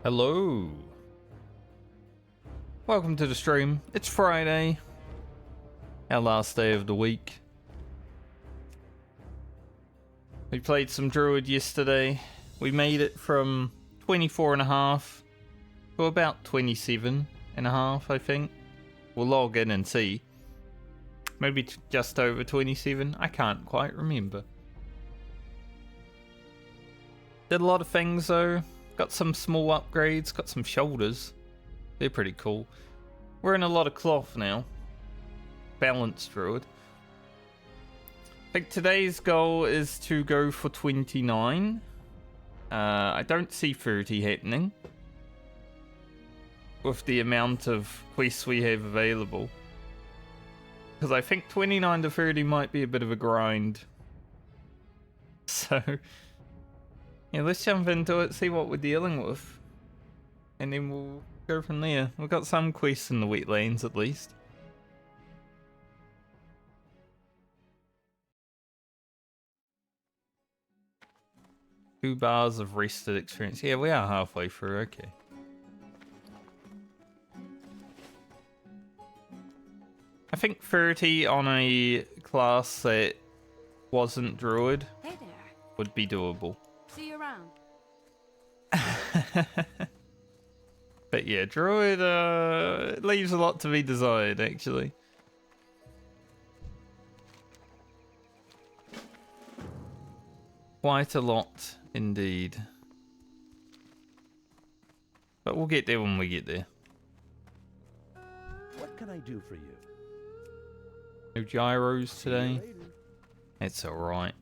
Hello. Welcome to the stream. It's Friday, our last day of the week. We played some Druid yesterday. We made it from 24.5 to about 27.5, I think. We'll log in and see. Maybe just over 27. I can't quite remember. Did a lot of things though. Got some small upgrades, got some shoulders. They're pretty cool. We're in a lot of cloth now. Balanced Druid. I think today's goal is to go for 29. I don't see 30 happening with the amount of quests we have available. Because I think 29 to 30 might be a bit of a grind. So, yeah, let's jump into it, see what we're dealing with. And then we'll go from there. We've got some quests in the wetlands at least. Two bars of rested experience. Yeah, we are halfway through, okay. I think 30 on a class that wasn't Druid would be doable. See you around. But yeah, Druid leaves a lot to be desired, actually. Quite a lot, indeed. But we'll get there when we get there. What can I do for you? No gyros today. It's alright.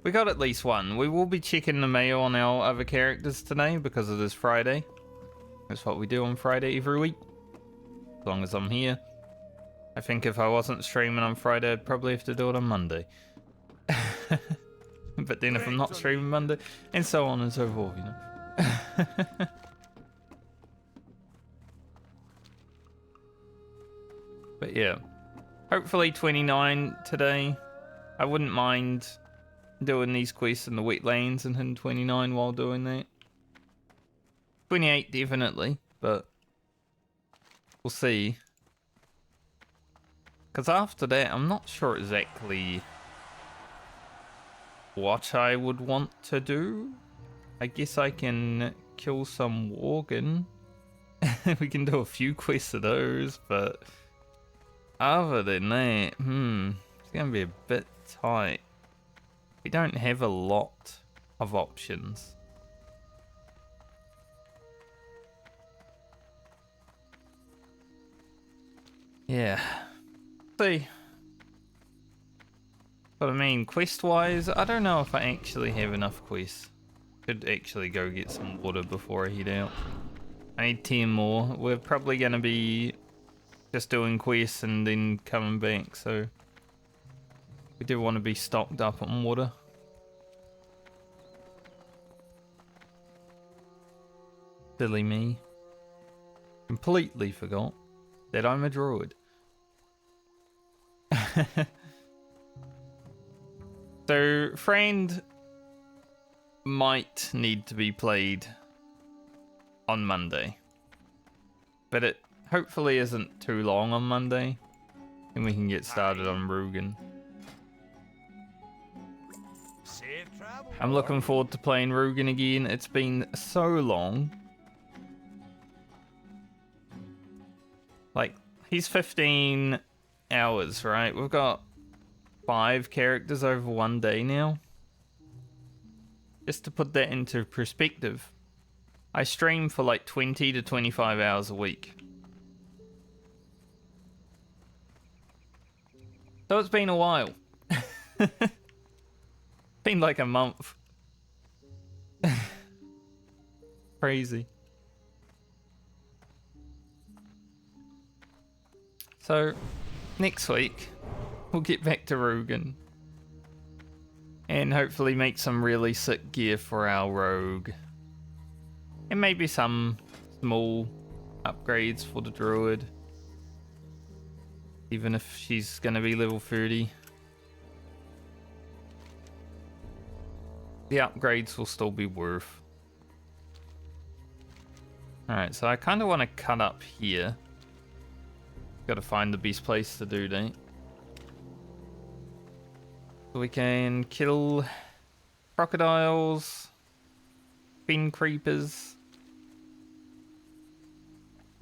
We got at least one. We will be checking the mail on our other characters today because it is Friday. That's what we do on Friday every week. As long as I'm here. I think if I wasn't streaming on Friday, I'd probably have to do it on Monday. But then if I'm not streaming Monday, and so on and so forth, you know. But yeah. Hopefully 29 today. I wouldn't mind doing these quests in the wetlands and hitting 29 while doing that. 28 definitely, but we'll see. Because after that, I'm not sure exactly what I would want to do. I guess I can kill some Worgen. We can do a few quests of those, but other than that, it's going to be a bit tight. We don't have a lot of options. Yeah. See. But I mean, quest-wise, I don't know if I actually have enough quests. Could actually go get some water before I head out. I need 10 more. We're probably going to be just doing quests and then coming back, so we do want to be stocked up on water. Silly me. Completely forgot that I'm a druid. So, Friend might need to be played on Monday. But it hopefully isn't too long on Monday. And we can get started on Rugen. I'm looking forward to playing Rugen again. It's been so long. Like, he's 15 hours, right? We've got 5 characters over one day now. Just to put that into perspective, I stream for like 20 to 25 hours a week. So it's been a while. Been like a month. Crazy. So, next week, we'll get back to Rugen. And hopefully make some really sick gear for our rogue. And maybe some small upgrades for the druid. Even if she's going to be level 30. The upgrades will still be worth. Alright, so I kind of want to cut up here. Got to find the best place to do that. So we can kill crocodiles, fin creepers.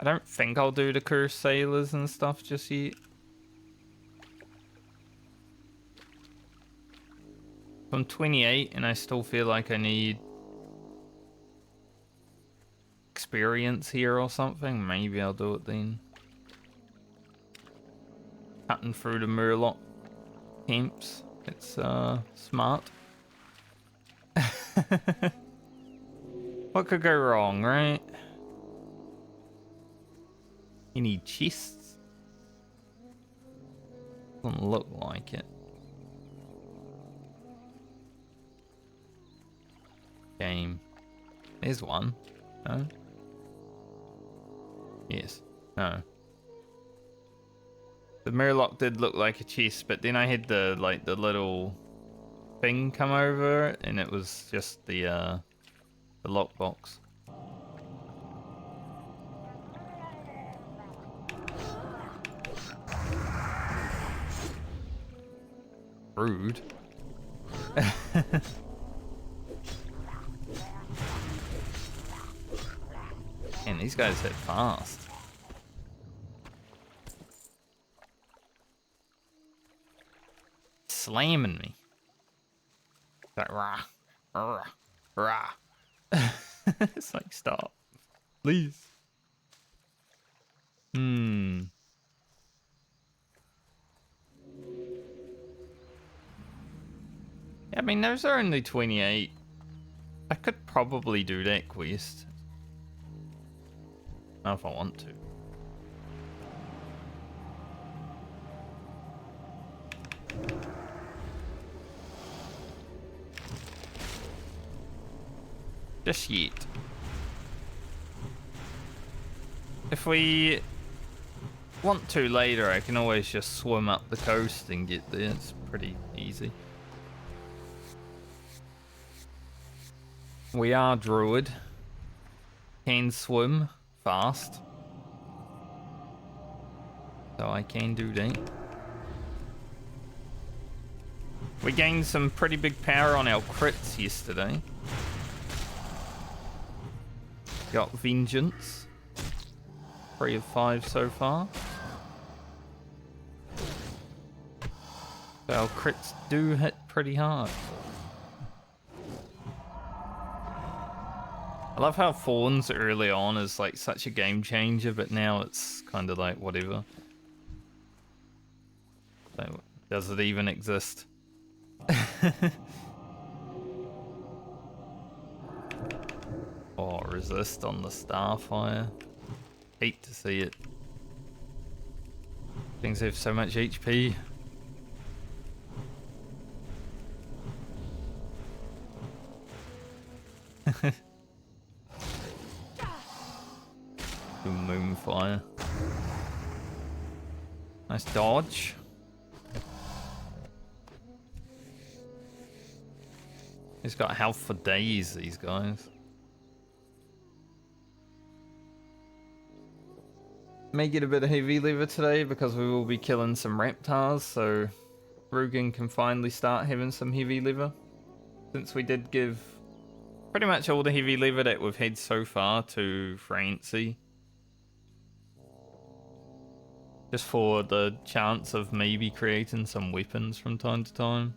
I don't think I'll do the cursed sailors and stuff just yet. I'm 28 and I still feel like I need experience here or something. Maybe I'll do it then. Cutting through the Murloc camps. It's smart. What could go wrong, right? You need chests? Doesn't look like it. Game. There's one. No? Yes. No. The Murloc did look like a chest, but then I had the little thing come over it, and it was just the lockbox. Rude. Man, these guys hit fast. Slamming me. Like, rah, rah, rah. It's like, stop. Please. Yeah, I mean, those are only 28. I could probably do that quest. Not if I want to. Just yet. If we want to later, I can always just swim up the coast and get there. It's pretty easy. We are Druid. Can swim fast. So I can do that. We gained some pretty big power on our crits yesterday. Got Vengeance. 3 of 5 so far. So our crits do hit pretty hard. I love how Fawns early on is like such a game changer, but now it's kind of like whatever. So, does it even exist? Oh, resist on the Starfire. Hate to see it. Things have so much HP. Moonfire. Nice dodge. He's got health for days, these guys. May get a bit of heavy lever today because we will be killing some raptors, so Rugen can finally start having some heavy lever. Since we did give pretty much all the heavy lever that we've had so far to Francie. Just for the chance of maybe creating some weapons from time to time.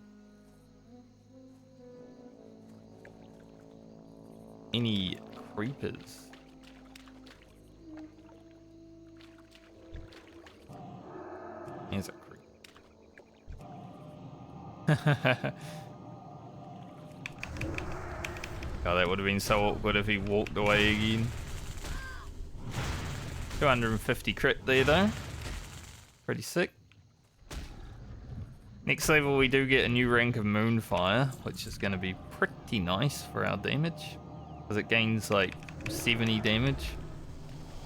Any creepers? Here's a creep. God, that would have been so awkward if he walked away again. 250 crit there though. Pretty sick. Next level we do get a new rank of Moonfire, which is going to be pretty nice for our damage. Because it gains like 70 damage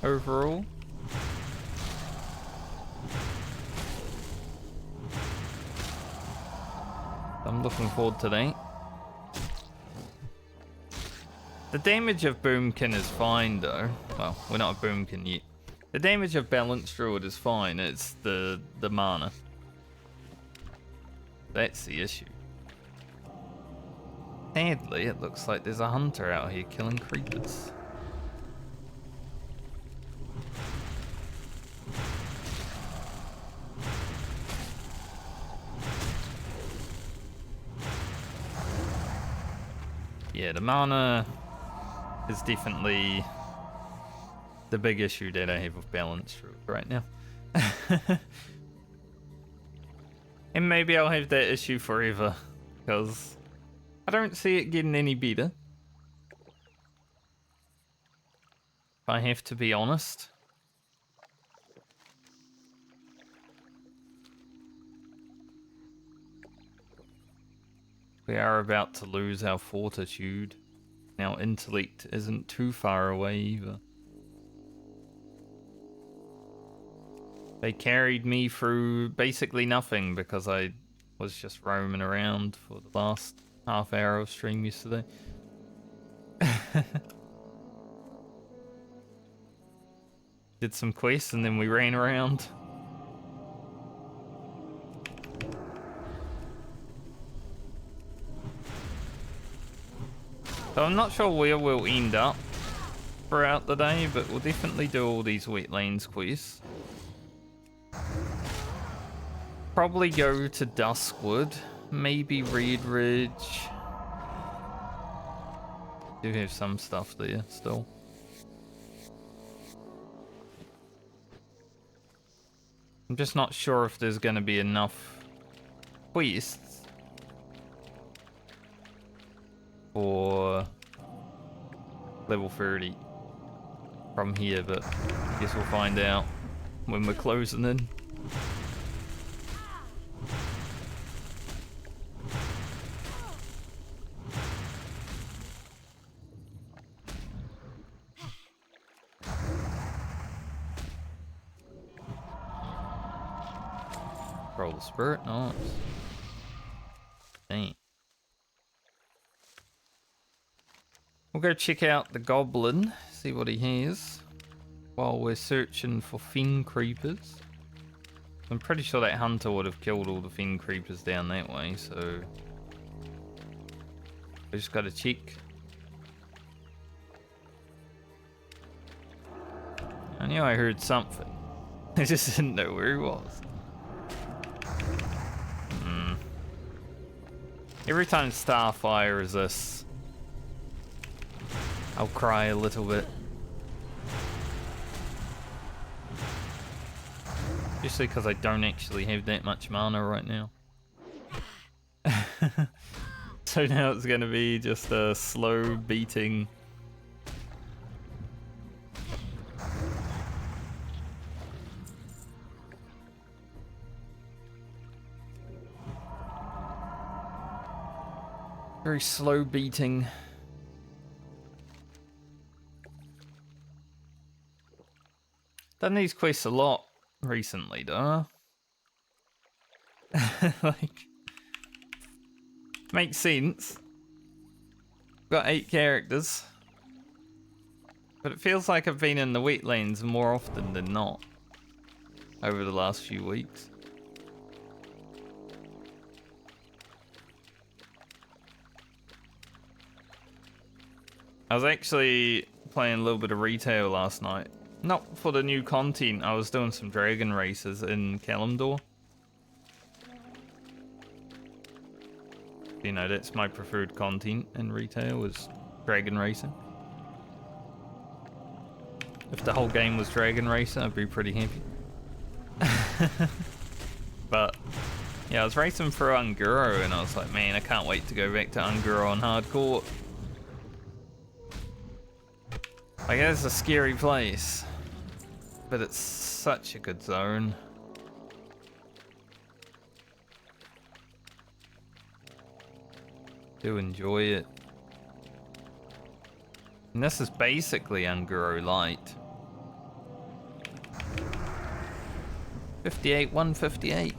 overall. I'm looking forward to that. The damage of Boomkin is fine though. Well, we're not a Boomkin yet. The damage of Balanced Druid is fine. It's the mana. That's the issue. Sadly, it looks like there's a hunter out here killing creepers. Yeah, the mana is definitely the big issue that I have with Balanced Druid right now. And maybe I'll have that issue forever, because I don't see it getting any better. If I have to be honest. We are about to lose our fortitude. Our intellect isn't too far away either. They carried me through basically nothing because I was just roaming around for the last half hour of stream yesterday. Did some quests and then we ran around. So I'm not sure where we'll end up throughout the day, but we'll definitely do all these wetlands quests. Probably go to Duskwood, maybe Red Ridge. Do have some stuff there still. I'm just not sure if there's going to be enough quests for level 30 from here, but I guess we'll find out when we're closing in. Roll the spirit, nice. Dang. We'll go check out the goblin, see what he has, while we're searching for fen creepers. I'm pretty sure that hunter would have killed all the fen creepers down that way, so we just gotta check. I knew I heard something. I just didn't know where he was. Every time Starfire resists, I'll cry a little bit. Especially because I don't actually have that much mana right now. So now it's going to be just a slow beating. Very slow beating. Done these quests a lot recently, though. Like, makes sense. Got 8 characters. But it feels like I've been in the wetlands more often than not over the last few weeks. I was actually playing a little bit of retail last night. Not for the new content, I was doing some dragon races in Kalimdor. You know, that's my preferred content in retail, is dragon racing. If the whole game was dragon racing, I'd be pretty happy. But yeah, I was racing for Unguro and I was like, man, I can't wait to go back to Unguro on hardcore. Like, it's a scary place, but it's such a good zone. Do enjoy it. And this is basically Unguro Light. 58, 158.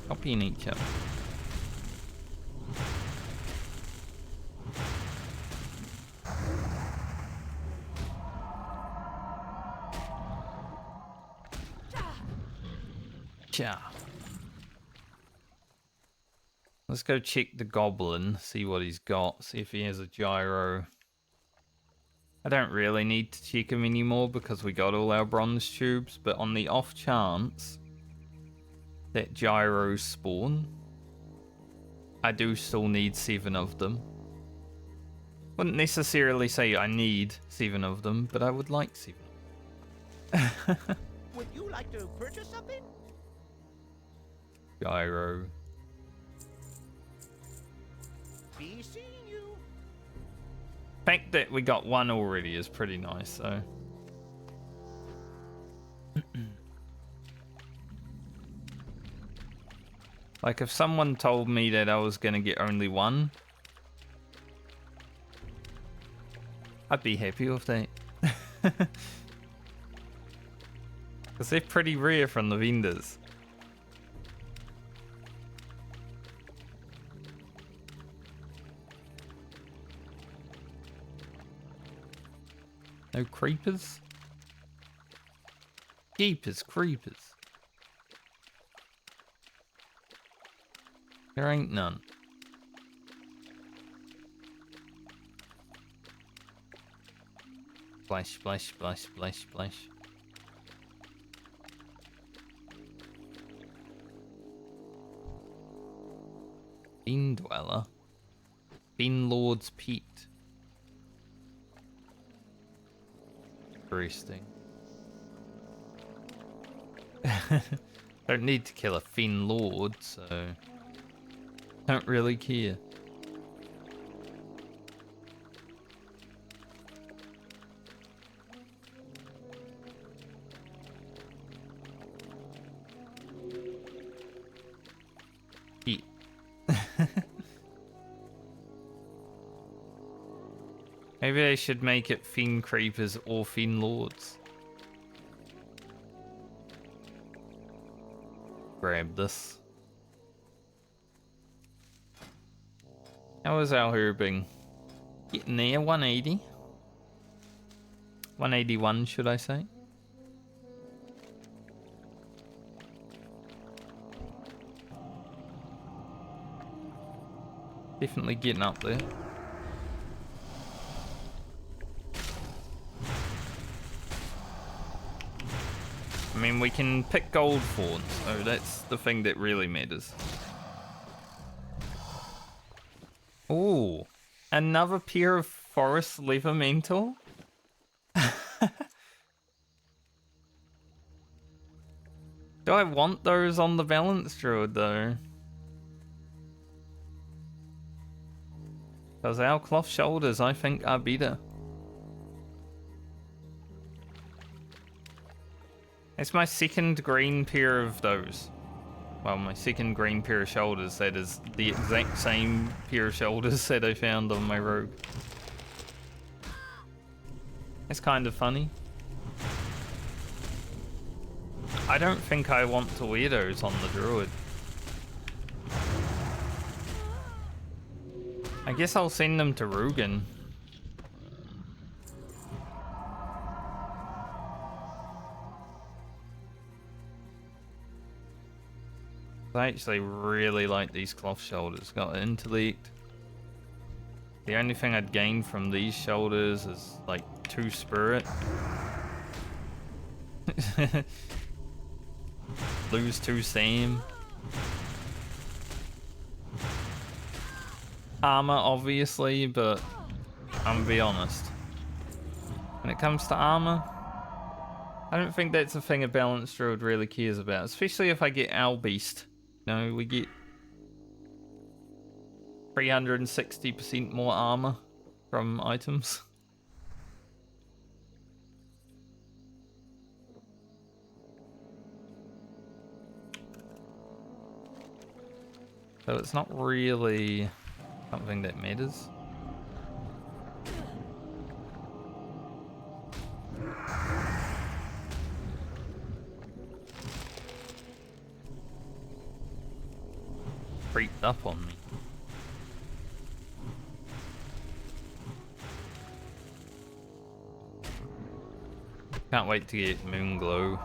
Copying each other. Let's go check the goblin, see what he's got, see if he has a gyro. I don't really need to check him anymore because we got all our bronze tubes, but on the off chance that gyros spawn, I do still need 7 of them. Wouldn't necessarily say I need 7 of them, but I would like 7. Would you like to purchase something? Gyro. Be seeing you. The fact that we got 1 already is pretty nice, so. Like, if someone told me that I was gonna get only 1, I'd be happy with that. Because they're pretty rare from the vendors. No creepers? Jeepers creepers. There ain't none. Splash, splash, splash, splash, splash. Fiend Dweller. Fiend Lord's Pete. Interesting. Don't need to kill a Fiend Lord, so don't really care. Pete. Maybe they should make it Fiend Creepers or Fiend Lords. Grab this. How is our herbing? Getting there, 180. 181, should I say? Definitely getting up there. I mean, we can pick gold thorns, so that's the thing that really matters. Ooh, another pair of forest leather mantle. Do I want those on the balance druid though? Because our cloth shoulders, I think, are better. It's my second green pair of those. Well, my second green pair of shoulders. That is the exact same pair of shoulders that I found on my rogue. It's kind of funny. I don't think I want to wear those on the druid. I guess I'll send them to Rugen. I actually really like these cloth shoulders. Got intellect. The only thing I'd gain from these shoulders is like 2 spirit. Lose 2 Sam. Armor, obviously, but I'm gonna be honest. When it comes to armor, I don't think that's a thing a balanced druid really cares about, especially if I get Owl Beast. No, we get 360% more armor from items. So it's not really something that matters. Creeped up on me. Can't wait to get Moon Glow.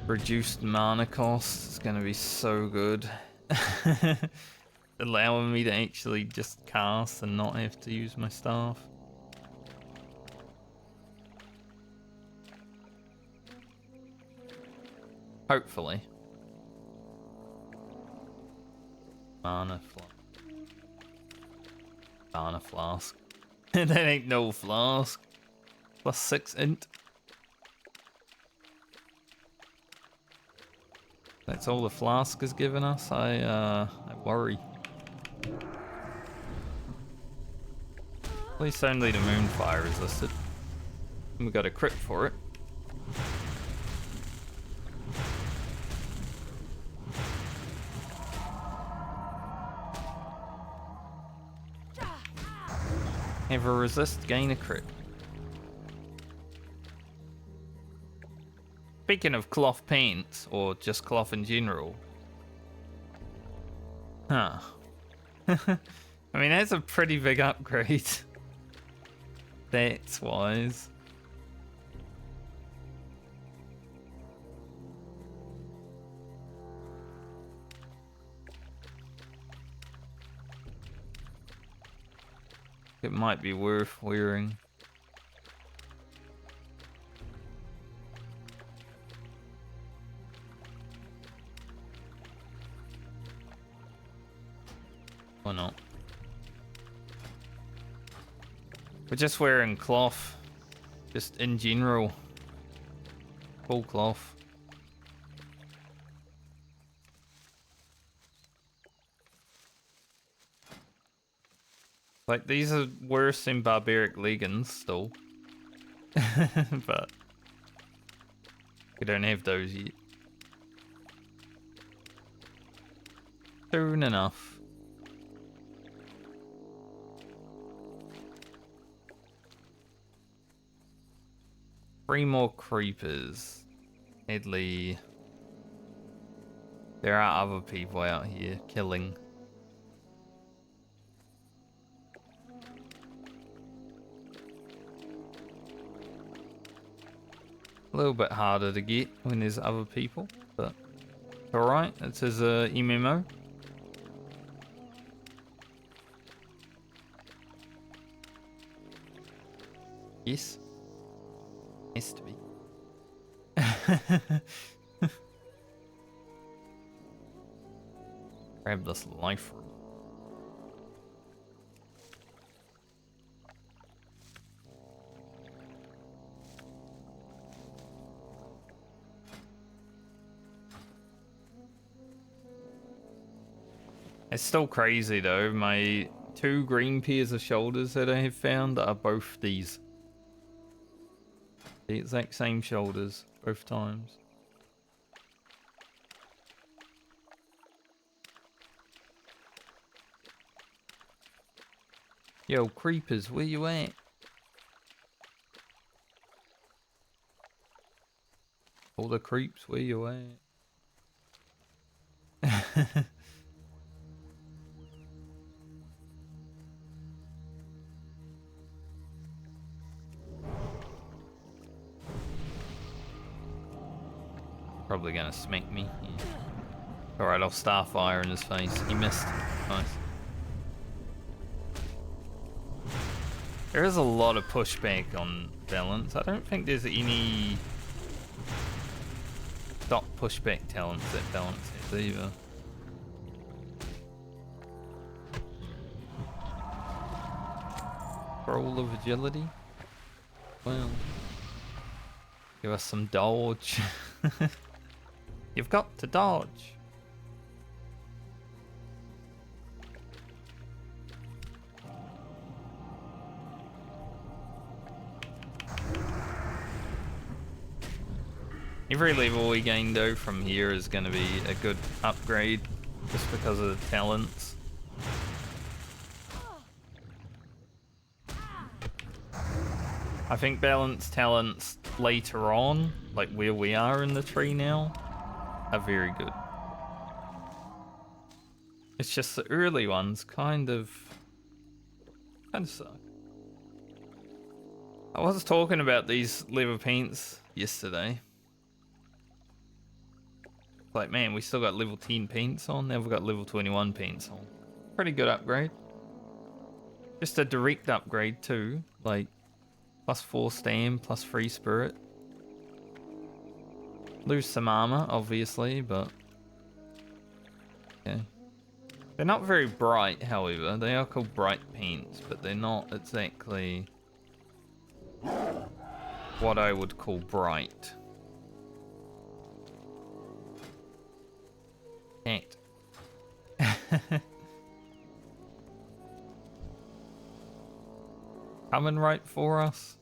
Reduced mana cost is gonna be so good. Allowing me to actually just cast and not have to use my staff. Hopefully. Mana flask. Mana flask. That ain't no flask. +6 int. That's all the flask has given us. I worry. At least only the Moonfire is listed. And we got a crit for it. Ever resist, gain a crit. Speaking of cloth paints, or just cloth in general. Huh. I mean, that's a pretty big upgrade. Stats wise. It might be worth wearing. Or not. We're just wearing cloth. Just in general. Full cloth. Like, these are worse than barbaric leggings still. But we don't have those yet. Soon enough. 3 more creepers. Medley. There are other people out here killing. A little bit harder to get when there's other people, but it's alright. It's his MMO. Yes. Has to be. Grab this life room. It's still crazy though. My 2 green pairs of shoulders that I have found are both these. The exact same shoulders, both times. Yo, creepers, where you at? All the creeps, where you at? Probably gonna smack me. Yeah. Alright, I'll starfire in his face. He missed. Nice. There is a lot of pushback on balance. I don't think there's any dot pushback talents that balance has either. Roll of agility? Well. Give us some dodge. You've got to dodge. Every level we gain though from here is going to be a good upgrade just because of the talents. I think balanced talents later on, like where we are in the tree now, are very good. It's just the early ones kind of suck. I was talking about these leather paints yesterday. Like, man, we still got level 10 paints on. Now we've got level 21 paints on. Pretty good upgrade. Just a direct upgrade too. Like, +4 stam, +3 spirit. Lose some armor, obviously, but... okay. They're not very bright, however. They are called bright paints, but they're not exactly what I would call bright. Cat. Coming right for us.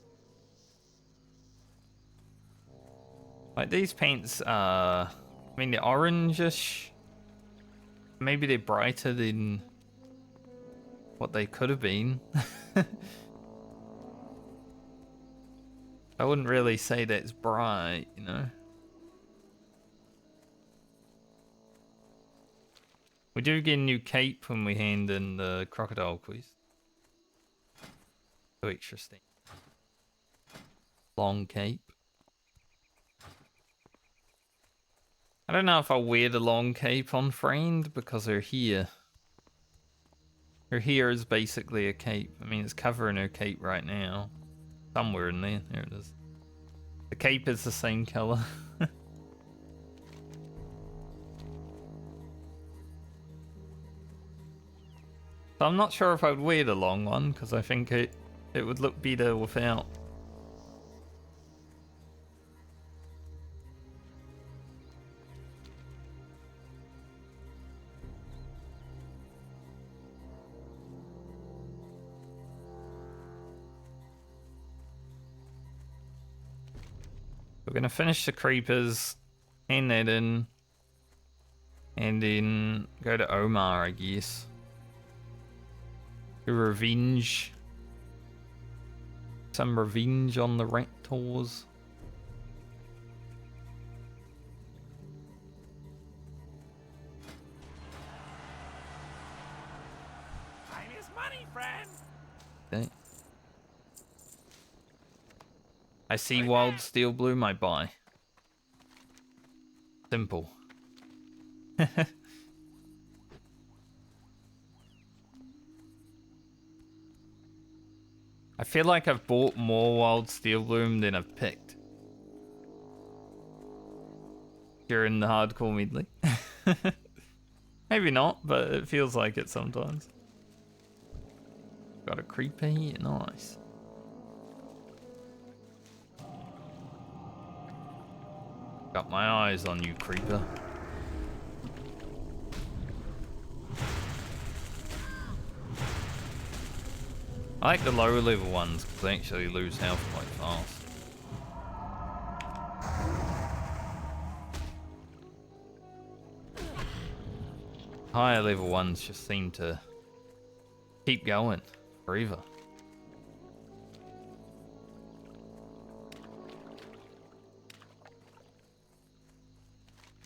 Like, these paints are... I mean, they're orangish. Maybe they're brighter than what they could have been. I wouldn't really say that's bright, you know. We do get a new cape when we hand in the crocodile quest. 2 extra stamina. Long cape. I don't know if I'll wear the long cape on Friend because her hair is basically a cape. I mean, it's covering her cape right now. Somewhere in there. There it is. The cape is the same color. So I'm not sure if I would wear the long one because I think it would look better without. We're going to finish the creepers, hand that in, and then go to Omar, I guess. To revenge. Some revenge on the raptors. Time is money, friend. Okay. I see wild steel bloom, I buy. Simple. I feel like I've bought more wild steel bloom than I've picked during the hardcore medley. Maybe not, but it feels like it sometimes. Got a creeper here, nice. Got my eyes on you, creeper. I like the lower level ones because they actually lose health quite fast. Higher level ones just seem to keep going forever.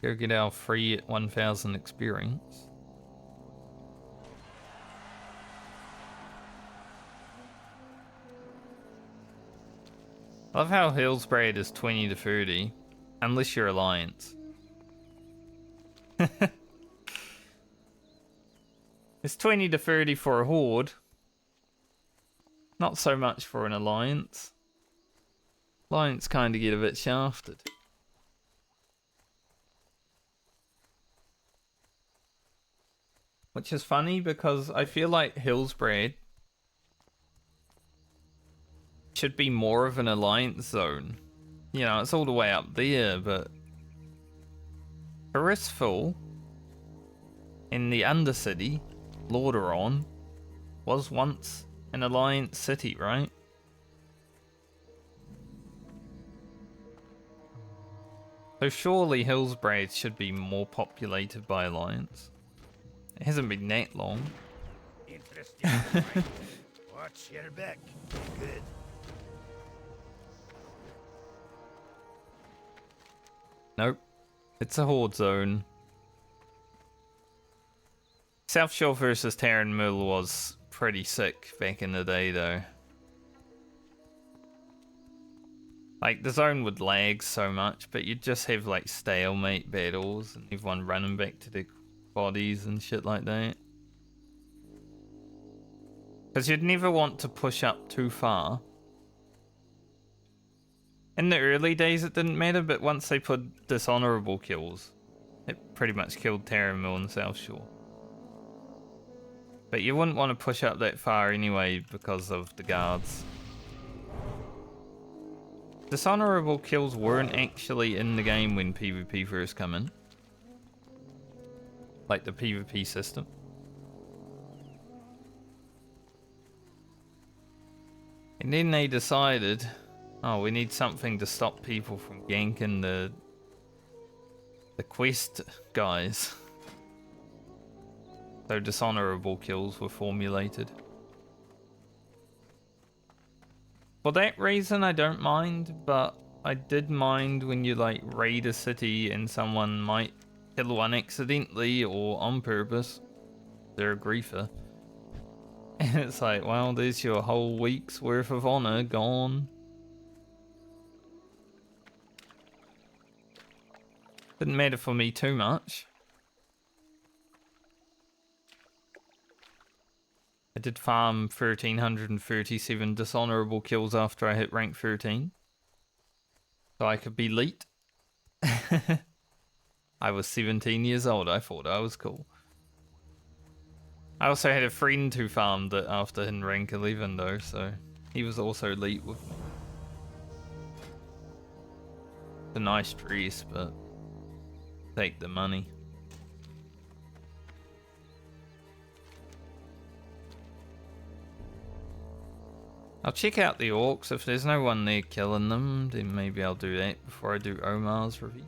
Go get our free 1000 experience. I love how Hillsbraid is 20 to 30, unless you're Alliance. It's 20 to 30 for a Horde. Not so much for an Alliance. Alliance kind of get a bit shafted. Which is funny because I feel like Hillsbraid should be more of an Alliance zone. You know, it's all the way up there, but Harrisville in the Undercity, Lordaeron, was once an Alliance city, right? So surely Hillsbraid should be more populated by Alliance. It hasn't been that long. Interesting. Watch your back. Good. Nope. It's a Horde zone. South Shore versus Terran Mill was pretty sick back in the day, though. Like, the zone would lag so much, but you'd just have, like, stalemate battles and everyone running back to their bodies and shit like that. Because you'd never want to push up too far. In the early days, it didn't matter, but once they put dishonorable kills, it pretty much killed Terramil and South Shore. But you wouldn't want to push up that far anyway because of the guards. Dishonorable kills weren't actually in the game when PvP first come in. Like the PvP system. And then they decided, oh, we need something to stop people from ganking the quest guys. So dishonorable kills were formulated. For that reason, I don't mind, but I did mind when you like raid a city and someone might kill one accidentally or on purpose. They're a griefer. And it's like, well, there's your whole week's worth of honor gone. Didn't matter for me too much. I did farm 1,337 dishonorable kills after I hit rank 13. So I could be elite. I was 17 years old, I thought I was cool. I also had a friend who farmed it after hitting rank 11 though, so he was also elite with me. It's a nice dress, but take the money. I'll check out the orcs. If there's no one there killing them, then maybe I'll do that before I do Omar's review.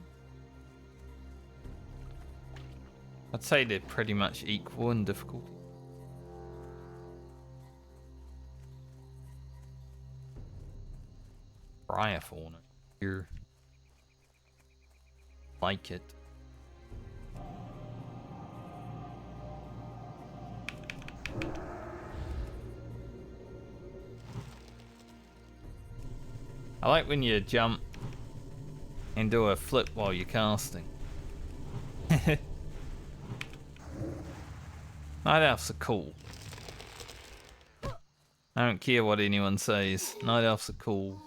I'd say they're pretty much equal in difficulty. Briar fauna here. Like it. I like when you jump and do a flip while you're casting. Night elves are cool. I don't care what anyone says. Night elves are cool.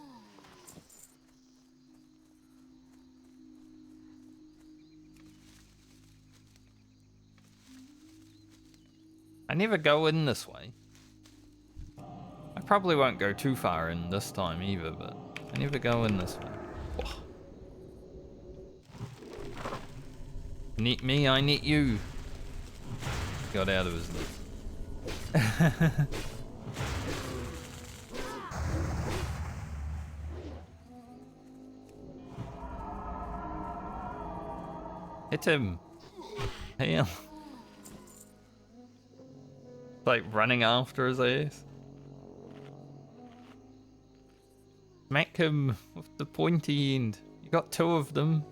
I never go in this way. I probably won't go too far in this time either, but I never go in this way. Whoa. Net me, I net you. Got out of his net. Hit him. Damn. Like running after his ass. Smack him with the pointy end. You got two of them.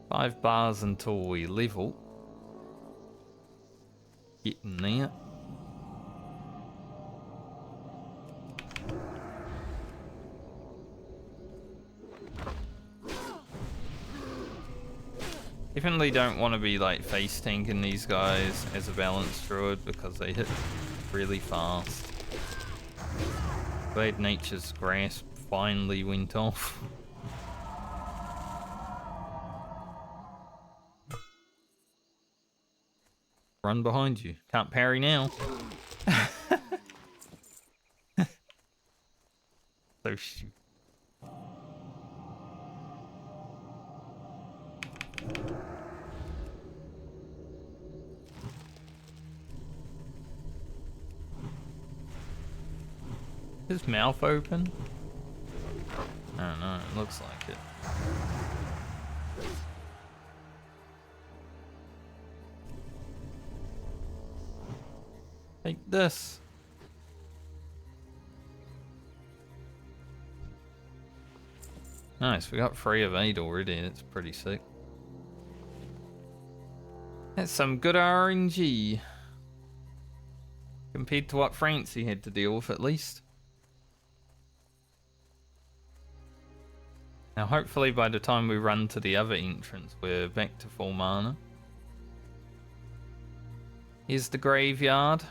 Five bars until we level. Getting there. Definitely don't want to be like face tanking these guys as a balanced druid because they hit really fast. Glad nature's grasp finally went off. Run behind you. Can't parry now. So stupid. His mouth open? I don't know, it looks like it. Take this. Nice, we got 3 of 8 already, that's pretty sick. That's some good RNG. compared to what Francie had to deal with, at least. Now, hopefully by the time we run to the other entrance, we're back to full mana. Here's the graveyard.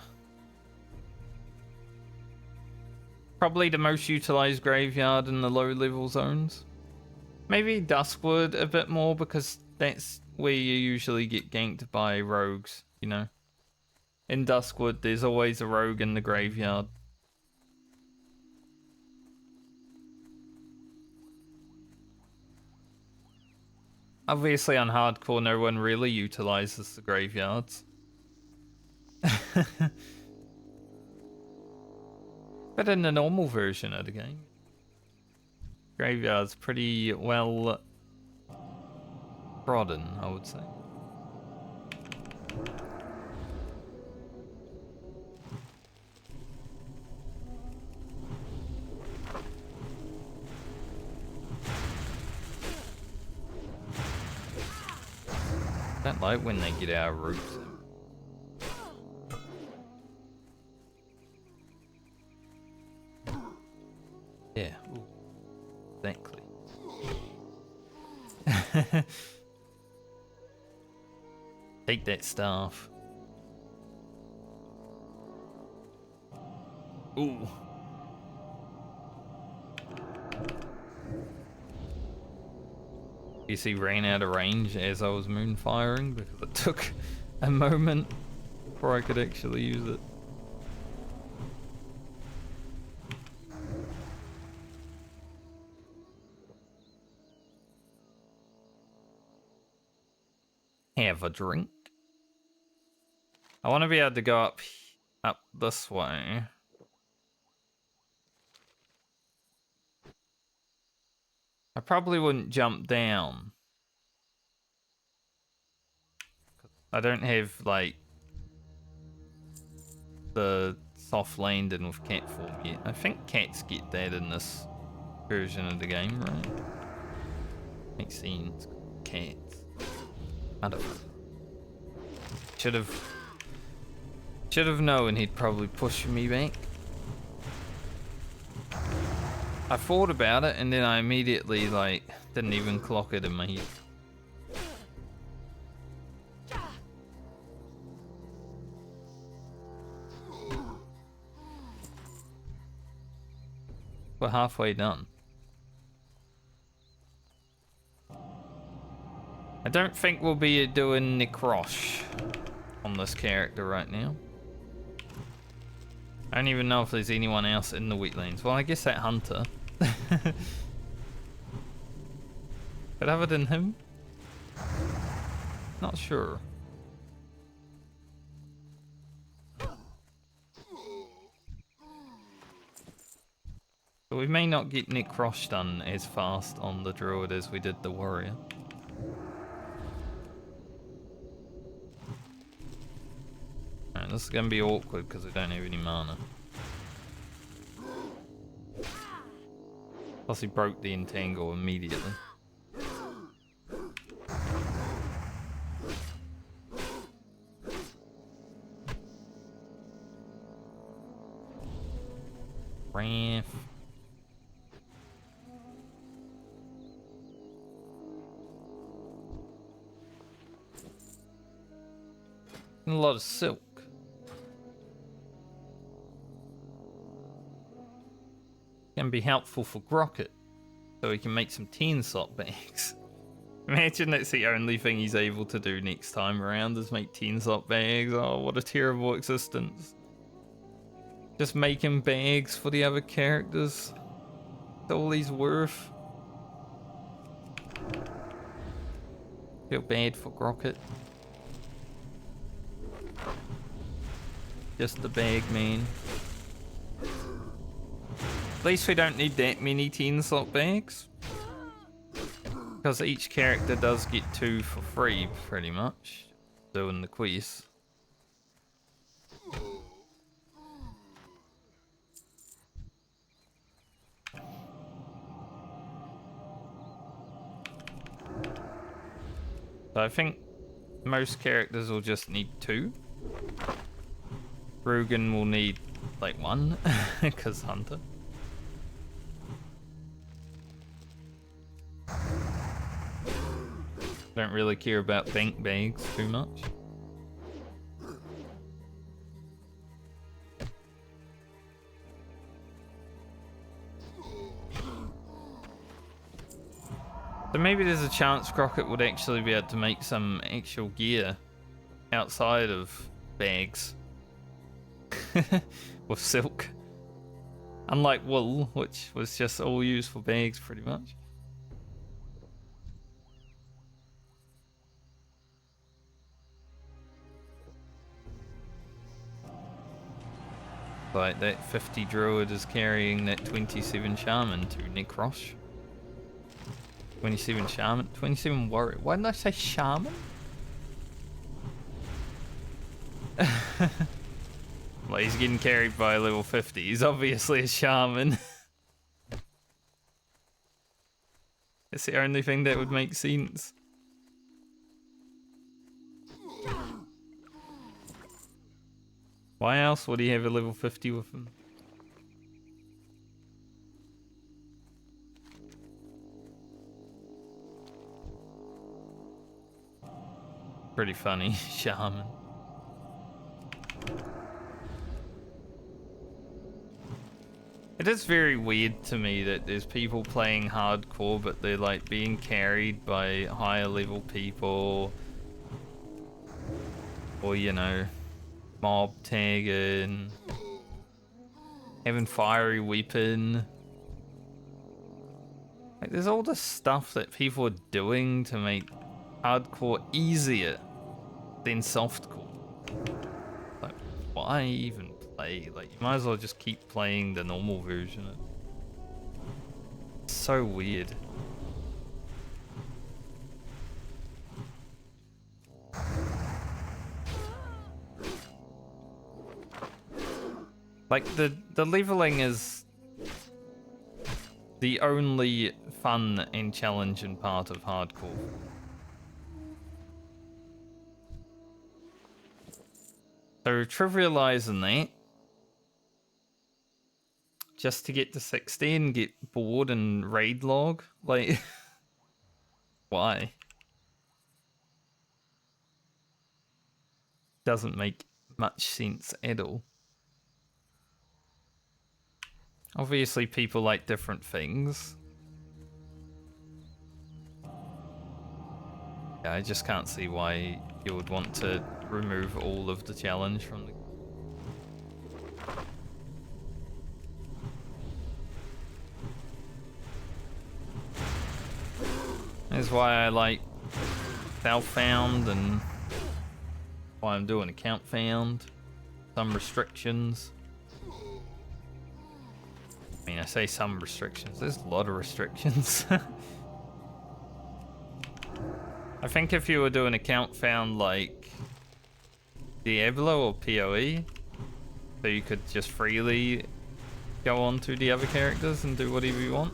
Probably the most utilized graveyard in the low level zones. Maybe Duskwood a bit more, because that's where you usually get ganked by rogues, you know. In Duskwood, there's always a rogue in the graveyard. Obviously on hardcore, no one really utilizes the graveyards. But in the normal version of the game, graveyard's pretty well trodden, I would say. Don't like when they get our roots. Yeah, ooh. Exactly. Take that staff. Ooh. You see, ran out of range as I was moon firing because it took a moment before I could actually use it. Have a drink. I want to be able to go up this way. I probably wouldn't jump down. I don't have like the soft landing with cat form yet. I think cats get that in this version of the game, right? Makes sense. Cats. I don't know. Should have known he'd probably push me back. I thought about it and then I immediately like didn't even clock it in my head. We're halfway done. I don't think we'll be doing Necrosh on this character right now. I don't even know if there's anyone else in the wetlands. Well, I guess that hunter. But other than him, not sure. But we may not get Necrosh done as fast on the Druid as we did the Warrior. Alright, this is going to be awkward because we don't have any mana. Plus he broke the entangle immediately. Ramp. And a lot of silk. Can be helpful for Grocket, so he can make some 10-slot bags. Imagine that's the only thing he's able to do next time around is make 10-slot bags. Oh, what a terrible existence. Just making bags for the other characters. That's all he's worth. Feel bad for Grocket. Just the bag man. At least we don't need that many 10-slot bags. Because each character does get 2 for free, pretty much. Doing the quest. So I think most characters will just need 2. Rugen will need like one, because Hunter. Don't really care about bank bags too much. So maybe there's a chance Crockett would actually be able to make some actual gear outside of bags with silk. Unlike wool, which was just all used for bags pretty much. Like that 50 Druid is carrying that 27 Shaman to Necrosh. 27 Shaman? 27 Warrior. Why didn't I say Shaman? Well, he's getting carried by a level 50. He's obviously a Shaman. It's the only thing that would make sense. Why else would he have a level 50 with him? Pretty funny, Shaman. It is very weird to me that there's people playing hardcore, but they're like being carried by higher level people. Or, you know, mob tagging, having fiery weapon. Like, there's all this stuff that people are doing to make hardcore easier than softcore. Like, why even play? Like, you might as well just keep playing the normal version. It's so weird. Like, the leveling is the only fun and challenging part of hardcore. So trivializing that, just to get to 60 and get bored and raid log, like, why? Doesn't make much sense at all. Obviously people like different things. Yeah, I just can't see why you would want to remove all of the challenge from the... That's why I like self-found and why I'm doing account found. Some restrictions. I mean, I say some restrictions. There's a lot of restrictions. I think if you were doing account found like Diablo or PoE, so you could just freely go on to the other characters and do whatever you want,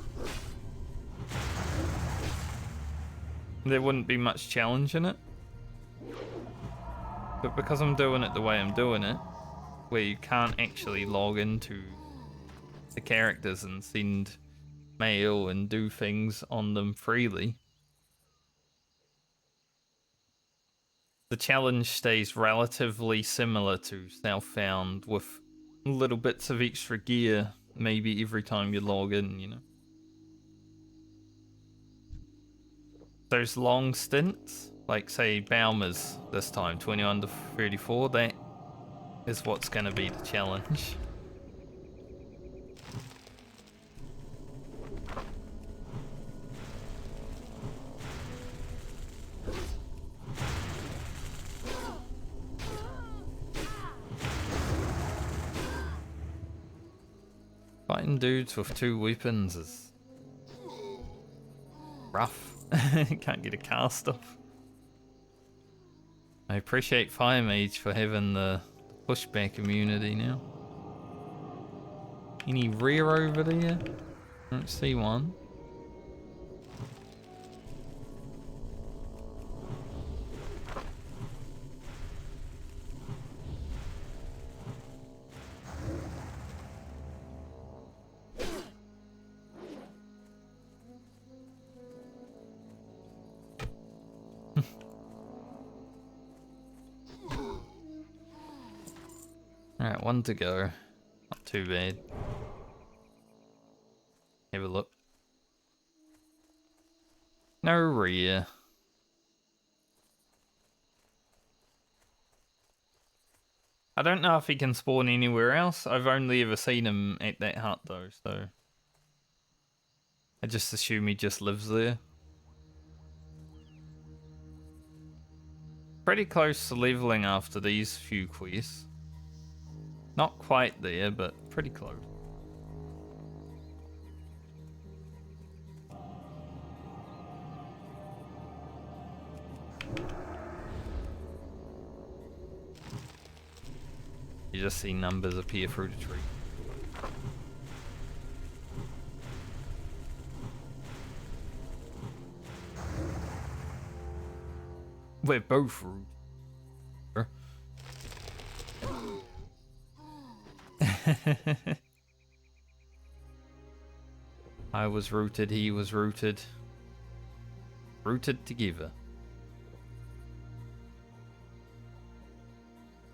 there wouldn't be much challenge in it. But because I'm doing it the way I'm doing it, where you can't actually log into the characters and send mail and do things on them freely, the challenge stays relatively similar to self-found with little bits of extra gear maybe every time you log in, you know. Those long stints, like say Baumer's this time, 21 to 34, that is what's going to be the challenge. Fighting dudes with 2 weapons is rough. Can't get a cast off. I appreciate Fire Mage for having the pushback immunity now. Any rear over there? I don't see one. Alright, one to go. Not too bad. Have a look. No rear. I don't know if he can spawn anywhere else. I've only ever seen him at that hut though, so I just assume he just lives there. Pretty close to leveling after these few quests. Not quite there, but pretty close. You just see numbers appear through the tree. We're both rude. I was rooted, he was rooted. Rooted together.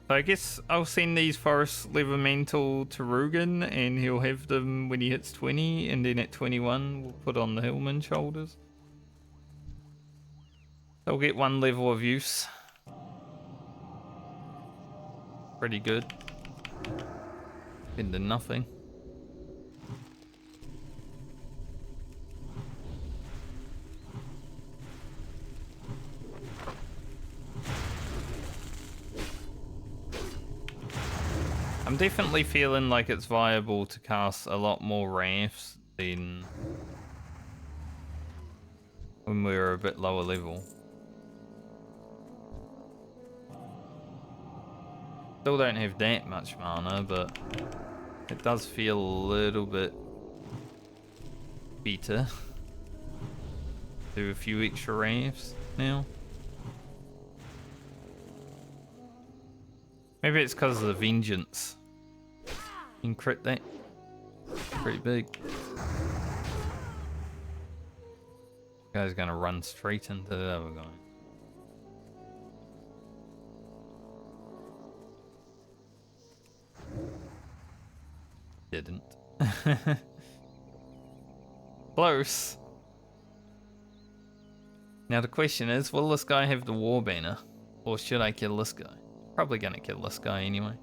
So I guess I'll send these Forest Levermental to Rugen and he'll have them when he hits 20, and then at 21 we'll put on the Hillman shoulders. They'll get one level of use. Pretty good. Into nothing. I'm definitely feeling like it's viable to cast a lot more Wraiths than when we were a bit lower level. Still don't have that much mana, but it does feel a little bit better. Do a few extra Wraiths now. Maybe it's because of the Vengeance. You can crit that. Pretty big. Guy's gonna run straight into the other guy. Didn't. Close. Now the question is, will this guy have the war banner? Or should I kill this guy? Probably gonna kill this guy anyway.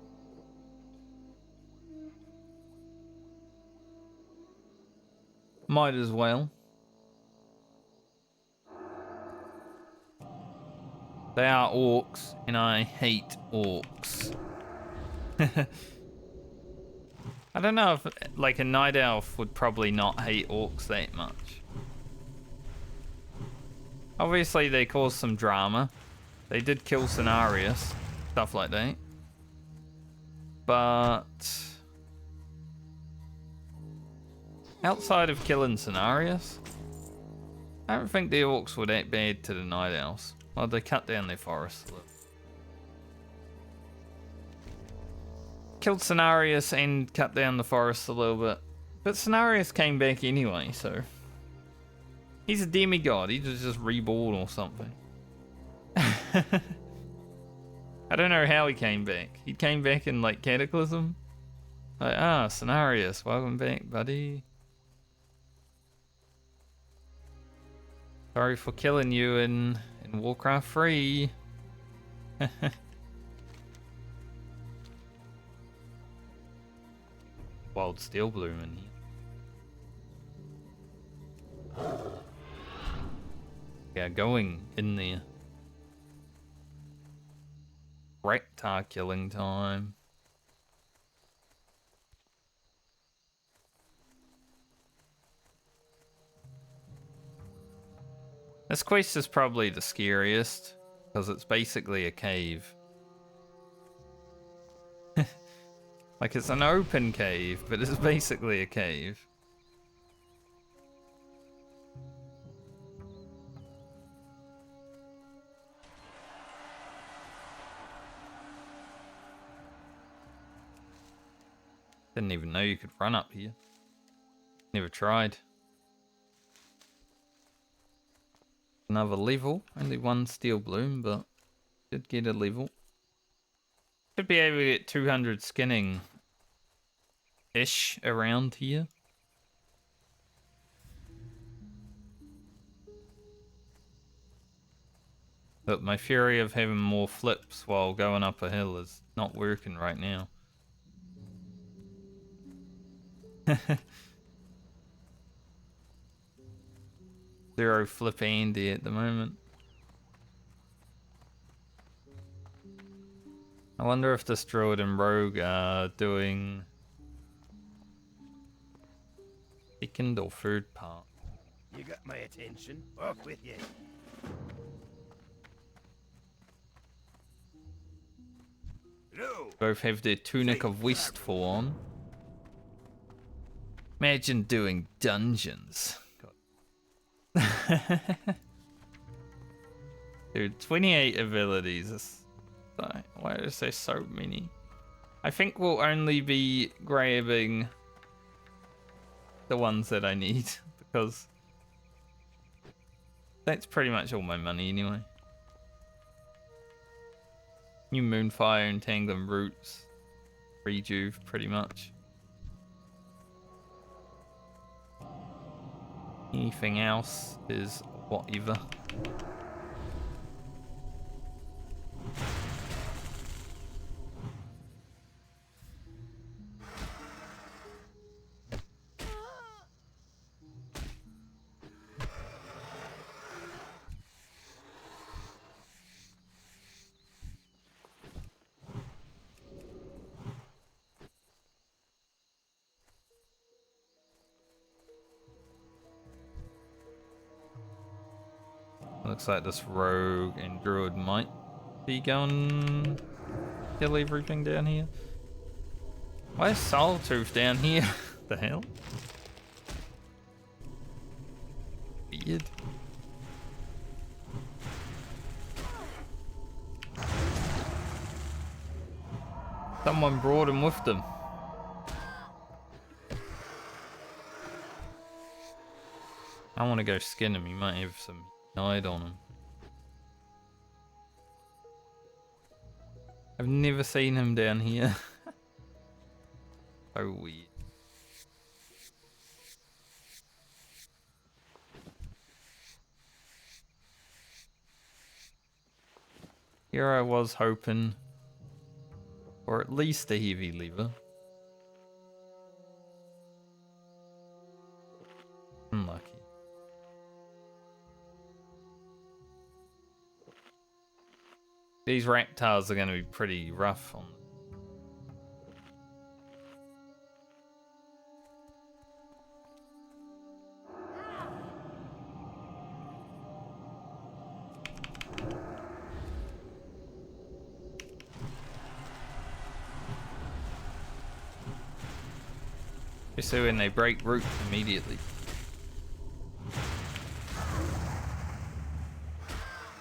Might as well. They are orcs, and I hate orcs. I don't know if, like, a night elf would probably not hate orcs that much. Obviously, they caused some drama. They did kill Cenarius, stuff like that. But outside of killing Cenarius, I don't think the orcs were that bad to the night elves. Well, they cut down their forest a little. Killed Cenarius and cut down the forest a little bit. But Cenarius came back anyway, so he's a demigod. He was just reborn or something. I don't know how he came back. He came back in, like, Cataclysm. Like, Cenarius, welcome back, buddy. Sorry for killing you in Warcraft 3. Wild Steel blooming here. Yeah, going in there. Reptar killing time. This quest is probably the scariest because it's basically a cave. Like, it's an open cave, but it's basically a cave. Didn't even know you could run up here. Never tried. Another level. Only one steel bloom, but did get a level. Should be able to get 200 skinning ish around here. But my theory of having more flips while going up a hill is not working right now. Zero flip Andy at the moment. I wonder if this Druid and Rogue are doing second or third part. You got my attention. Off with you. No. Both have their Tunic of Wistful on. Imagine doing dungeons. Dude, 28 abilities. Why is there so many? I think we'll only be grabbing the ones that I need because that's pretty much all my money anyway. New Moonfire, Entangling Roots, Rejuve pretty much. Anything else is whatever. Looks like this Rogue and Druid might be going kill everything down here. Why is Soultooth down here? The hell? Weird. Someone brought him with them. I want to go skin him. He might have some hide on him. I've never seen him down here. So weird. Here I was hoping for at least a heavy lever. Unlucky. These reptiles are going to be pretty rough on. So when they break root immediately.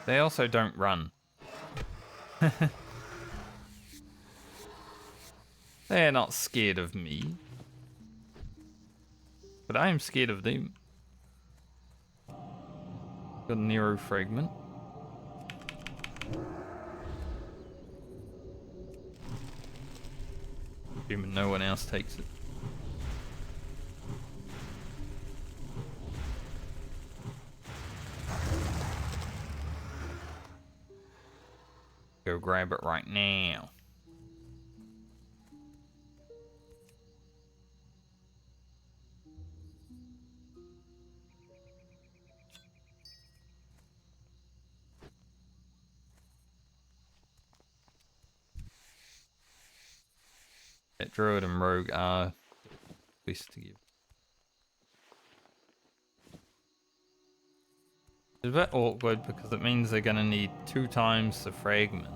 They also don't run. They're not scared of me. But I am scared of them. Got a Nero fragment. Assuming no one else takes it. Go grab it right now. That Druid and Rogue are best to give. It's a bit awkward because it means they're gonna need 2 times the fragment.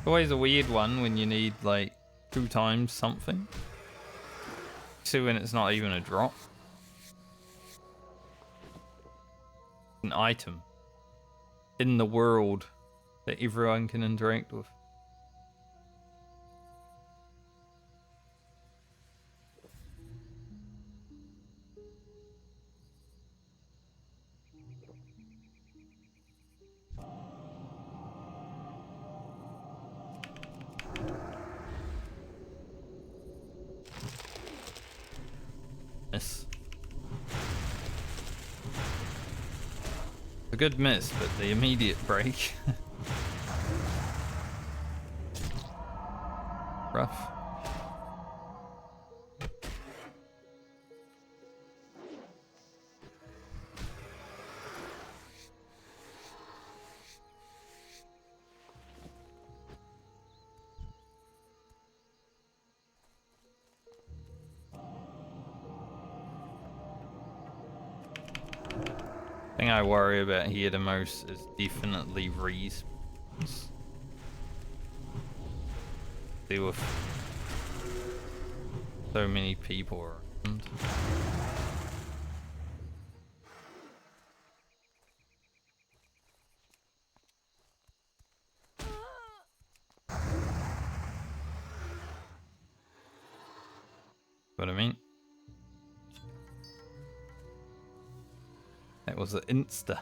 Always a weird one when you need like 2 times something. See when it's not even a drop. An item in the world that everyone can interact with. miss. A good miss, but the immediate break. Rough. Thing I worry about here the most is definitely respawns. Deal with so many people around. What I mean? That was an insta.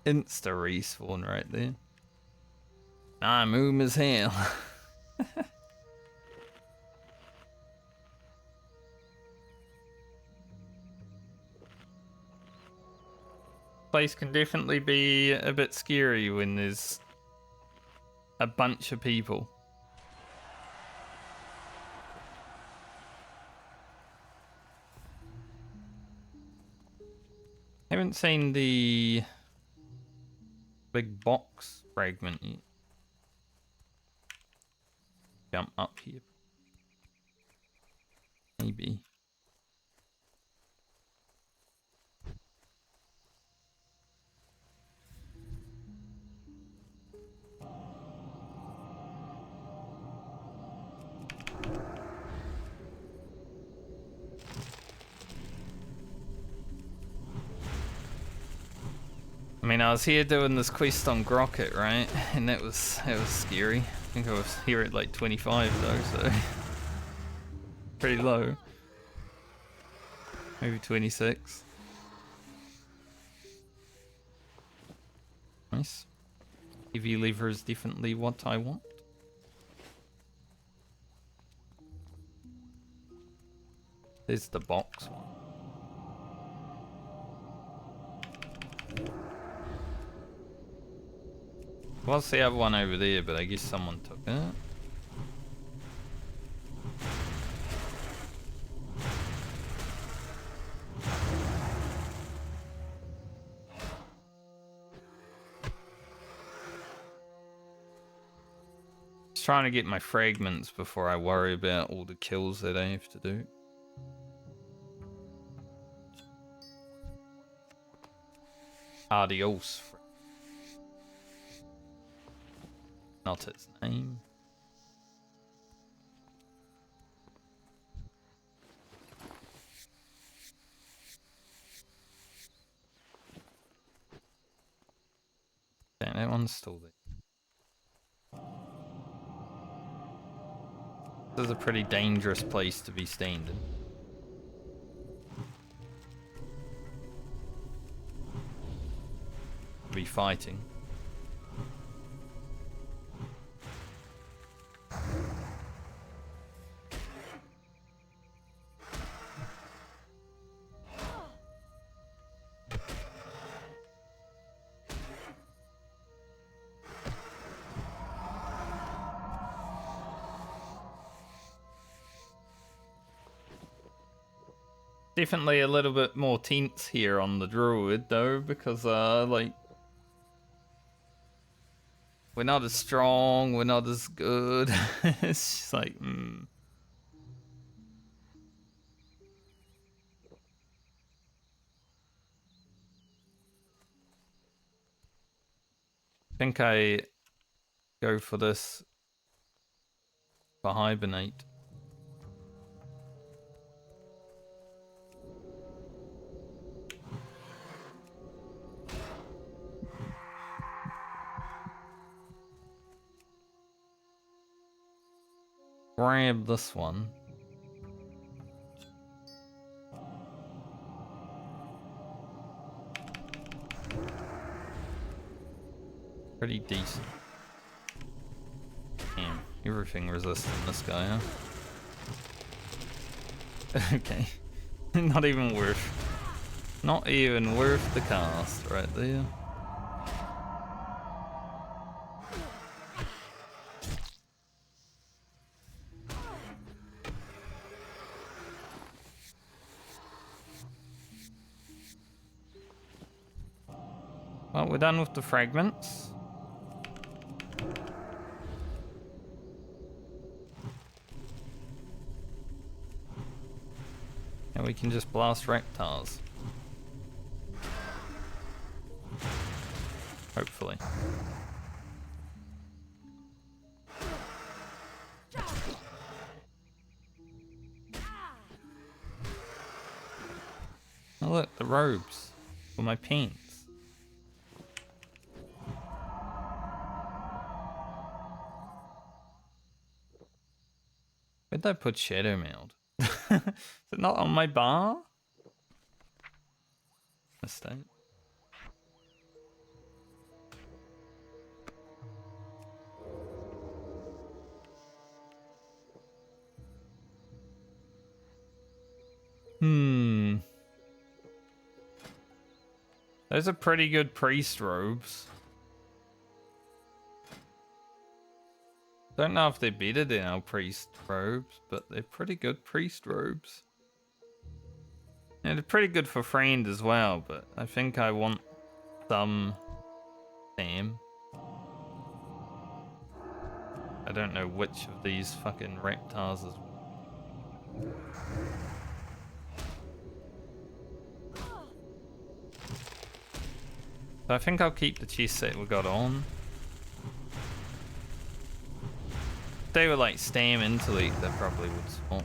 Insta respawn right there. I'm oom as hell. Place can definitely be a bit scary when there's a bunch of people. Haven't seen the big box fragment yet. Jump up here. Maybe. I mean, I was here doing this quest on Grocket, right? And it was scary. I think I was here at like 25 though, so pretty low. Maybe 26. Nice. Heavy lever is definitely what I want. There's the box one. Was the other one over there, but I guess someone took it. Just trying to get my fragments before I worry about all the kills that I have to do. Adios. Not its name. Damn, that one's still there. This is a pretty dangerous place to be standing. To be fighting. Definitely a little bit more tense here on the Druid though, because like we're not as strong, we're not as good. It's just like I think I go for this for hibernate. Grab this one. Pretty decent. Everything resistant this guy, huh? Okay. Not even worth. Not even worth the cast right there. Well, we're done with the fragments. And we can just blast reptiles. Hopefully. Oh look, the robes for my paints. Where'd I put Shadow Meld? Is it not on my bar? Mistake. Those are pretty good priest robes. Don't know if they're better than our priest robes, but they're pretty good priest robes. And they're pretty good for friend as well, but I think I want some Sam. I don't know which of these fucking reptiles is. So I think I'll keep the chest set we got on. If they were like Stam Intellect, they probably would swap.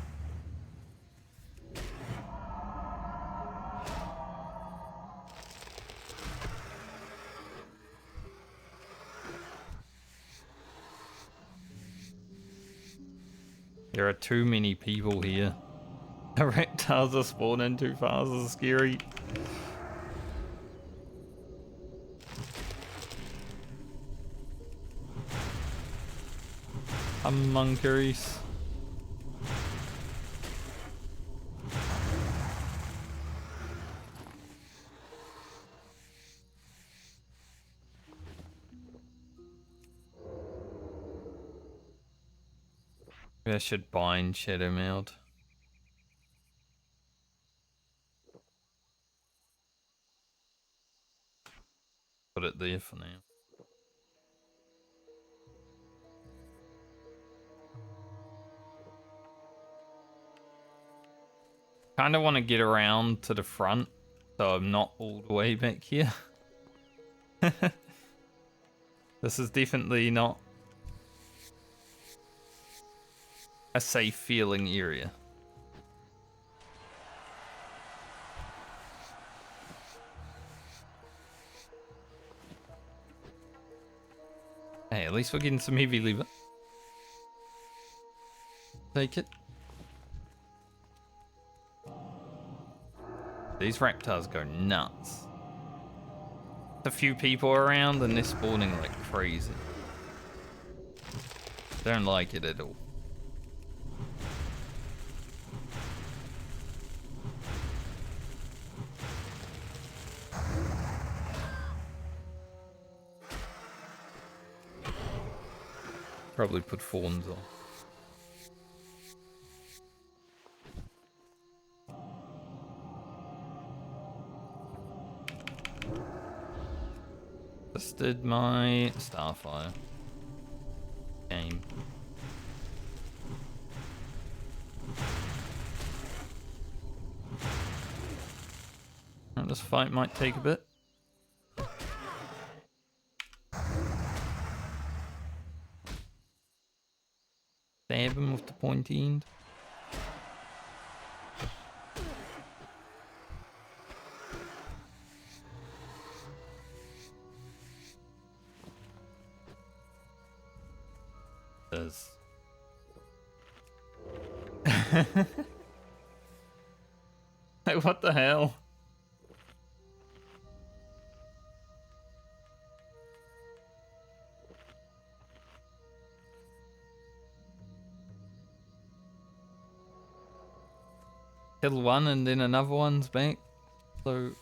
There are too many people here. The reptiles are spawning too fast, this is scary. Monkeys. Maybe I should bind Shadow Meld. Put it there for now. Kind of want to get around to the front, so I'm not all the way back here. This is definitely not a safe feeling area. Hey, at least we're getting some heavy lever. Take it. These reptiles go nuts. A few people around and they're spawning like crazy. Don't like it at all. Probably put fawns on. Just did my Starfire game. And this fight might take a bit. Stab him with the pointy end. Does. Like, what the hell? Kill one and then another one's back. So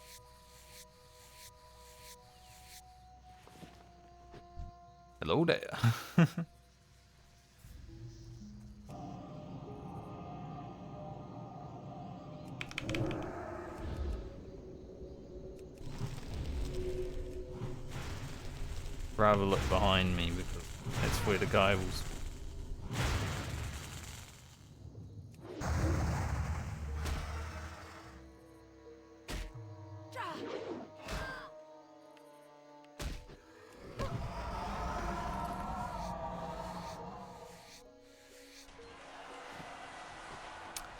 hello there. Rather look behind me because that's where the guy was.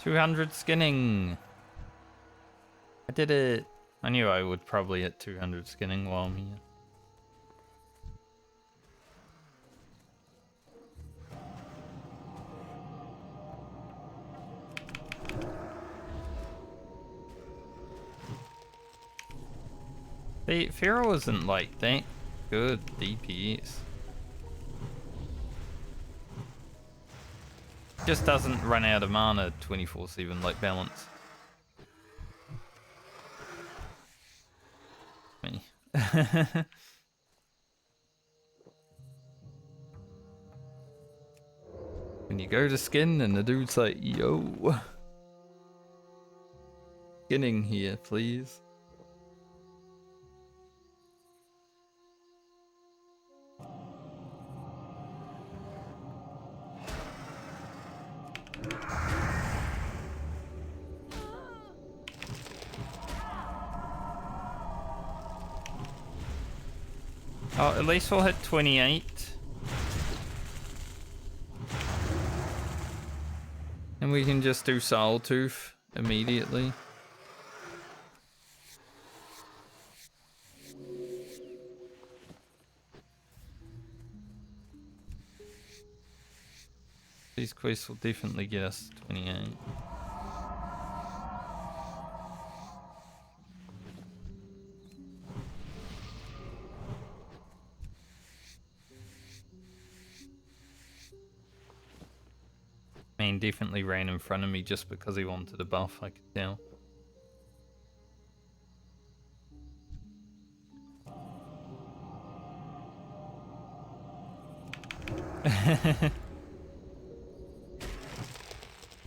$200 skinning. I did it. I knew I would probably hit 200 skinning while I'm here. The Pharaoh isn't like that good DPS. Just doesn't run out of mana 24/7 like Balance. Me. When you go to skin and the dude's like, yo. Skinning here, please. Oh, at least we'll hit 28. And we can just do Soul Tooth immediately. These quests will definitely get us 28. Man definitely ran in front of me just because he wanted a buff, I could tell.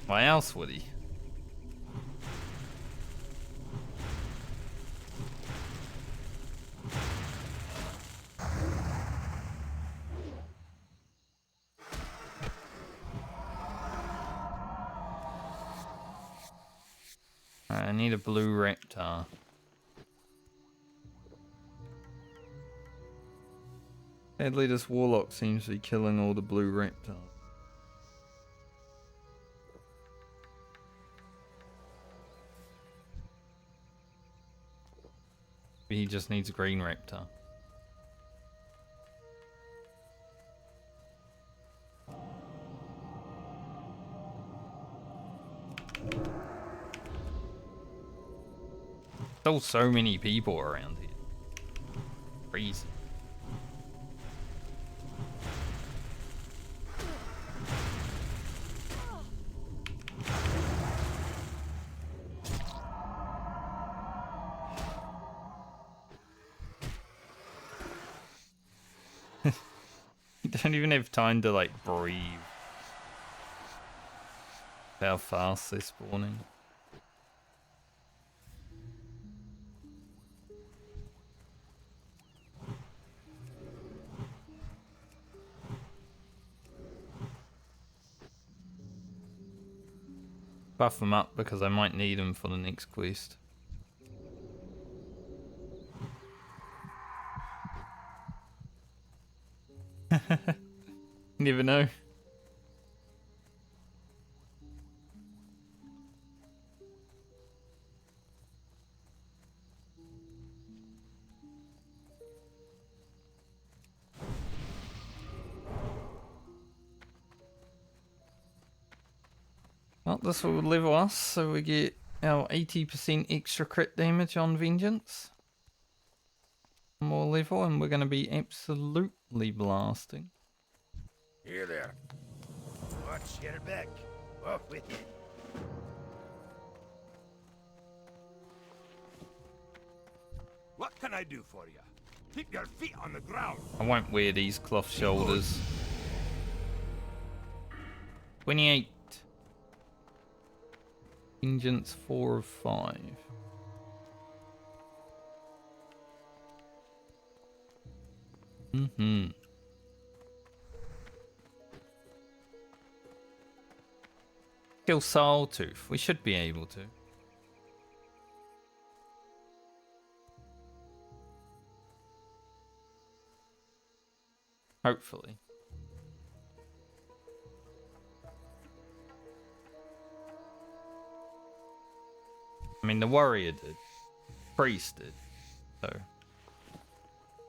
Why else would he? Alright, I need a blue raptor. Sadly, this warlock seems to be killing all the blue raptors. He just needs a green raptor. Still so many people around here. Crazy. You don't even have time to like breathe. How fast they're spawning. Buff them up because I might need them for the next quest. Never know. Well, this will level us, so we get our 80% extra crit damage on Vengeance. More level, and we're going to be absolutely blasting. Here there. Watch, get her back. Off with you. can I do for you? Keep your feet on the ground. I won't wear these cloth shoulders. 28. Vengeance 4 of 5. Mm-hmm. Kill Soultooth. We should be able to. Hopefully. I mean, the warrior did. Priest did. So.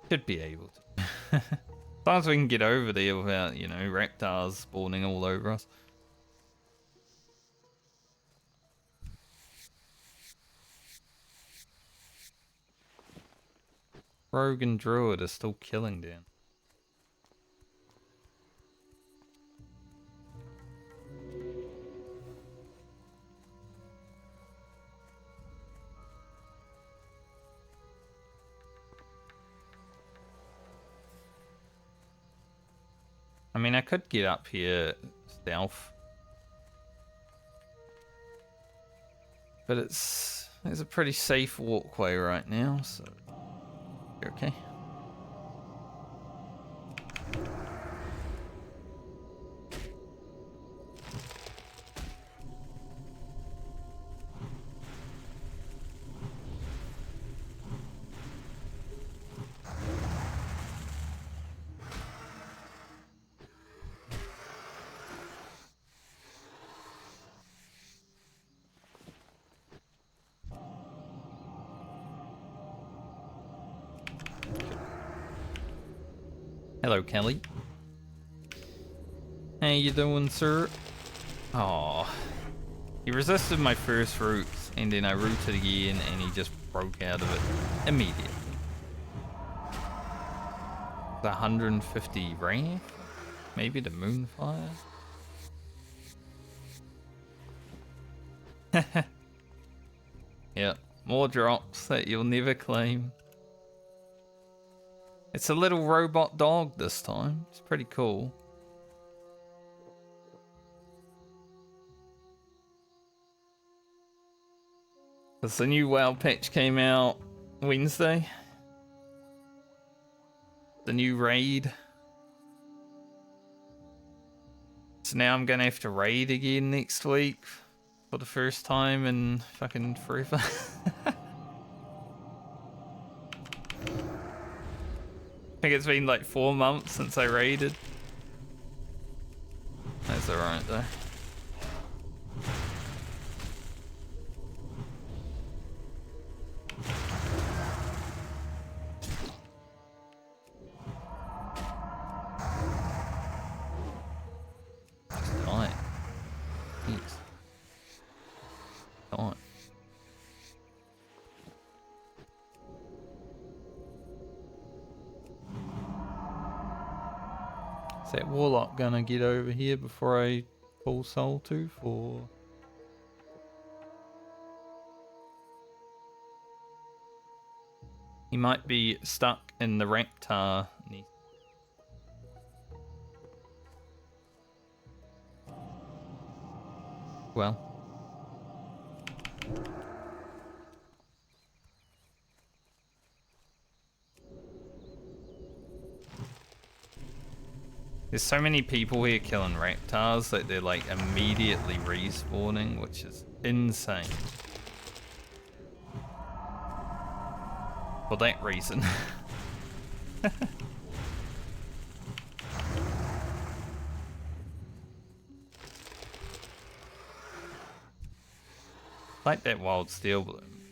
Should be able to. As long as we can get over there without, you know, reptiles spawning all over us. Rogue and Druid are still killing down. I mean, I could get up here stealth. But it's a pretty safe walkway right now, so you're okay. Hello, Kelly. How you doing, sir? Oh, he resisted my first root, and then I rooted again, and he just broke out of it immediately. 150 wrath? Maybe the moonfire? Yep, more drops that you'll never claim. It's a little robot dog this time. It's pretty cool. Because the new WoW patch came out Wednesday. The new raid. So now I'm gonna have to raid again next week. For the first time in fucking forever. I think it's been like 4 months since I raided. That's alright though. Just die. Thanks. Die. Is that warlock gonna get over here before I pull Soultooth, or? He might be stuck in the raptor. Well. There's so many people here killing raptors that they're like immediately respawning, which is insane. For that reason. Like that wild steel bloom.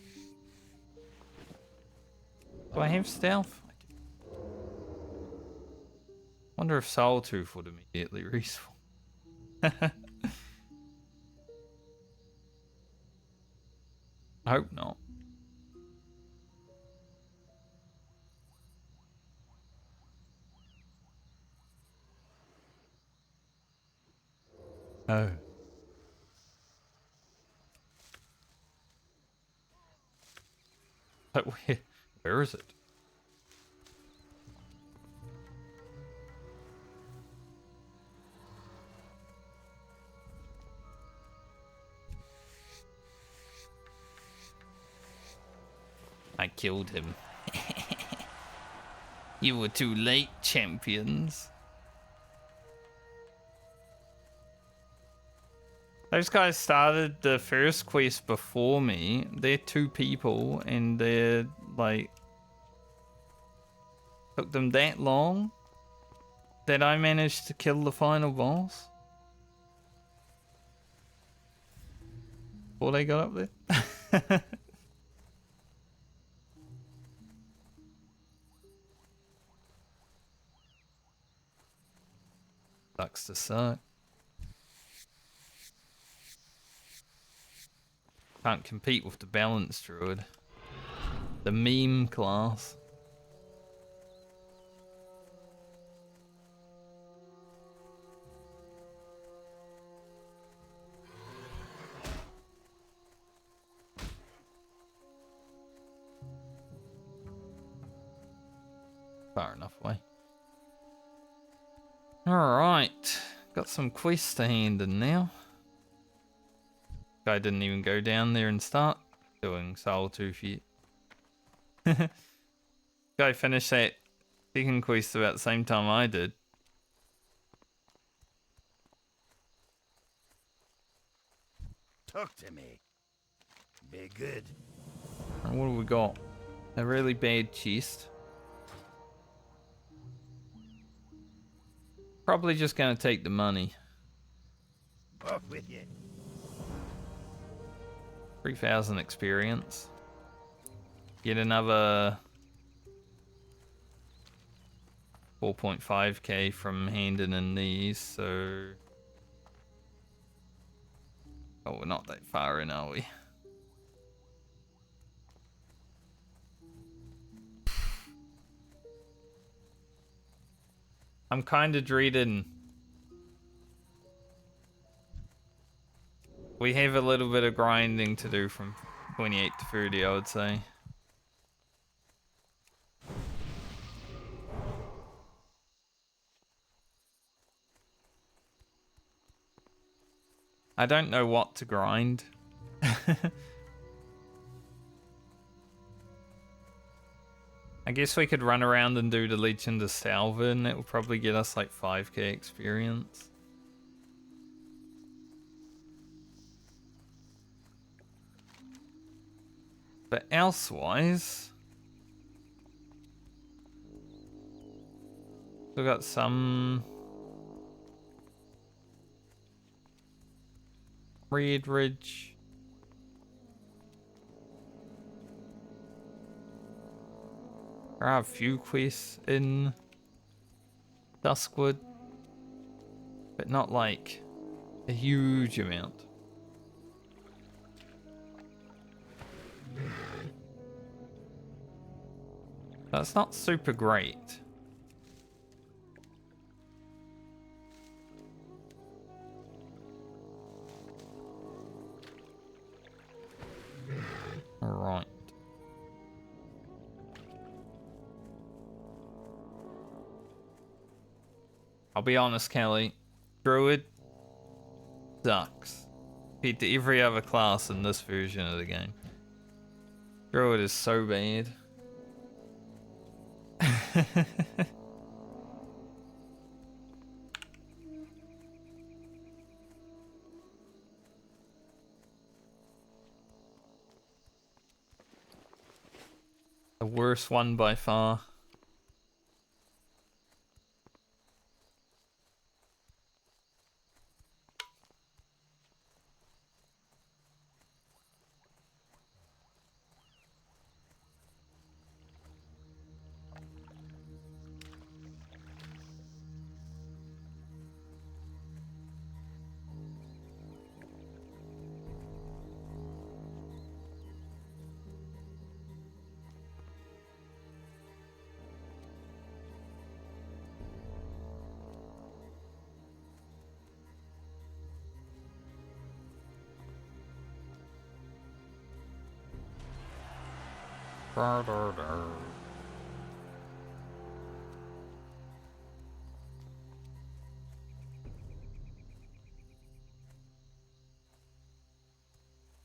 Do I have stealth? Wonder if Soultooth would immediately respawn. I hope not. Oh. But Where is it? I killed him. You were too late, champions. Those guys started the first quest before me. They're 2 people and they're like... Took them that long that I managed to kill the final boss. Before they got up there. Sucks to suck. Can't compete with the balance druid. The meme class. Far enough away. Alright. Got some quests to hand in now. Guy didn't even go down there and start doing Soul Tooth yet. Guy finished that second quest about the same time I did. Talk to me. Be good. Right, what do we got? A really bad chest. Probably just gonna take the money. Off with you. 3,000 experience. Get another 4.5k from handing in these, so... Oh, we're not that far in, are we? I'm kind of dreading. We have a little bit of grinding to do from 28 to 30, I would say. I don't know what to grind. I guess we could run around and do the Legend of Salva, and it will probably get us like 5k experience. But elsewise, we got some Red Ridge. There are a few quests in Duskwood, but not like a huge amount. That's not super great. All right. I'll be honest, Kelly. Druid sucks compared to every other class in this version of the game. Druid is so bad. The worst one by far.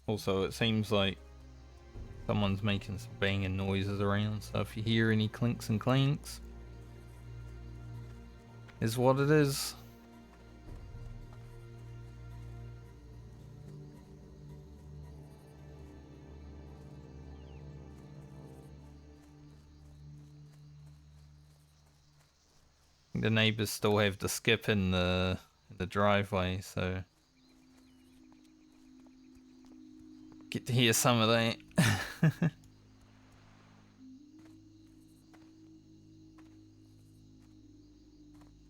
Also, it seems like someone's making some banging noises around, so if you hear any clinks and clanks, is what it is. The neighbors still have the skip in the driveway, so get to hear some of that.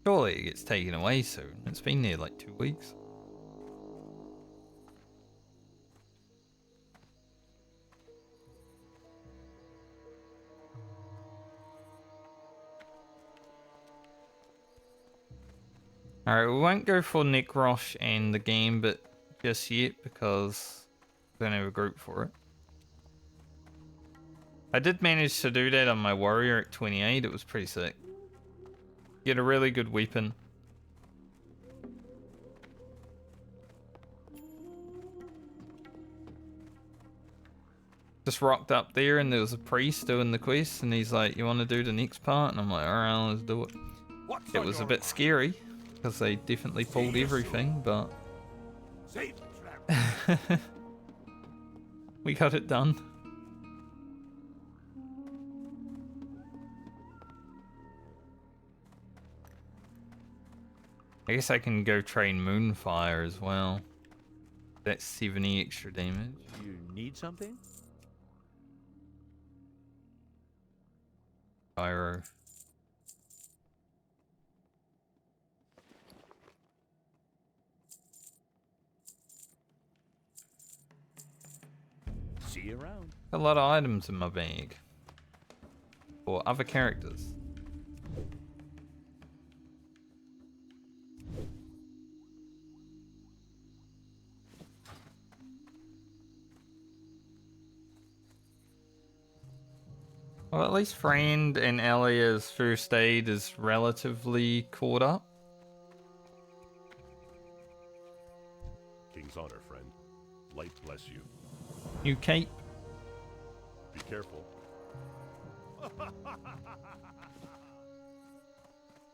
Surely it gets taken away soon. It's been there like 2 weeks. Alright, we won't go for Nick Rosh and the Gambit just yet because we don't have a group for it. I did manage to do that on my warrior at 28, it was pretty sick. Get a really good weapon. Just rocked up there and there was a priest doing the quest and he's like, you want to do the next part? And I'm like, alright, let's do it. It was a bit scary because they definitely pulled everything, but we got it done. I guess I can go train Moonfire as well. That's 70 extra damage. You need something? Pyro. See you around. A lot of items in my bag. For other characters. Well, at least Friend and Alia's first aid is relatively caught up. King's honor, friend. Light bless you. New cape. Be careful.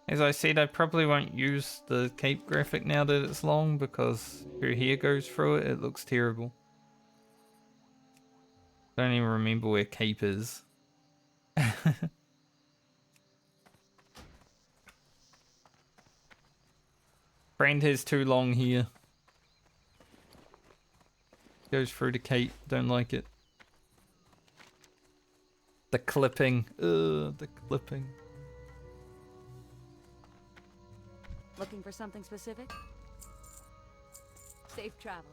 As I said, I probably won't use the cape graphic now that it's long because her hair goes through it. It looks terrible. Don't even remember where cape is. Friend has too long hair. Goes through the cape. Don't like it. The clipping. Ugh, the clipping. Looking for something specific? Safe travels.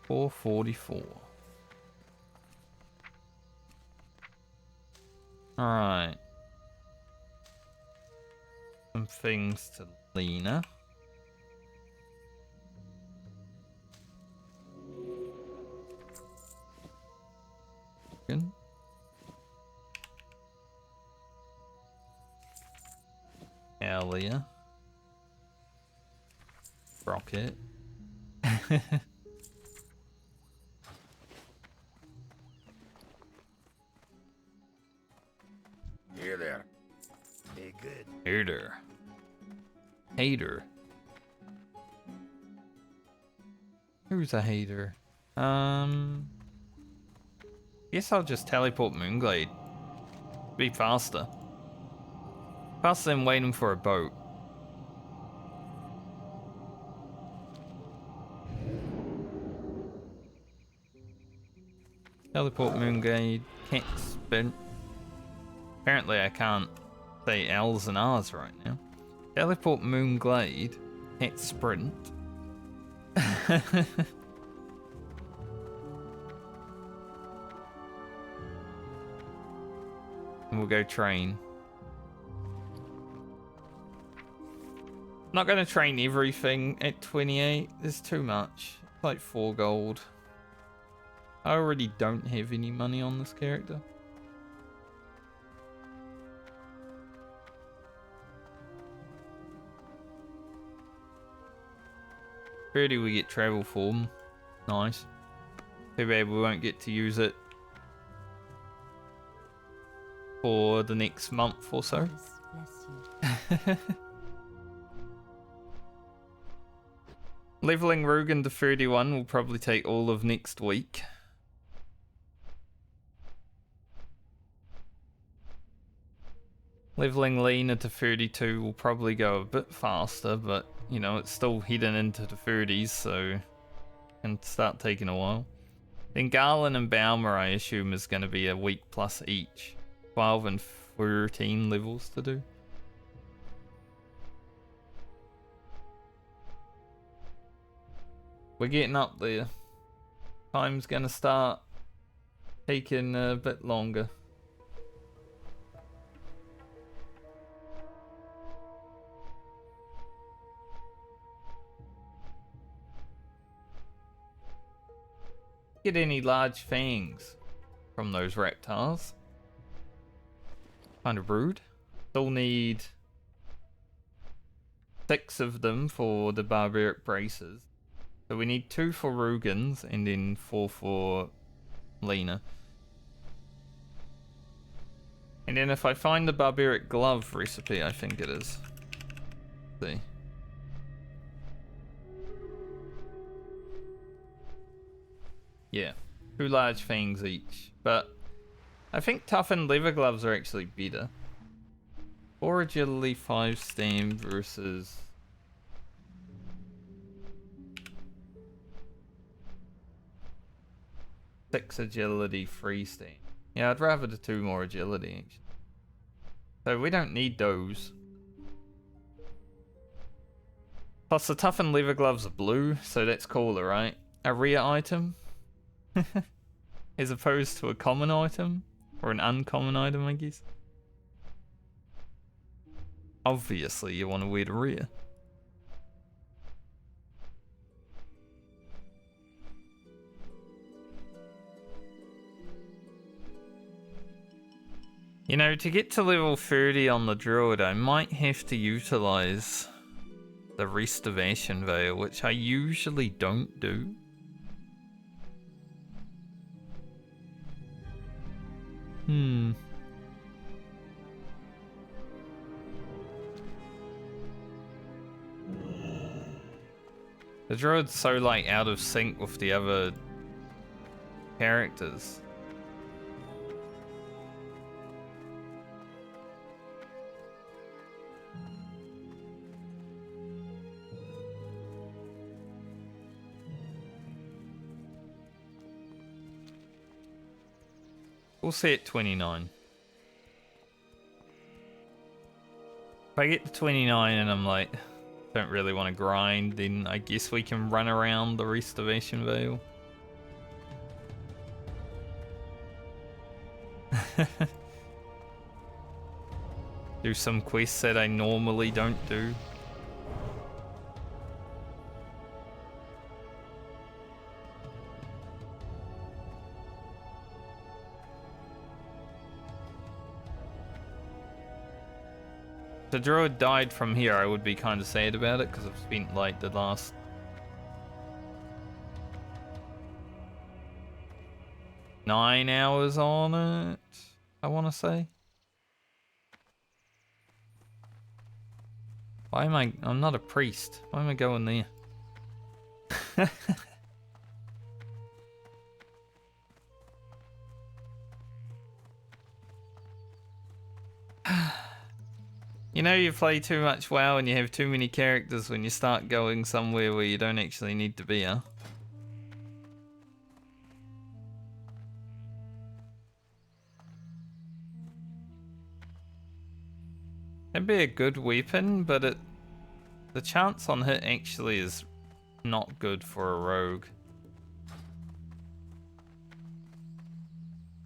444. Alright. Some things to Lena. Good. Alia. Rocket. Here there. Be good. Hater. Hater. Who's a hater? Guess I'll just teleport Moonglade. Be faster. Faster than waiting for a boat. Teleport Moonglade. Can't sprint. Apparently I can't say L's and R's right now. Teleport Moonglade. Can't sprint. And we'll go train. Not gonna train everything at 28. There's too much. It's like 4 gold. I already don't have any money on this character. Pretty we get travel form. Nice. Too bad we won't get to use it for the next month or so. Bless you. Leveling Rugen to 31 will probably take all of next week. Leveling Lena to 32 will probably go a bit faster, but you know, it's still heading into the 30s, so can start taking a while. Then Garland and Baumer, I assume, is going to be a week plus each. 12 and 13 levels to do. We're getting up there. Time's going to start taking a bit longer. Get any large fangs from those reptiles. Kind of rude. Still need 6 of them for the barbaric braces. So we need 2 for Rugens and then 4 for Lena. And then if I find the barbaric glove recipe, I think it is. Let's see. Yeah, 2 large fangs each. But I think toughened leather gloves are actually better. 4 agility, 5 stam versus... Six agility, 3 stam. Yeah, I'd rather the 2 more agility actually. So we don't need those. Plus the toughened leather gloves are blue, so that's cooler, right? A rare item. As opposed to a common item. Or an uncommon item, I guess. Obviously you want to wear the rare. You know, to get to level 30 on the Druid, I might have to utilize the Restoration Veil, which I usually don't do. The Druid's so like out of sync with the other characters. We'll see at 29. If I get to 29 and I'm like, don't really want to grind, then I guess we can run around the Restoration Veil. Do some quests that I normally don't do. If the Druid died from here, I would be kind of sad about it because I've spent like the last 9 hours on it, I want to say. Why am I'm not a priest. Why am I going there? You know, you play too much WoW and you have too many characters when you start going somewhere where you don't actually need to be, huh? It'd be a good weapon, but the chance on hit actually is not good for a rogue.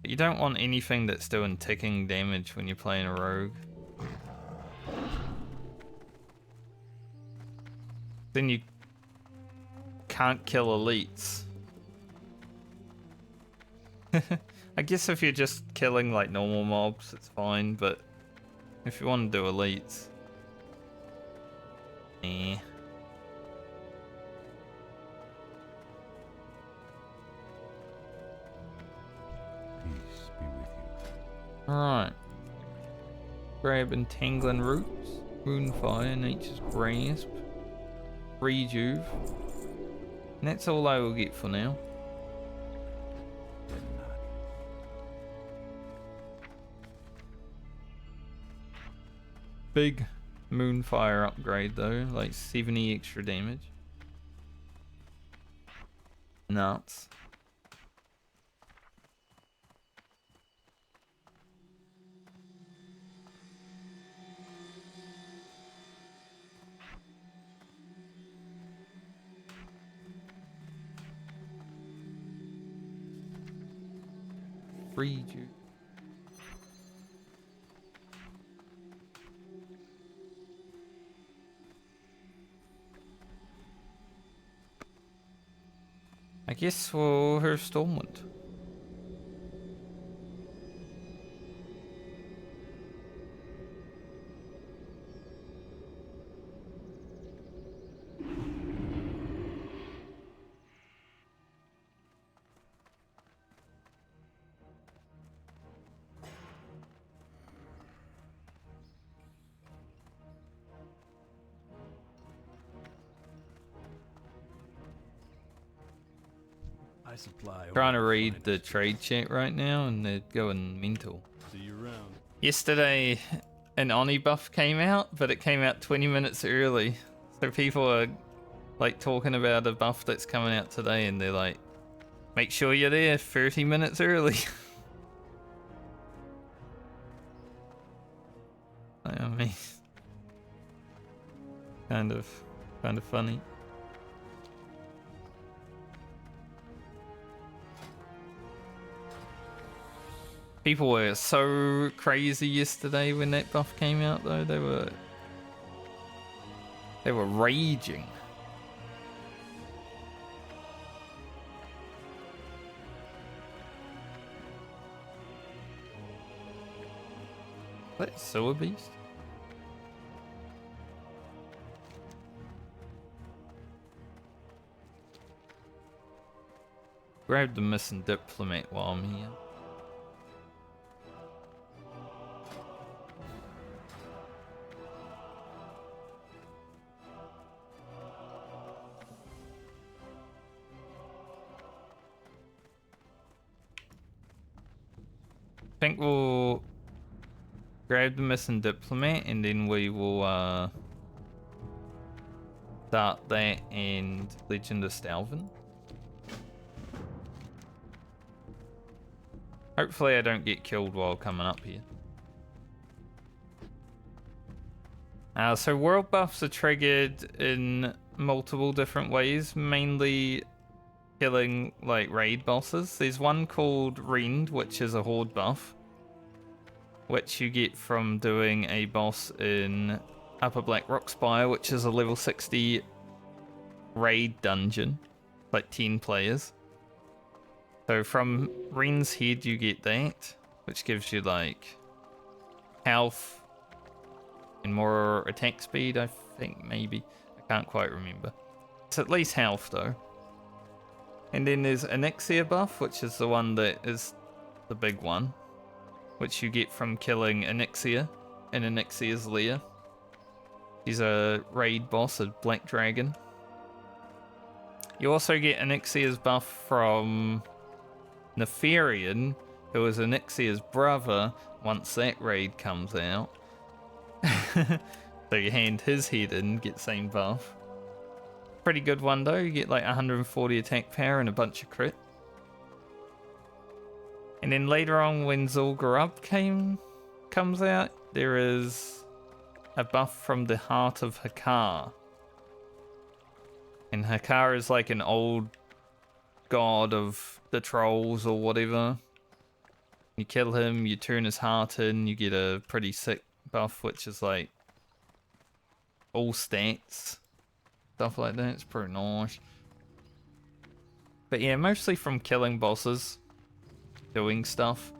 You don't want anything that's doing ticking damage when you're playing a rogue. Then you can't kill elites. I guess if you're just killing like normal mobs, it's fine, but if you want to do elites, eh. Peace be with you. Alright. Grab entangling roots, moonfire, nature's grasp, rejuve. And that's all I will get for now. Big moonfire upgrade though, like 70 extra damage. Nuts. Rejuve. I guess for her Stormwind. I supply. Trying to all the read the finest. trade chat right now and they're going mental. See you around. Yesterday, an Oni buff came out, but it came out 20 minutes early. So people are like talking about a buff that's coming out today and they're like, make sure you're there 30 minutes early. I mean, kind of funny. People were so crazy yesterday when that buff came out though. They were raging. That Sewer Beast? Grab the missing diplomat while I'm here. I think we'll grab the missing diplomat and then we will start that and Legend of Stalvin. Hopefully I don't get killed while coming up here. So world buffs are triggered in multiple different ways, mainly killing like raid bosses. There's one called Rend, which is a horde buff, which you get from doing a boss in Upper Black Rock Spire, which is a level 60 raid dungeon, like 10 players. So from Rend's head you get that, which gives you like health and more attack speed, I think, maybe. I can't quite remember. It's at least health though. And then there's Onyxia buff, which is the one that is the big one, which you get from killing Onyxia in Onyxia's lair. He's a raid boss, a black dragon. You also get Onyxia's buff from Nefarian, who is Onyxia's brother, once that raid comes out. So you hand his head in, get same buff. Pretty good one though, you get like 140 attack power and a bunch of crit. And then later on when Zul'Gurub comes out, there is a buff from the Heart of Hakar. And Hakar is like an old god of the trolls or whatever. You kill him, you turn his heart in, you get a pretty sick buff, which is like all stats. Stuff like that, it's pretty nice. But yeah, mostly from killing bosses. doing stuff.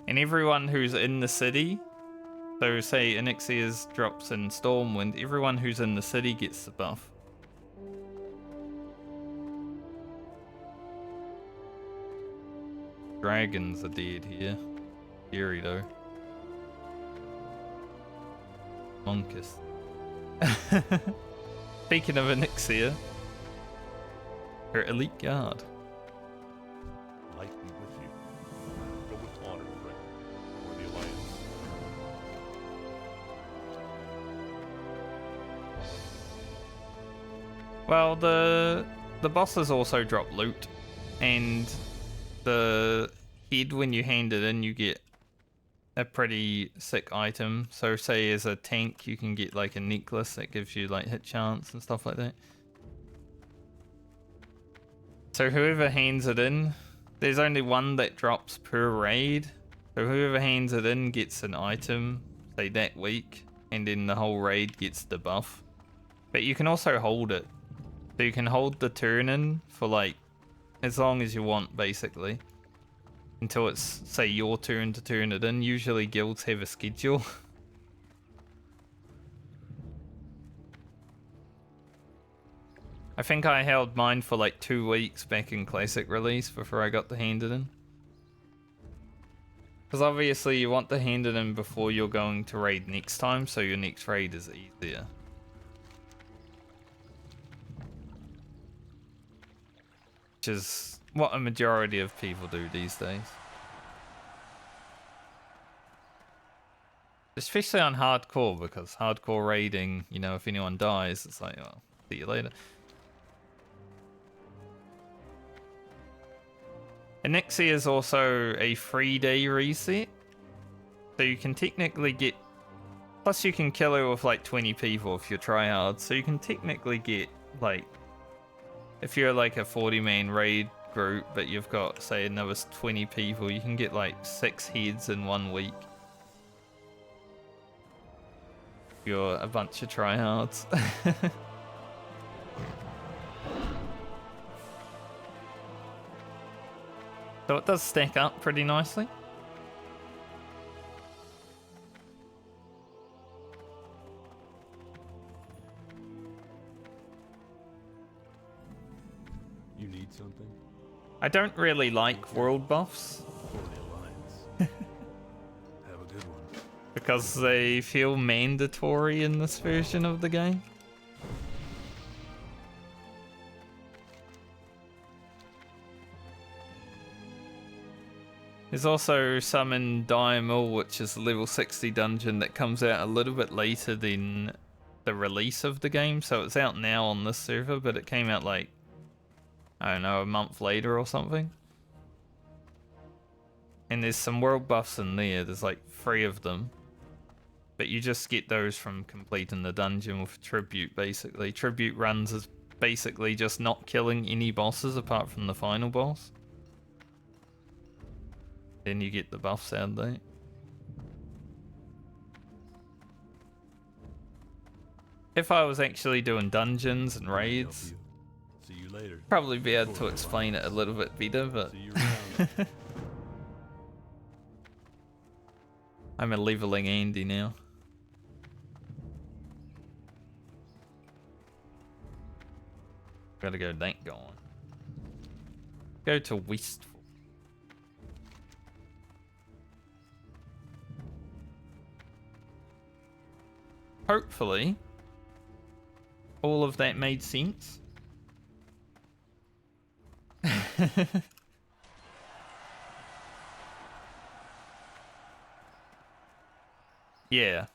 And everyone who's in the city, so say Onyxia's drops in Stormwind, everyone who's in the city gets the buff. Dragons are dead here. Scary though. Monkus. Speaking of Onyxia, her elite guard. Light be with you. Go with honor, friend, for the Alliance. Well, the bosses also drop loot, and the head, when you hand it in, you get a pretty sick item. So say as a tank you can get like a necklace that gives you like hit chance and stuff like that. So whoever hands it in, there's only one that drops per raid, so whoever hands it in gets an item, say that week, and then the whole raid gets the buff. But you can also hold it, so you can hold the turn in for like as long as you want, basically, until it's, say, your turn to turn it in. Usually guilds have a schedule. I think I held mine for like 2 weeks back in Classic release before I got to hand it in. Because obviously you want to hand it in before you're going to raid next time, so your next raid is easier. Which is what a majority of people do these days. Especially on hardcore, because hardcore raiding, you know, if anyone dies, it's like, well, see you later. Onyxia is also a 3-day reset, so you can technically get, plus you can kill her with like 20 people if you try hard, so you can technically get like, if you're like a 40-man raid group but you've got say another 20 people, you can get like 6 heads in 1 week. You're a bunch of tryhards. So it does stack up pretty nicely. You need something? I don't really like world buffs For the Alliance. Have a good one. because they feel mandatory in this version of the game. There's also some in Diamond, which is a level 60 dungeon that comes out a little bit later than the release of the game. So it's out now on this server, but it came out like, I don't know, a month later or something. And there's some world buffs in there. There's like 3 of them. But you just get those from completing the dungeon with Tribute, basically. Tribute runs is basically just not killing any bosses apart from the final boss. Then you get the buffs out there. If I was actually doing dungeons and raids, See you later. probably be able to explain it a little bit better, but See you around. I'm a leveling Andy now. Gotta go that going. Go to Westfall. Hopefully, all of that made sense. Yeah.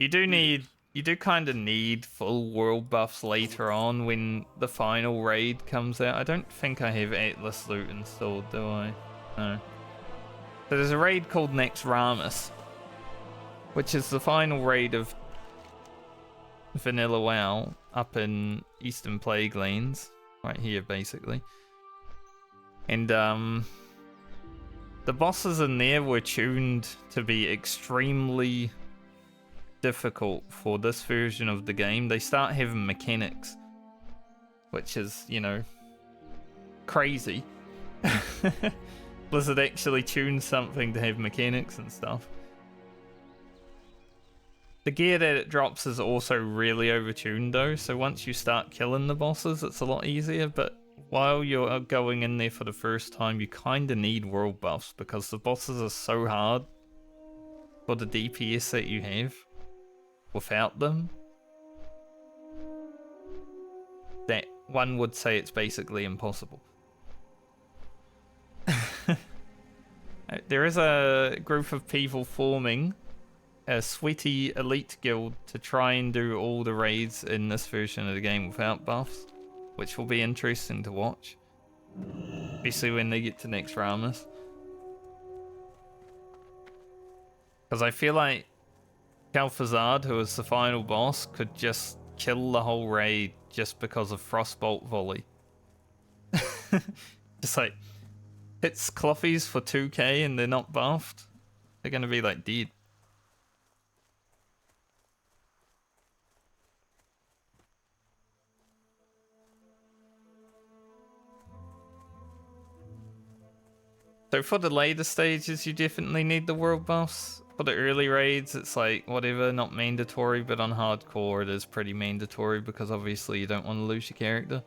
You do kind of need full world buffs later on when the final raid comes out. I don't think I have Atlas loot installed, do I? No. So there's a raid called Naxxramas, which is the final raid of Vanilla WoW up in Eastern Plaguelands, right here basically. And the bosses in there were tuned to be extremely difficult for this version of the game. They start having mechanics, which is, you know, crazy. Blizzard actually tuned something to have mechanics and stuff. The gear that it drops is also really overtuned though, so once you start killing the bosses, it's a lot easier, but while you're going in there for the first time, you kinda need world buffs, because the bosses are so hard for the DPS that you have without them, that one would say it's basically impossible. There is a group of people forming a sweaty elite guild to try and do all the raids in this version of the game without buffs, which will be interesting to watch, especially when they get to next Ramus. Because I feel like Kalfazard, who is the final boss, could just kill the whole raid just because of Frostbolt Volley. Just like hits Cloffies for 2k and they're not buffed, they're gonna be like dead. So for the later stages, you definitely need the world buffs. For the early raids, it's like whatever, not mandatory, but on hardcore it is pretty mandatory because obviously you don't want to lose your character.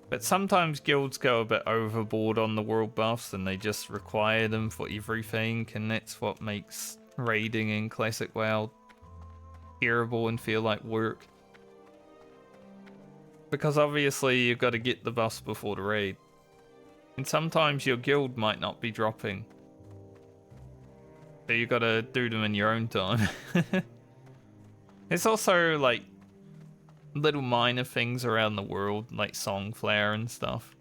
But sometimes guilds go a bit overboard on the world buffs and they just require them for everything, and that's what makes raiding in Classic WoW terrible and feel like work. Because obviously you've got to get the buffs before the raid. And sometimes your guild might not be dropping. So you gotta do them in your own time. There's also like little minor things around the world, like Songflower and stuff.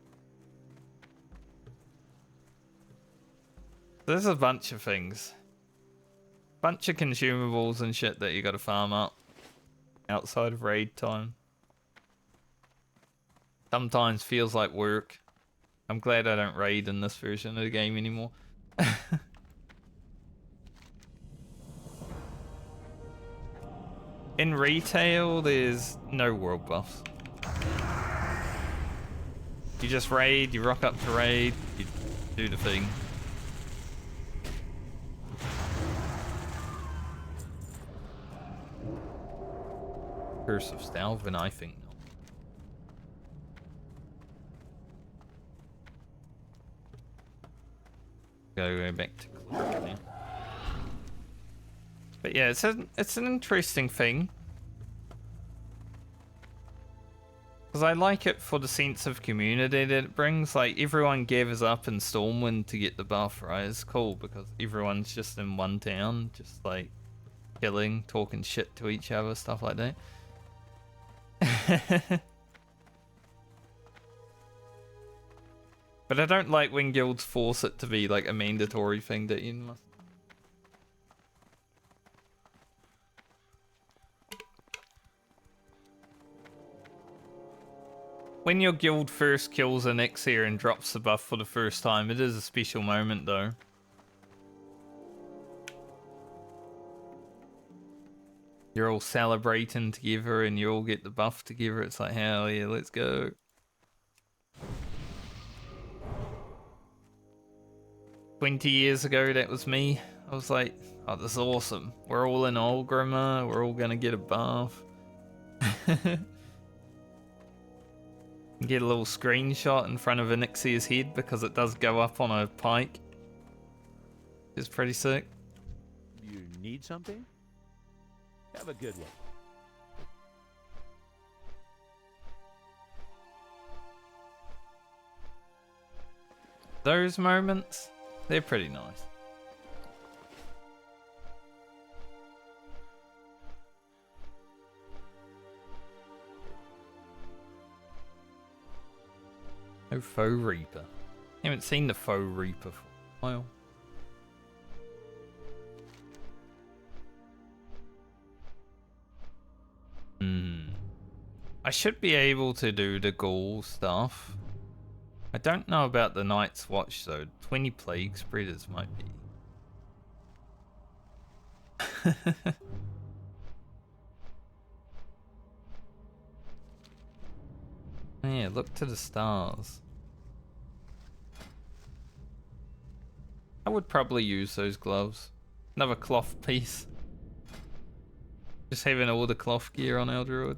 There's a bunch of things. Bunch of consumables and shit that you gotta farm up outside of raid time. Sometimes feels like work. I'm glad I don't raid in this version of the game anymore. In retail, there's no world buffs. You just raid, you rock up to raid, you do the thing. Curse of Stalvin, I think. Go back to Cloak now. But yeah, it's an interesting thing. Because I like it for the sense of community that it brings. Like, everyone gathers up in Stormwind to get the buff, right? It's cool because everyone's just in one town, just like killing, talking shit to each other, stuff like that. But I don't like when guilds force it to be like a mandatory thing that you must. When your guild first kills an Exir and drops the buff for the first time, it is a special moment though. You're all celebrating together and you all get the buff together. It's like, hell yeah, let's go. "20 years ago, that was me. I was like, oh, this is awesome. We're all in Olgrimmar. We're all gonna get a buff." Get a little screenshot in front of Onyxia's head because it does go up on a pike. It's pretty sick. You need something? Have a good one. Those moments, they're pretty nice. No Faux Reaper. Haven't seen the Faux Reaper for a while. I should be able to do the ghoul stuff. I don't know about the Night's Watch though. 20 plague spreaders might be. Yeah, look to the stars. I would probably use those gloves. Another cloth piece. Just having all the cloth gear on our druid.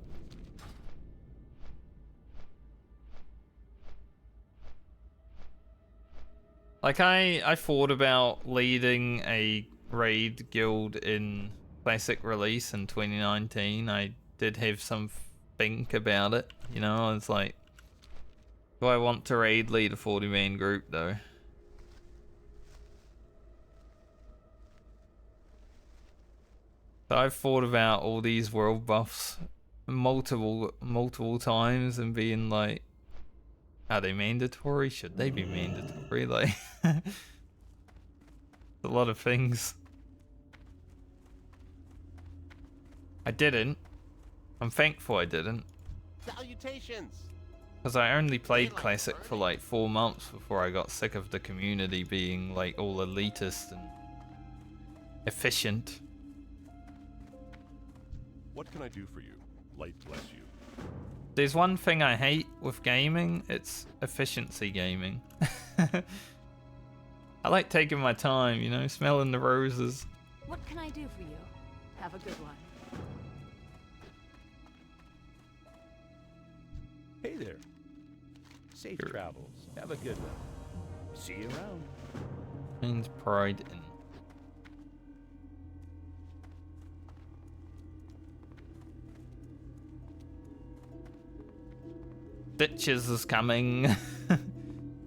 Like I thought about leading a raid guild in Classic release in 2019. I did have some think about it, you know. It's like, do I want to raid lead a 40-man group though? So I've thought about all these world buffs multiple times and being like, are they mandatory? Should they be mandatory? Like, a lot of things. I didn't. I'm thankful I didn't. Salutations. Because I only played Classic for like 4 months before I got sick of the community being like all elitist and efficient. What can I do for you? Light bless you. There's one thing I hate with gaming, it's efficiency gaming. I like taking my time, you know, smelling the roses. What can I do for you? Have a good one. Hey there. Safe travels. Have a good one. See you around. Means pride in. Ditches is coming.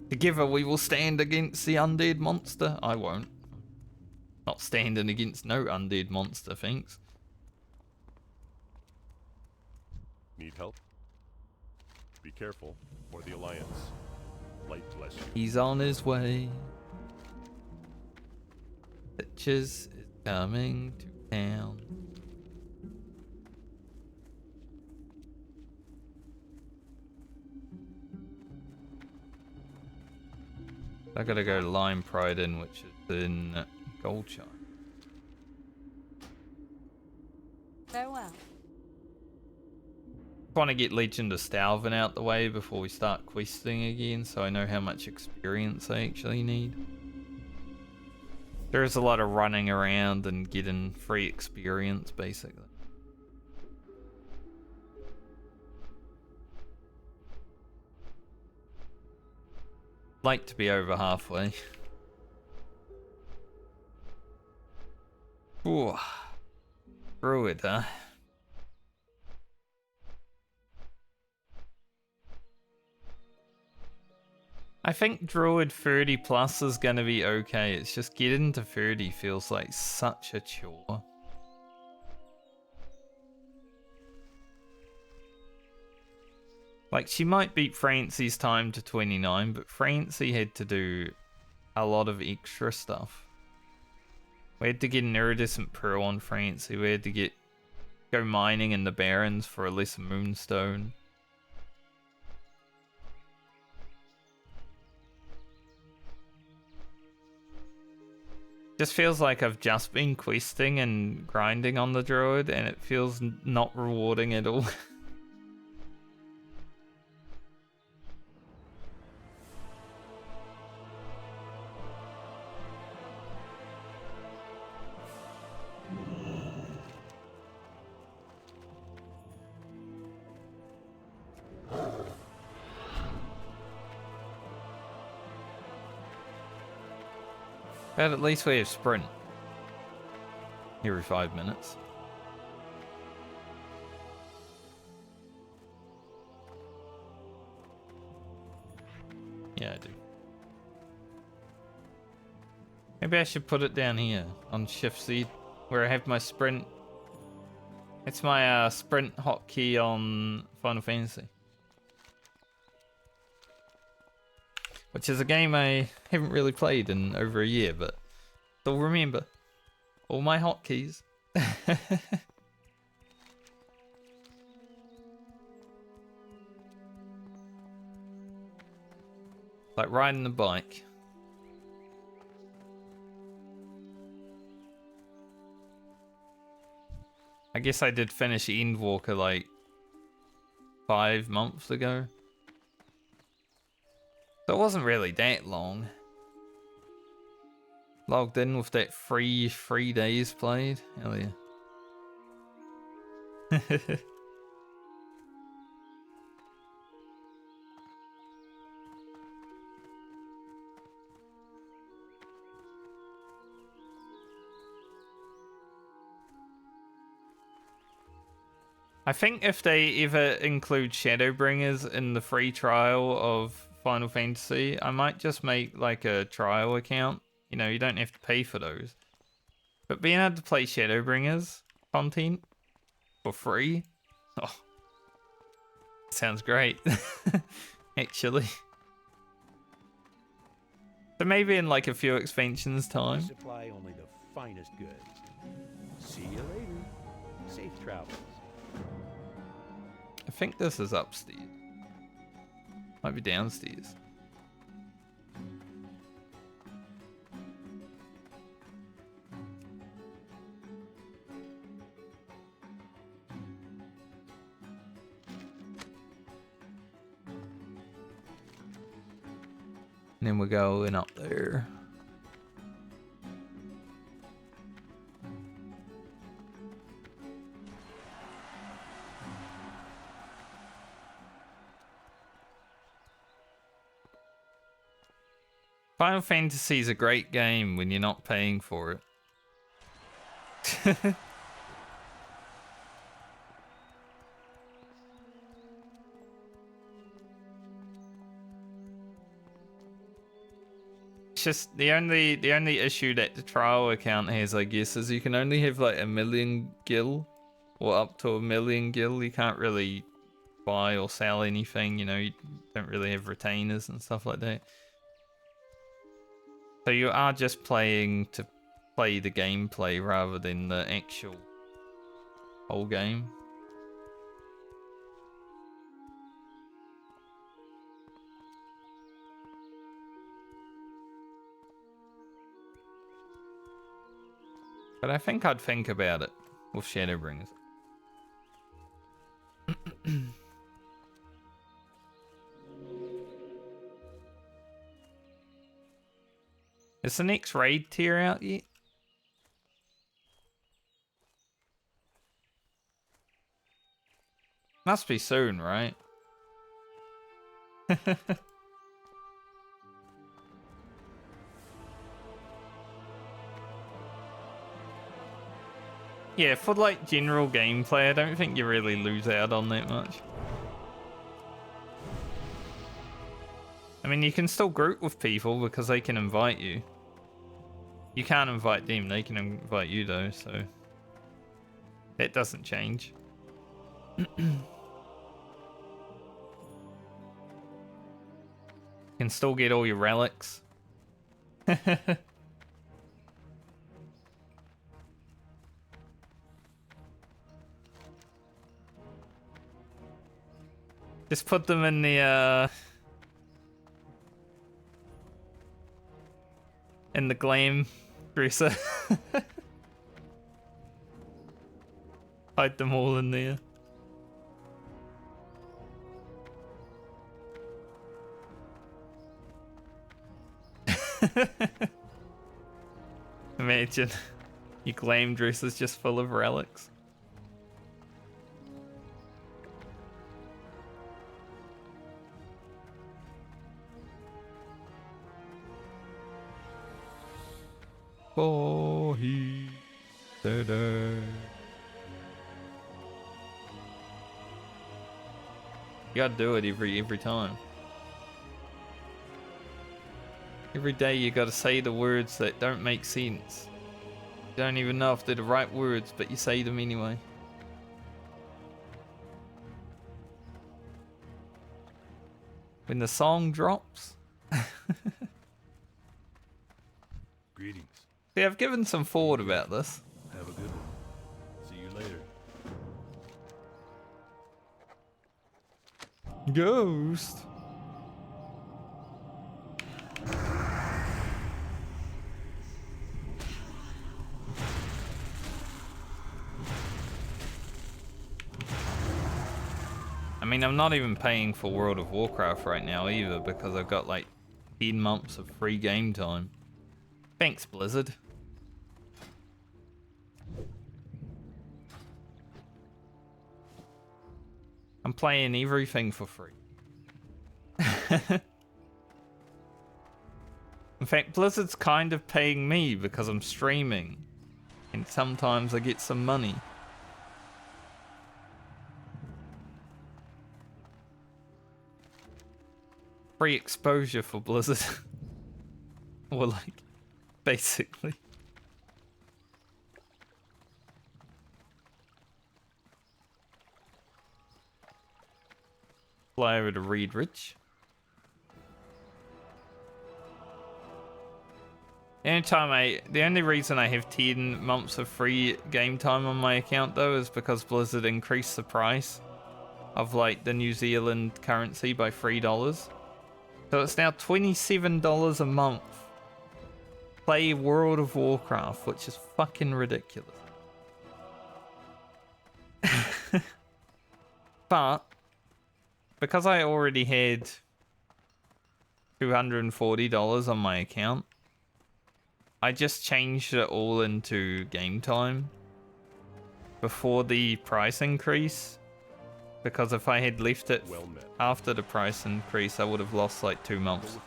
Together we will stand against the undead monster. I won't. Not standing against no undead monster, thanks. Need help? Be careful, or the Alliance. Light bless you. He's on his way. Ditches is coming to town. I gotta go Lime Pride in, which is in Goldshire. Farewell. Want to get Legend of Stalvin out the way before we start questing again, so I know how much experience I actually need. There's a lot of running around and getting free experience, basically. Like to be over halfway. Ooh. Druid, huh? I think Druid 30 plus is gonna be okay. It's just getting to 30 feels like such a chore. Like, she might beat Francie's time to 29, but Francie had to do a lot of extra stuff. We had to get an iridescent pearl on Francie. We had to go mining in the Barrens for a lesser moonstone. Just feels like I've just been questing and grinding on the Druid, and it feels not rewarding at all. But at least we have sprint. Every 5 minutes. Yeah, I do. Maybe I should put it down here on Shift Z, where I have my sprint. It's my sprint hotkey on Final Fantasy. Which is a game I haven't really played in over a year, but still remember all my hotkeys. Like riding the bike. I guess I did finish Endwalker like 5 months ago. So it wasn't really that long. Logged in with that free 3 days played. Hell yeah. I think if they ever include Shadowbringers in the free trial of Final Fantasy, I might just make like a trial account. You know, you don't have to pay for those. But being able to play Shadowbringers content for free, oh, sounds great. Actually. So maybe in like a few expansions time. Supply only the finest goods. See you later. Safe travels. I think this is upstairs. Might be downstairs. And then we're going up there. Final Fantasy is a great game when you're not paying for it. It's just the only issue that the trial account has, I guess, is you can only have like 1 million gil, or up to 1 million gil. You can't really buy or sell anything. You know, you don't really have retainers and stuff like that. So you are just playing to play the gameplay rather than the actual whole game. But I think I'd think about it with Shadowbringers. Is the next raid tier out yet? Must be soon, right? Yeah, for like general gameplay, I don't think you really lose out on that much. I mean, you can still group with people because they can invite you. You can't invite them, they can invite you though, so that doesn't change. You can still get all your relics. Just put them in the glam dresser. Hide them all in there. Imagine your glam dress is just full of relics. Oh, he said it. You gotta do it every time. Every day you gotta say the words that don't make sense. You don't even know if they're the right words, but you say them anyway. When the song drops. Greetings. See, I've given some thought about this. Have a good one. See you later. Ghost. I mean, I'm not even paying for World of Warcraft right now either because I've got like 10 months of free game time. Thanks, Blizzard. I'm playing everything for free. In fact, Blizzard's kind of paying me because I'm streaming. And sometimes I get some money. Free exposure for Blizzard. Or like, basically. Fly over to Reed Ridge. The only reason I have 10 months of free game time on my account though is because Blizzard increased the price of like the New Zealand currency by $3. So it's now $27 a month. Play World of Warcraft, which is fucking ridiculous. But because I already had $240 on my account, I just changed it all into game time before the price increase. Because if I had left it Well met. after the price increase, I would have lost like 2 months.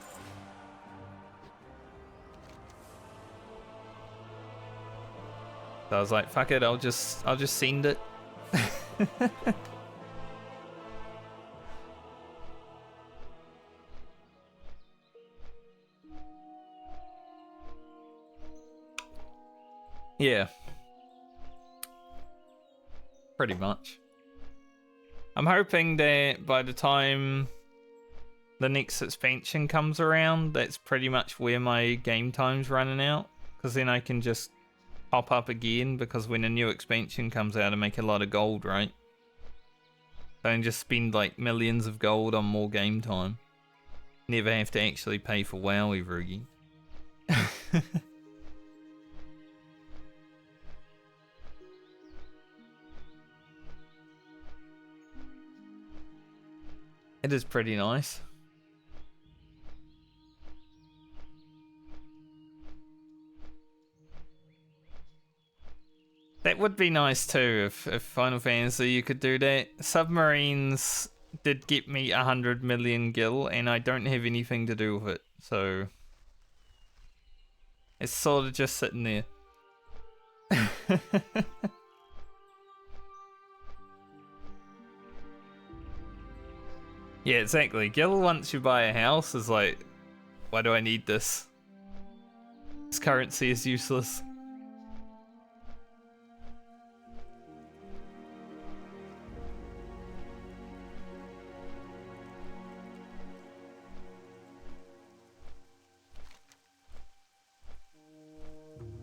So I was like, fuck it, I'll just send it. Yeah. Pretty much. I'm hoping that by the time the next expansion comes around, that's pretty much where my game time's running out. Because then I can just pop up again, because when a new expansion comes out, I make a lot of gold, right? So I can just spend like millions of gold on more game time. Never have to actually pay for WoW ever again. It is pretty nice. That would be nice too if Final Fantasy you could do that. Submarines did get me 100 million gil and I don't have anything to do with it, so it's sort of just sitting there. Yeah, exactly. Gil once you buy a house is like, why do I need this? This currency is useless.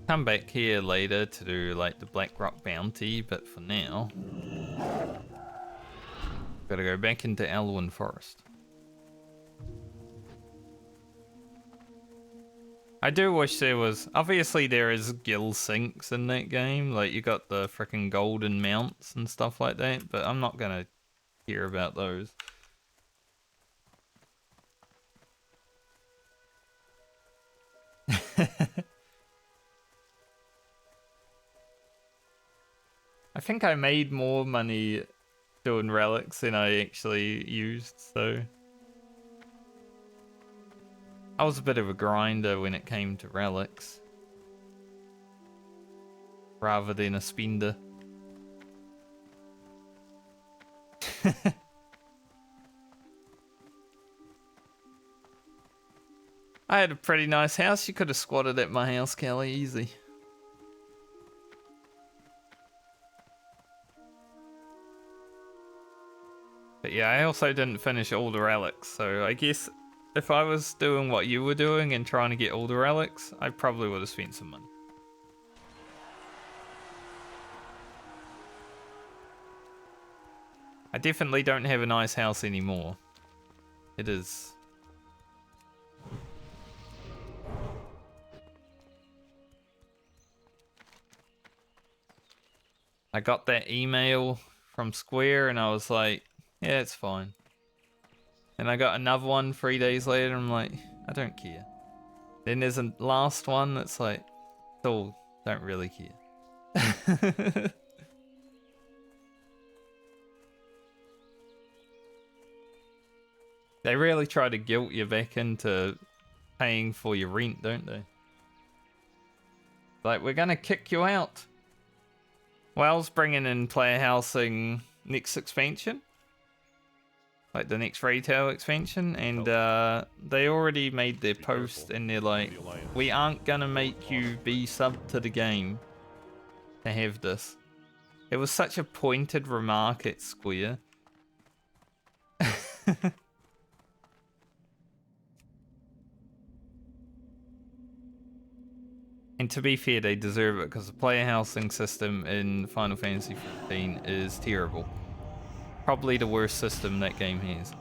Come back here later to do like the Black Rock bounty, but for now gotta go back into Elwyn Forest. I do wish there was, obviously there is guild sinks in that game, like you got the freaking golden mounts and stuff like that, but I'm not gonna hear about those. I think I made more money doing relics than I actually used, so I was a bit of a grinder when it came to relics rather than a spender. I had a pretty nice house. You could have squatted at my house, Kelly, easy. But yeah, I also didn't finish all the relics, so I guess if I was doing what you were doing and trying to get all the relics, I probably would have spent some money. I definitely don't have a nice house anymore. It is... I got that email from Square and I was like, yeah, it's fine. And I got another one 3 days later and I'm like, I don't care. Then there's a last one that's like, still don't really care. They really try to guilt you back into paying for your rent, don't they? Like, we're gonna kick you out. WoW's bringing in player housing next expansion. Like the next retail expansion. And they already made their post and they're like, we aren't gonna make you be sub to the game to have this. It was such a pointed remark at Square. And to be fair, they deserve it because the player housing system in Final Fantasy 15 is terrible. Probably the worst system that game has.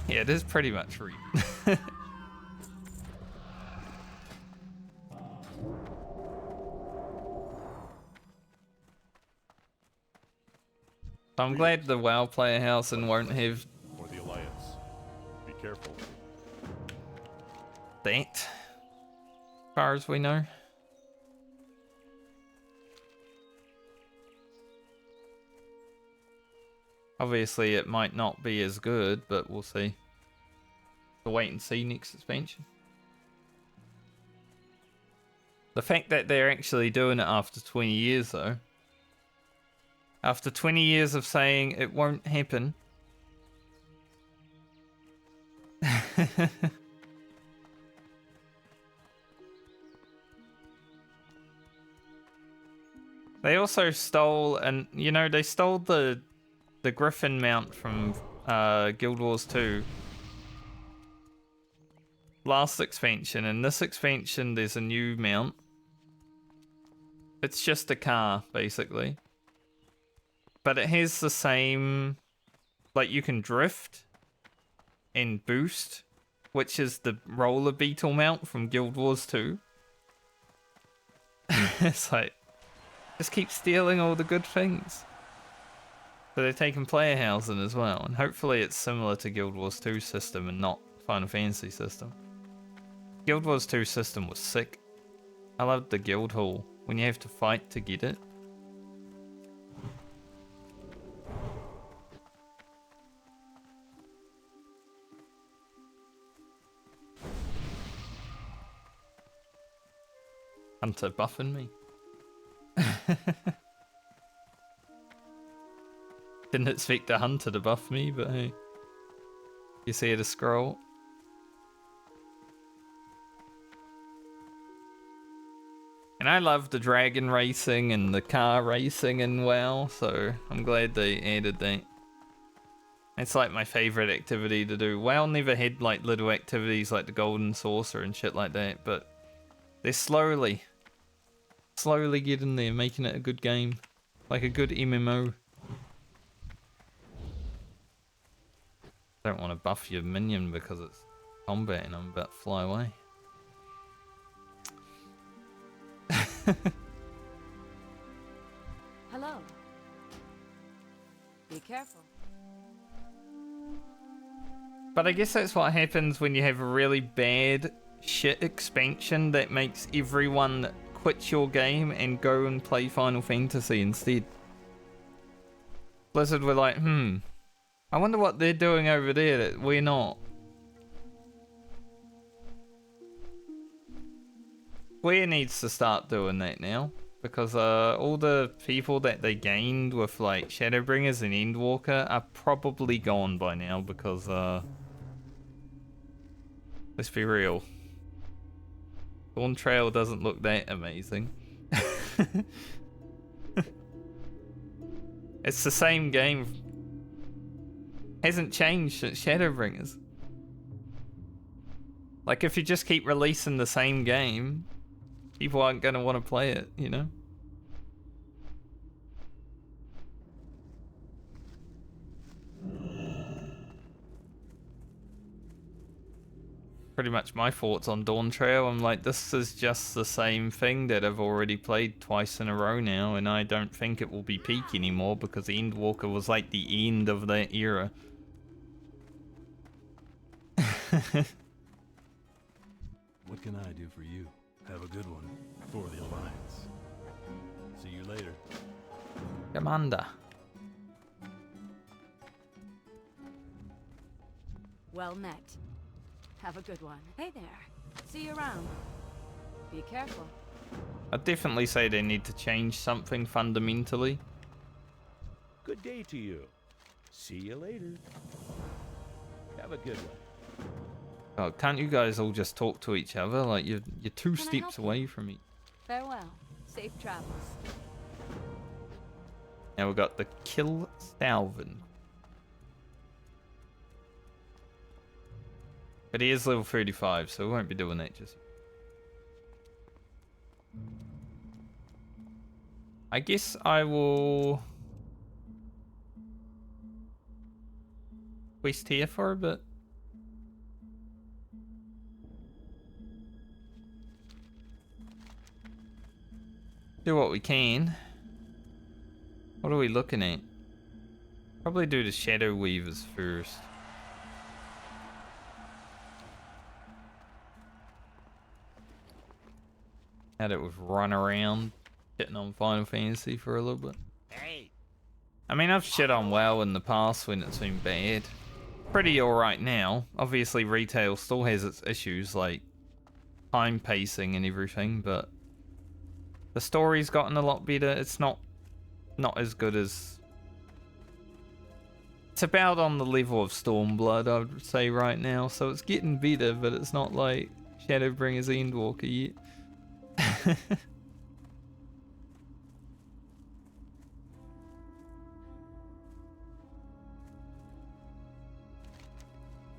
Yeah, it is pretty much rude. I'm glad the WoW player housing won't have Or the Alliance. Be careful. that, as far as we know. Obviously, it might not be as good, but we'll see. We'll wait and see next expansion. The fact that they're actually doing it after 20 years, though. After 20 years of saying it won't happen. They also stole, and you know, they stole the Griffin mount from Guild Wars 2 last expansion. In this expansion, there's a new mount. It's just a car, basically. But it has the same, like, you can drift and boost, which is the roller beetle mount from Guild Wars 2. It's like, just keep stealing all the good things. So they're taking player housing as well, and hopefully it's similar to Guild Wars 2 system and not Final Fantasy system. Guild Wars 2 system was sick. I loved the guild hall when you have to fight to get it. Hunter buffing me. Didn't expect the Hunter to buff me, but hey. You see the scroll. And I love the dragon racing and the car racing in WoW, so I'm glad they added that. It's like my favorite activity to do. WoW never had like little activities like the Golden Saucer and shit like that, but they're slowly getting there, making it a good game. Like a good MMO. Don't want to buff your minion because it's combat and I'm about to fly away. Hello. Be careful. But I guess that's what happens when you have a really bad shit expansion that makes everyone quit your game and go and play Final Fantasy instead. Blizzard were like, I wonder what they're doing over there that we're not. Square needs to start doing that now, because all the people that they gained with like Shadowbringers and Endwalker are probably gone by now, because let's be real, Dawn Trail doesn't look that amazing. It's the same game. Hasn't changed since Shadowbringers. Like, if you just keep releasing the same game, people aren't going to want to play it, you know? pretty much my thoughts on Dawn Trail. I'm like, this is just the same thing that I've already played twice in a row now, and I don't think it will be peak anymore because Endwalker was like the end of that era. What can I do for you? Have a good one. For the Alliance. See you later. Commander. Well met. Have a good one. Hey there. See you around. Be careful. I'd definitely say they need to change something fundamentally. Good day to you. See you later. Have a good one. Oh, can't you guys all just talk to each other? Like, you're two Can I steps help you? away from each. Farewell. Safe travels. Now we've got the Kill Stalvin. But he is level 35, so we won't be doing that just yet. I guess I will quest here for a bit. Do what we can. What are we looking at? Probably do the Shadow Weavers first. Had it with run around, hitting on Final Fantasy for a little bit. Hey, I mean, I've shit on WoW in the past when it's been bad. Pretty alright now. Obviously, retail still has its issues, like time pacing and everything, but the story's gotten a lot better. It's not as good as... It's about on the level of Stormblood, I would say, right now. So it's getting better, but it's not like Shadowbringers Endwalker yet.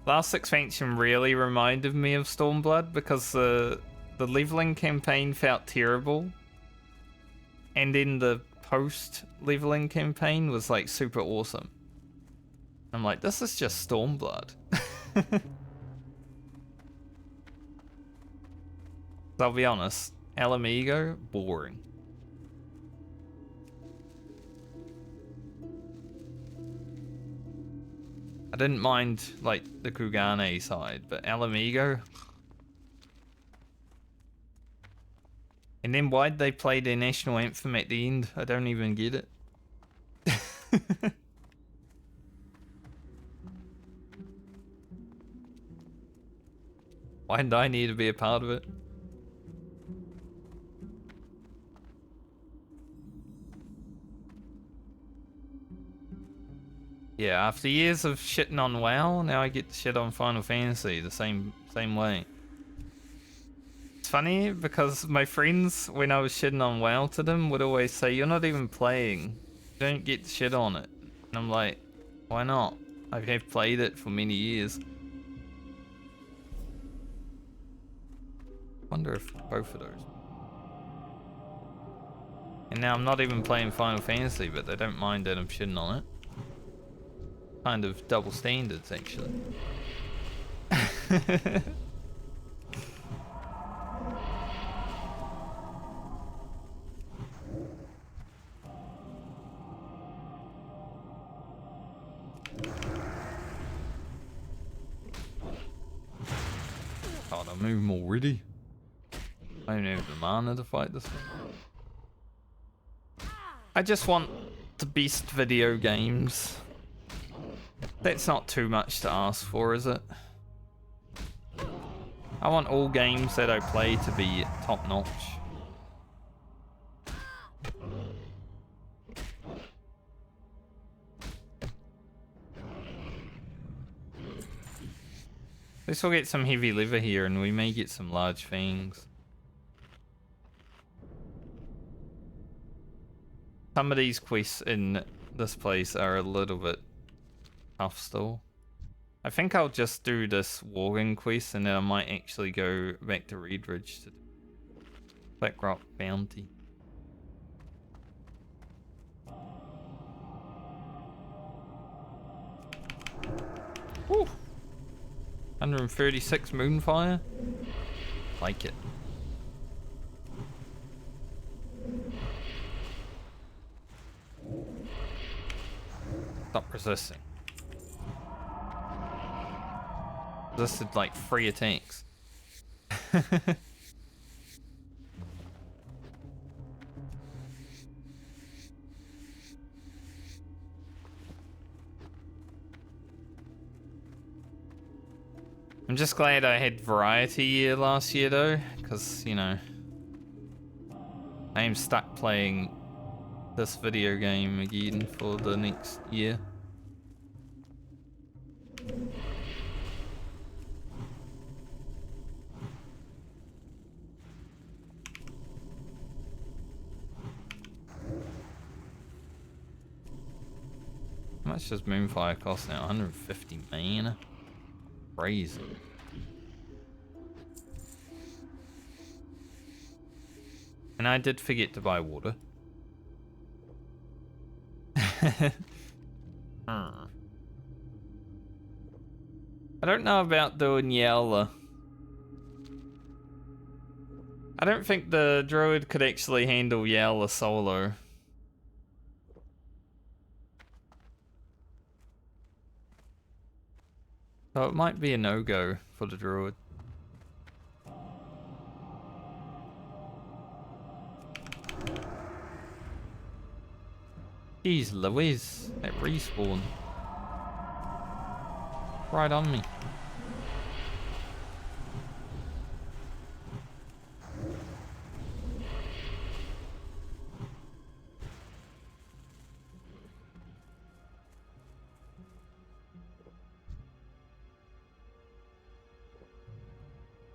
Last expansion really reminded me of Stormblood because the leveling campaign felt terrible, and then the post leveling campaign was like super awesome. I'm like, this is just Stormblood. I'll be honest, Alamigo, boring. I didn't mind like the Kugane side, but Alamigo. And then why'd they play their national anthem at the end? I don't even get it. Why did I need to be a part of it? Yeah, after years of shitting on WoW, now I get to shit on Final Fantasy the same way. It's funny because my friends, when I was shitting on WoW to them, would always say, "You're not even playing. You don't get to shit on it." And I'm like, why not? I have played it for many years. Wonder if both of those. And now I'm not even playing Final Fantasy, but they don't mind that I'm shitting on it. Kind of double standards, actually. God, I'm moving already. I don't have the mana to fight this thing. I just want the best video games. That's not too much to ask for, is it? I want all games that I play to be top notch. This will get some heavy liver here, and we may get some large fangs. Some of these quests in this place are a little bit tough still. I think I'll just do this Worgen quest, and then I might actually go back to Redridge to do Blackrock Bounty. Woo! 136 Moonfire. Like it. Stop resisting. Resisted like 3 attacks. I'm just glad I had variety year last year though, because, you know, I am stuck playing this video game again for the next year. How much does Moonfire cost now? 150 mana? Crazy. And I did forget to buy water. I don't know about doing Yella. I don't think the Druid could actually handle Yella solo. So it might be a no-go for the Druid. Jeez Louise, that respawn. Right on me.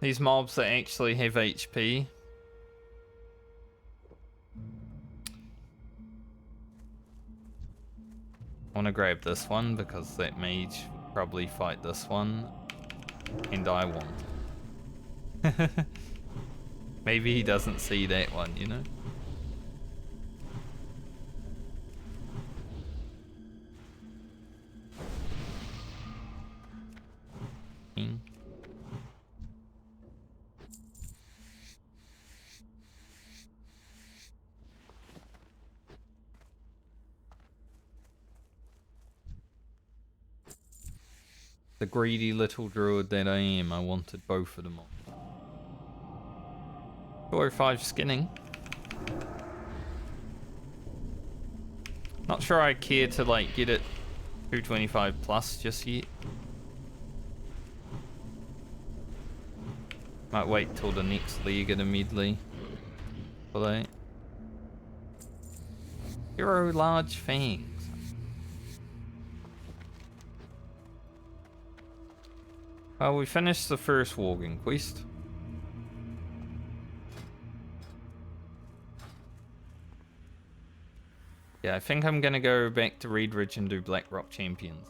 These mobs that actually have HP. I want to grab this one because that mage will probably fight this one. And I won't. Maybe he doesn't see that one, you know? The greedy little druid that I am, I wanted both of them on. 405 skinning. Not sure I care to like get it 225 plus just yet. Might wait till the next league at a Medley for that. Hero large fangs. Well, we finished the first walking quest. Yeah, I think I'm gonna go back to Reed Ridge and do Blackrock Champions.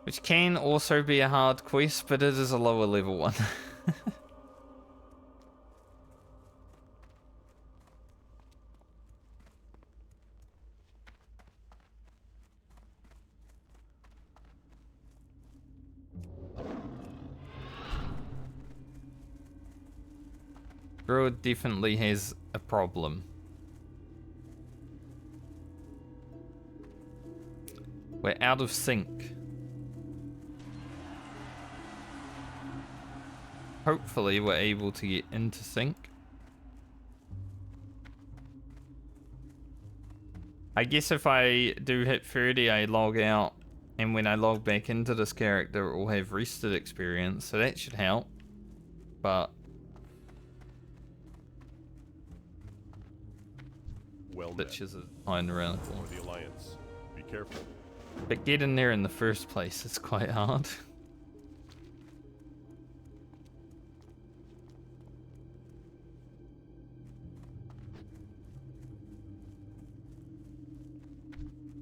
Which can also be a hard quest, but it is a lower level one. Druid definitely has a problem. We're out of sync. Hopefully we're able to get into sync. I guess if I do hit 30, I log out, and when I log back into this character, it will have rested experience, so that should help. But Well bitches are hiding around the corner. for the Alliance. Be careful. But getting there in the first place is quite hard.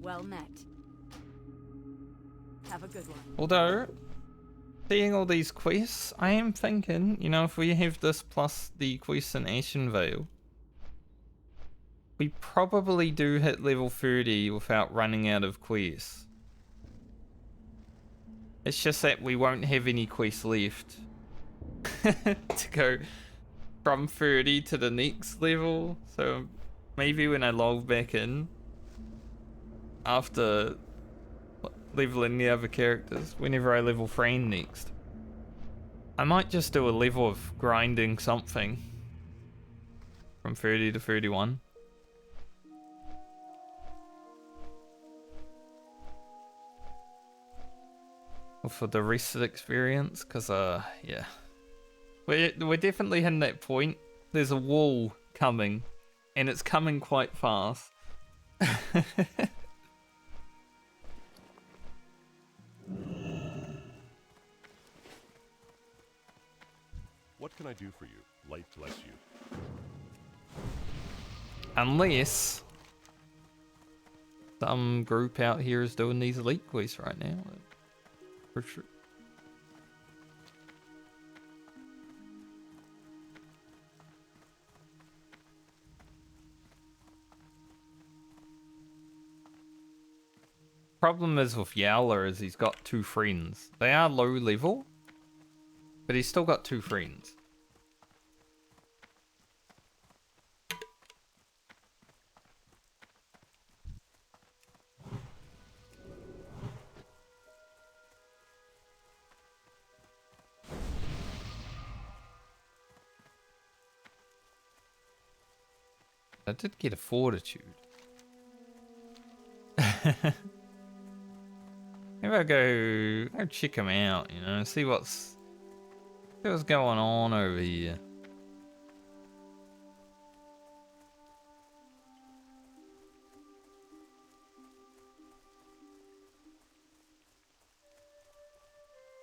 Well met. Have a good one. Although, seeing all these quests, I am thinking, you know, if we have this plus the quest in Ashen Vale, we probably do hit level 30 without running out of quests. It's just that we won't have any quests left to go from 30 to the next level. So maybe when I log back in after leveling the other characters, whenever I level Fran next, I might just do a level of grinding something from 30 to 31. For the rest of the experience, because yeah, we're definitely hitting that point. There's a wall coming, and it's coming quite fast. What can I do for you? Light bless you. Unless some group out here is doing these elite quests right now. For sure. Problem is with Yowler is he's got 2 friends. They are low level, but he's still got 2 friends. I did get a fortitude. Maybe I'll go check him out, you know, see what's going on over here.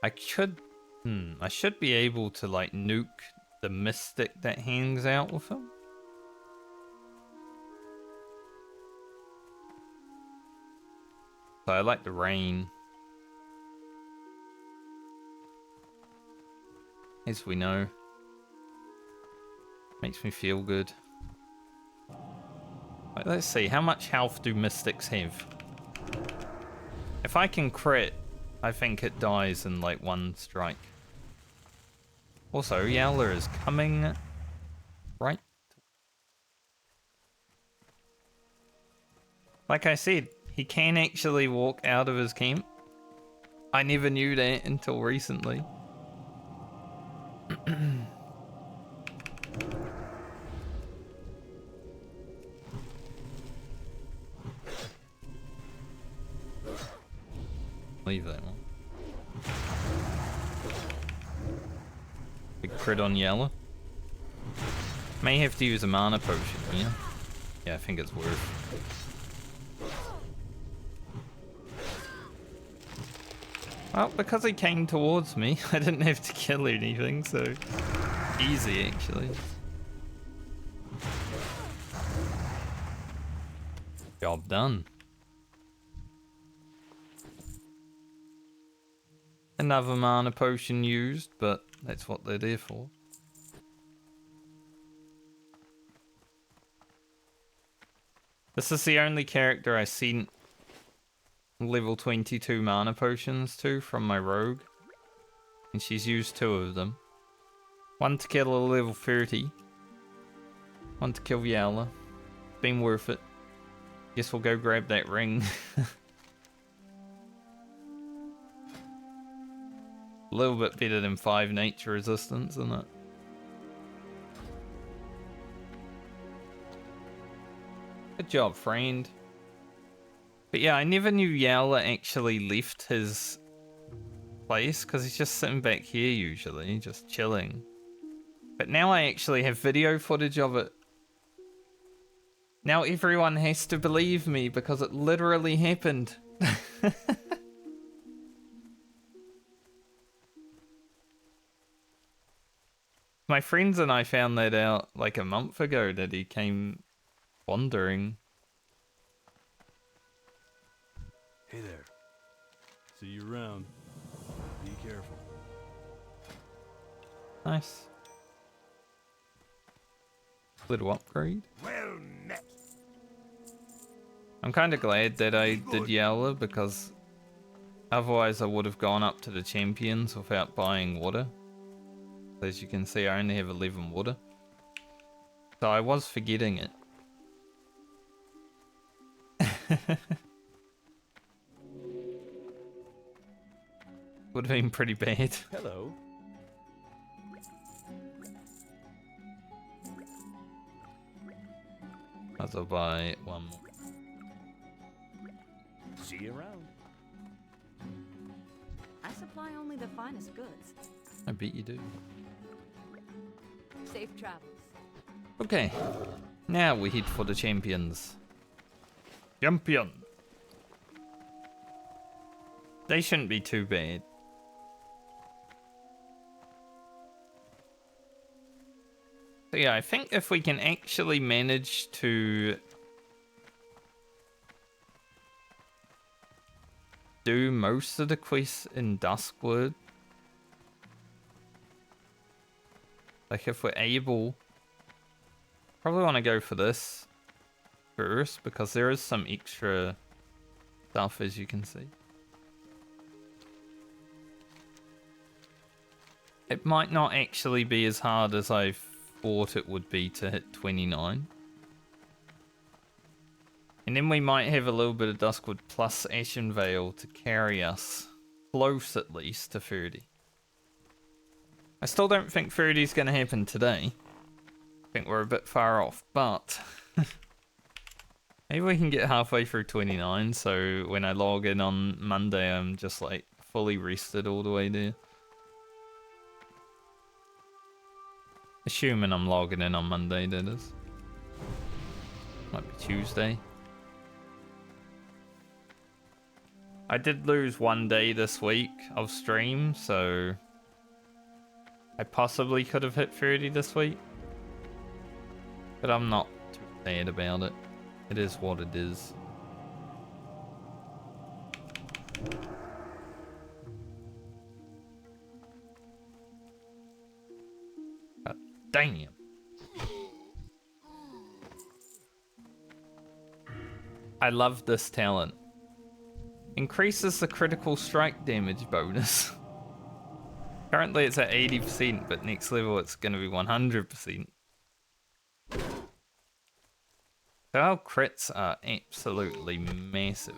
I should be able to like nuke the mystic that hangs out with him. So I like the rain. As we know. Makes me feel good. Right, let's see, how much health do mystics have? If I can crit, I think it dies in like 1 strike. Also, Yowler is coming right. Like I said, he can actually walk out of his camp. I never knew that until recently. Leave that one. Big crit on Yellow. May have to use a mana potion here. Yeah, I think it's worth. Well, because he came towards me, I didn't have to kill anything, so easy actually. Job done. Another mana potion used, but that's what they're there for. This is the only character I sent level 22 mana potions to from my rogue, and she's used 2 of them. One to kill a level 30, one to kill Yowler. Been worth it. Guess we'll go grab that ring. A little bit better than 5 nature resistance, isn't it? Good job, friend. But yeah, I never knew Yowler actually left his place, because he's just sitting back here usually, just chilling. But now I actually have video footage of it. Now everyone has to believe me, because it literally happened. My friends and I found that out like a month ago, that he came wandering. Hey there. See you around. Be careful. Nice. Little upgrade. Well met. I'm kind of glad that I did Yowler, because Otherwise, I would have gone up to the champions without buying water. As you can see, I only have 11 water. So I was forgetting it. Would have been pretty bad. Hello. As I'll buy one more. See you around. I supply only the finest goods. I bet you do. Safe travels. Okay, now we head for the champions. Champion! They shouldn't be too bad. So yeah, I think if we can actually manage to do most of the quests in Duskwood, like if we're able, probably want to go for this first because there is some extra stuff, as you can see. It might not actually be as hard as I thought it would be to hit 29. And then we might have a little bit of Duskwood plus Ashen Veil to carry us close at least to 30. I still don't think 30 is going to happen today. I think we're a bit far off, but maybe we can get halfway through 29, so when I log in on Monday, I'm just like fully rested all the way there. Assuming I'm logging in on Monday, that is. Might be Tuesday. I did lose one day this week of stream, so I possibly could have hit 30 this week. But I'm not too sad about it. It is what it is. God damn. I love this talent. Increases the critical strike damage bonus. Currently it's at 80%, but next level it's going to be 100%. So our crits are absolutely massive.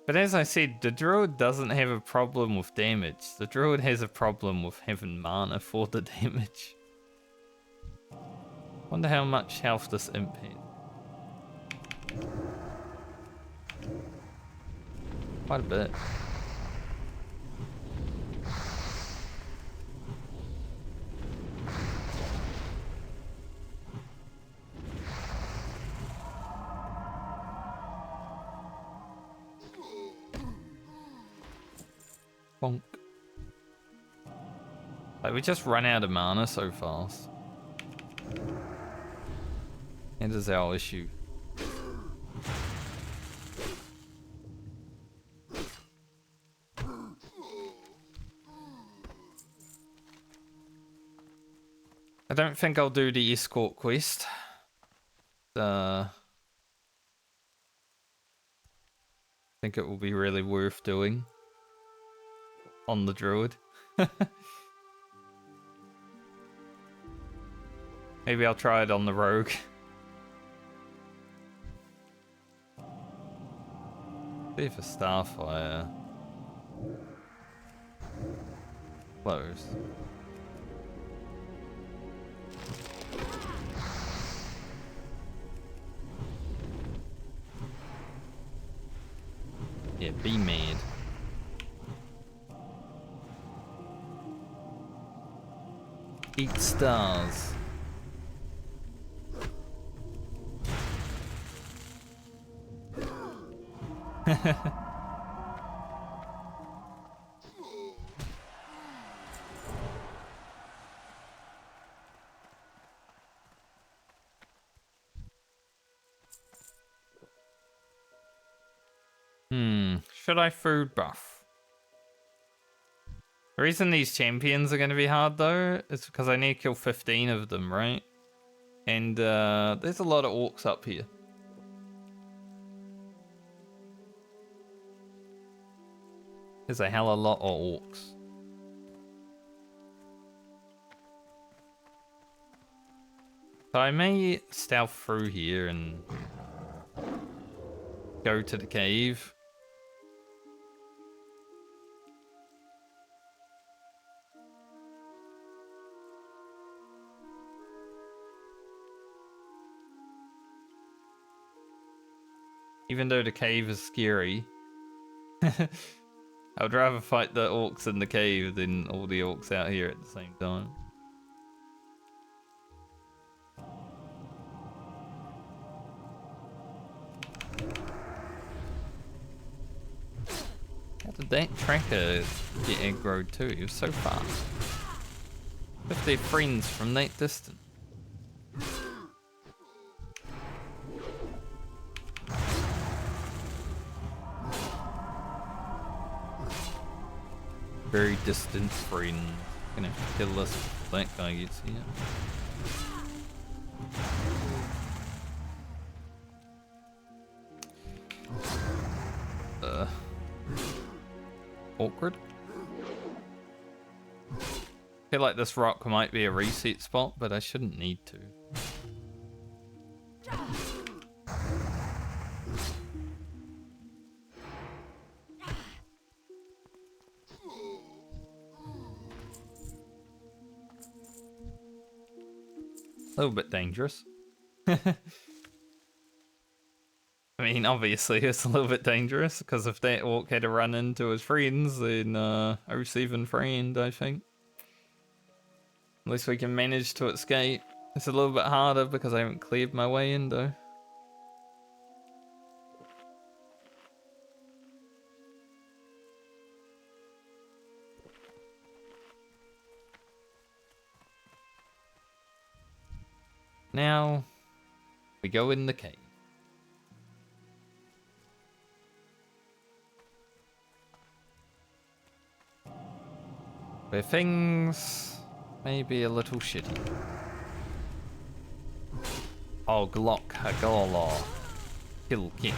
But as I said, the Druid doesn't have a problem with damage. The Druid has a problem with having mana for the damage. Wonder how much health this imp had. Quite a bit. Bonk. Like, we just run out of mana so fast. That is our issue. I don't think I'll do the escort quest. I think it will be really worth doing on the Druid. Maybe I'll try it on the Rogue. See if a Starfire. Close. Yeah, be mad. Eat stars. Should I food buff? The reason these champions are going to be hard though is because I need to kill 15 of them, right? And there's a lot of orcs up here. There's a hell of a lot of orcs. So I may stealth through here and go to the cave. Even though the cave is scary, I would rather fight the orcs in the cave than all the orcs out here at the same time. How did that tracker get aggroed too? He was so fast. If they're friends from that distance. Very distant friend. Gonna have to kill us before that guy gets here. Awkward. Feel like this rock might be a reset spot, but I shouldn't need to. A little bit dangerous. I mean, obviously it's a little bit dangerous, because if that orc had to run into his friends, then 07 friend, I think. Unless we can manage to escape. It's a little bit harder because I haven't cleared my way in though. Now, we go in the cave. Where things may be a little shitty. Oh, Glock Hagala. Kill King.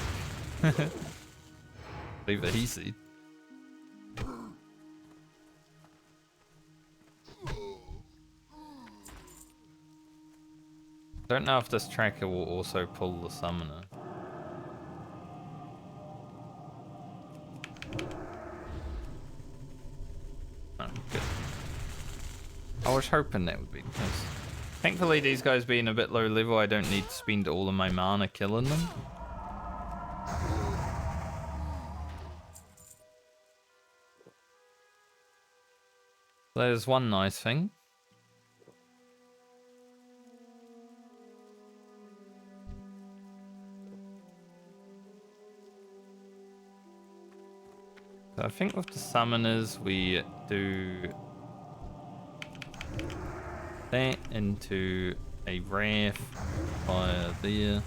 Whatever he said. Don't know if this tracker will also pull the summoner. Oh, good. I was hoping that would be the case. Thankfully, these guys being a bit low level, I don't need to spend all of my mana killing them. There's one nice thing. So I think with the summoners we do that into a wrath fire there.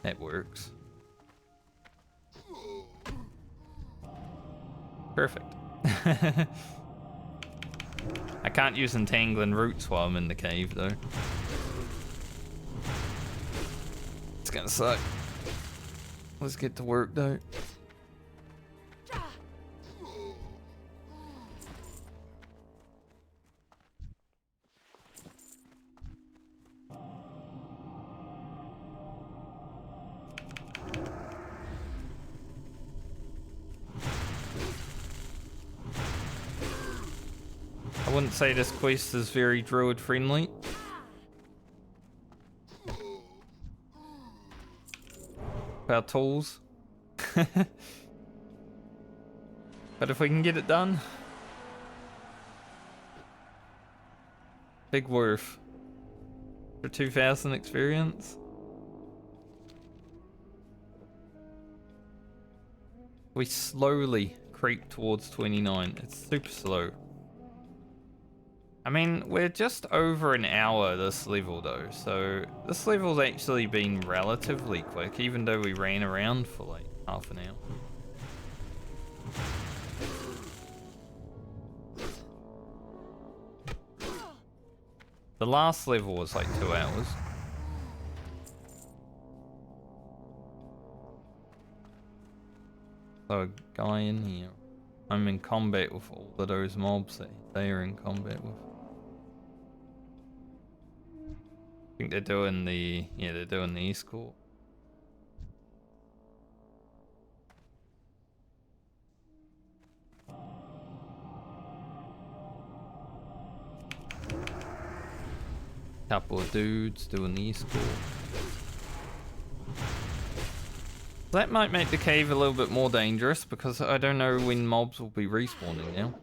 That works. Perfect. I can't use entangling roots while I'm in the cave though. It's gonna suck. Let's get to work though. I wouldn't say this quest is very druid friendly. Our tools. But if we can get it done, big worth for 2,000 experience. We slowly creep towards 29. It's super slow. I mean, we're just over an hour this level though, so this level's actually been relatively quick, even though we ran around for like half an hour. The last level was like 2 hours. So a guy in here. I'm in combat with all of those mobs that they are in combat with. I think they're doing the they're doing the escort. Couple of dudes doing the escort. That might make the cave a little bit more dangerous because I don't know when mobs will be respawning now.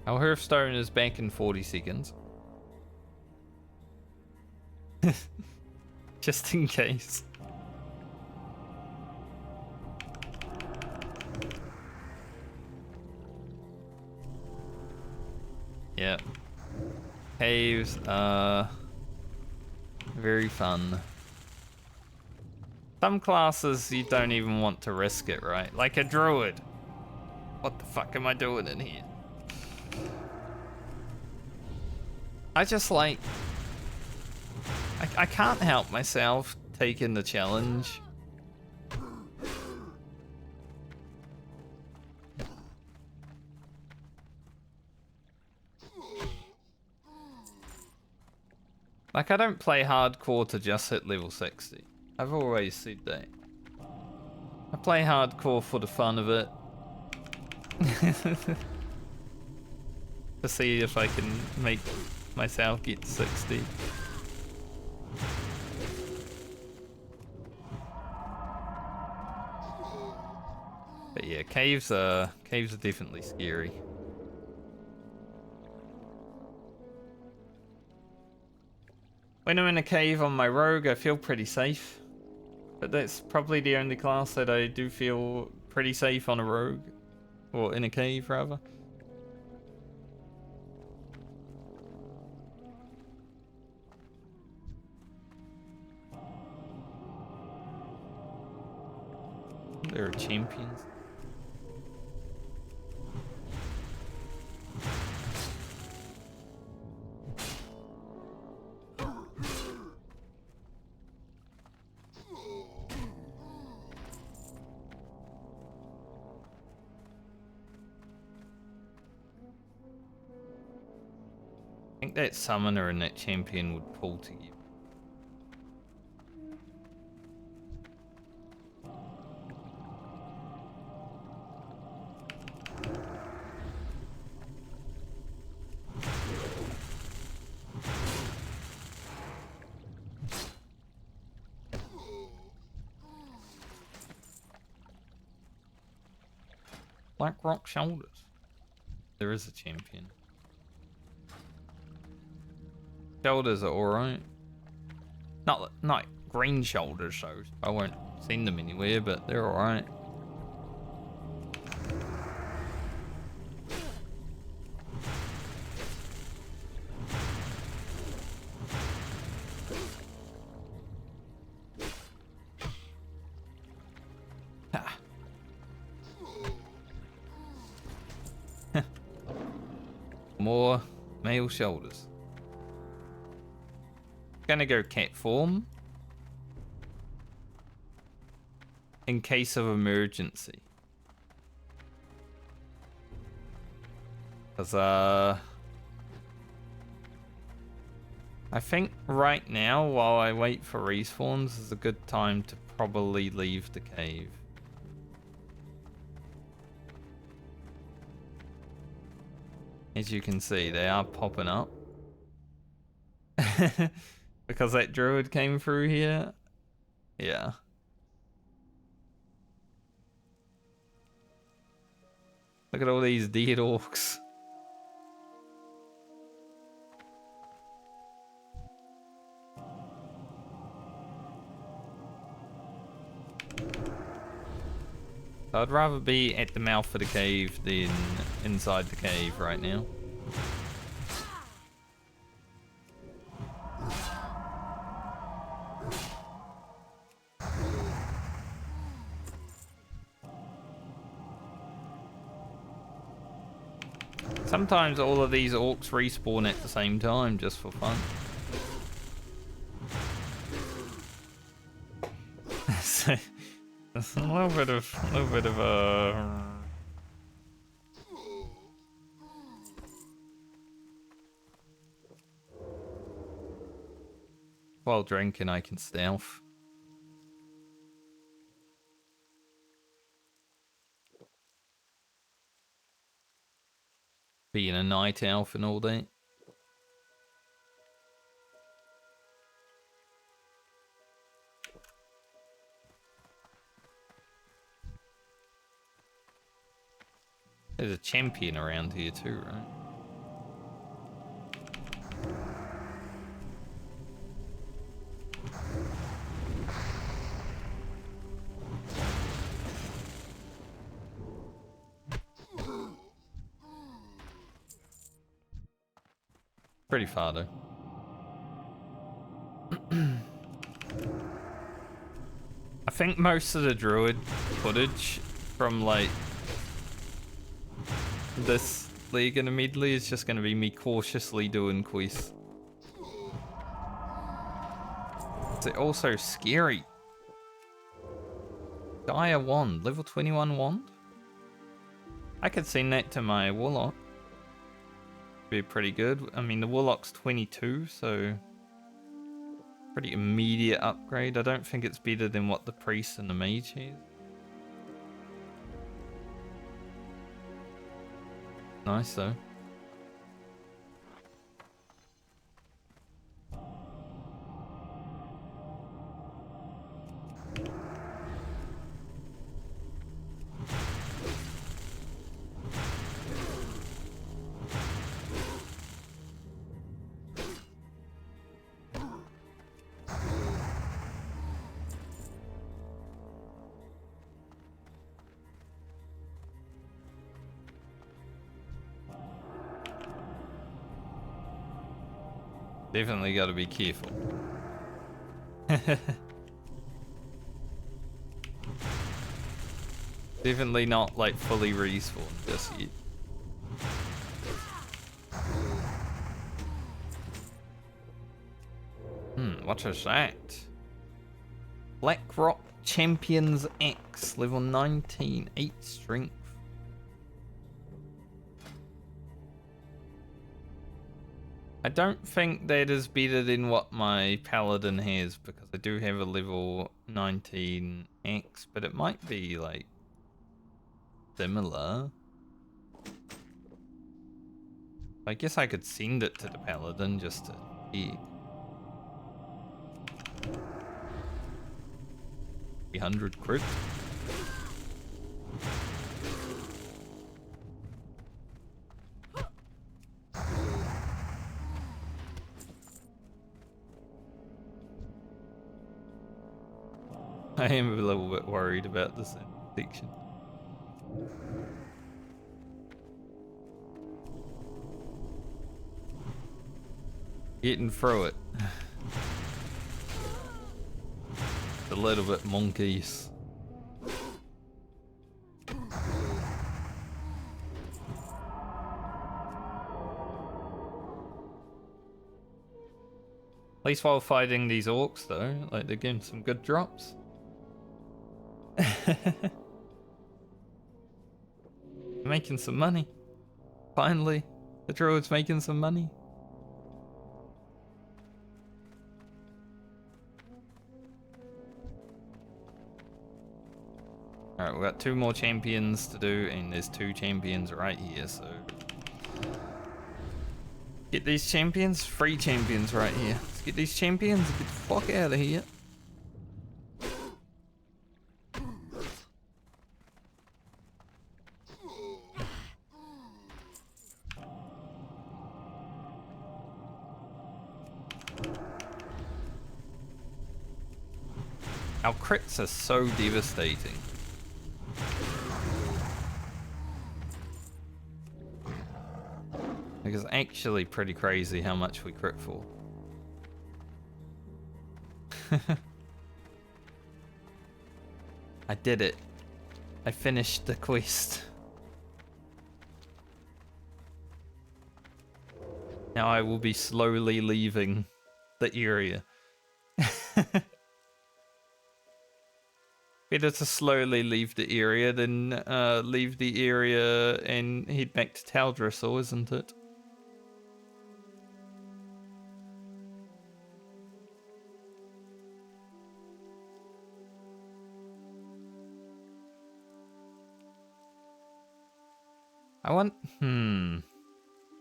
Our Hearthstone is back in 40 seconds. Just in case. Yeah. Caves are very fun. Some classes you don't even want to risk it, right? Like a druid. What the fuck am I doing in here? I just like... I can't help myself taking the challenge. Like, I don't play hardcore to just hit level 60. I've always said that. I play hardcore for the fun of it. To see if I can make myself get to 60. But yeah, caves are definitely scary. When I'm in a cave on my rogue, I feel pretty safe. But that's probably the only class that I do feel pretty safe on a rogue. Or in a cave, rather. There are champions. I think that summoner and that champion would pull together. Black Rock Shoulders. There is a champion. Shoulders are alright. Not green shoulders, so I won't send them anywhere, but they're alright. More male shoulders. Gonna go cat form. In case of emergency. Cause I think right now, while I wait for respawns, is a good time to probably leave the cave. As you can see, they are popping up. Because that druid came through here. Yeah. Look at all these dead orcs. I'd rather be at the mouth of the cave than inside the cave right now. Sometimes all of these orcs respawn at the same time just for fun. So, there's a little bit of while drinking I can stealth. Being a night elf and all that. There's a champion around here too, right? Pretty far though. I think most of the Druid footage from like this League and Medley is just going to be me cautiously doing quests. It's also scary. Dire wand, level 21 wand. I could send that to my warlock. Be pretty good. I mean, the warlock's 22, so pretty immediate upgrade. I don't think it's better than what the priest and the mage has. Nice though. Definitely got to be careful. Definitely not like fully respawn just yet. What is that? Blackrock Champions X, level 19, 8 strength. I don't think that is better than what my paladin has, because I do have a level 19 X, but it might be like similar. I guess I could send it to the paladin just to see. 300 crit. I am a little bit worried about this section. Getting through it. A little bit monkeys. At least while fighting these orcs though, like they're getting some good drops. Making some money. Finally, the Druid's making some money. Alright, we've got 2 more champions to do, and there's 2 champions right here, so... Get these champions, 3 champions right here. Let's get these champions and get the fuck out of here. Our crits are so devastating. Like, it's actually pretty crazy how much we crit for. I did it. I finished the quest. Now I will be slowly leaving the area. Better to slowly leave the area than leave the area and head back to Taldrisol, isn't it? I want...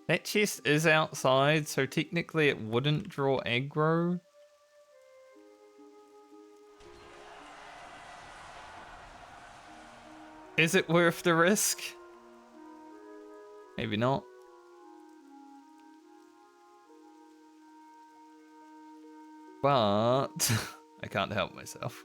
That chest is outside, so technically it wouldn't draw aggro. Is it worth the risk? Maybe not. But I can't help myself.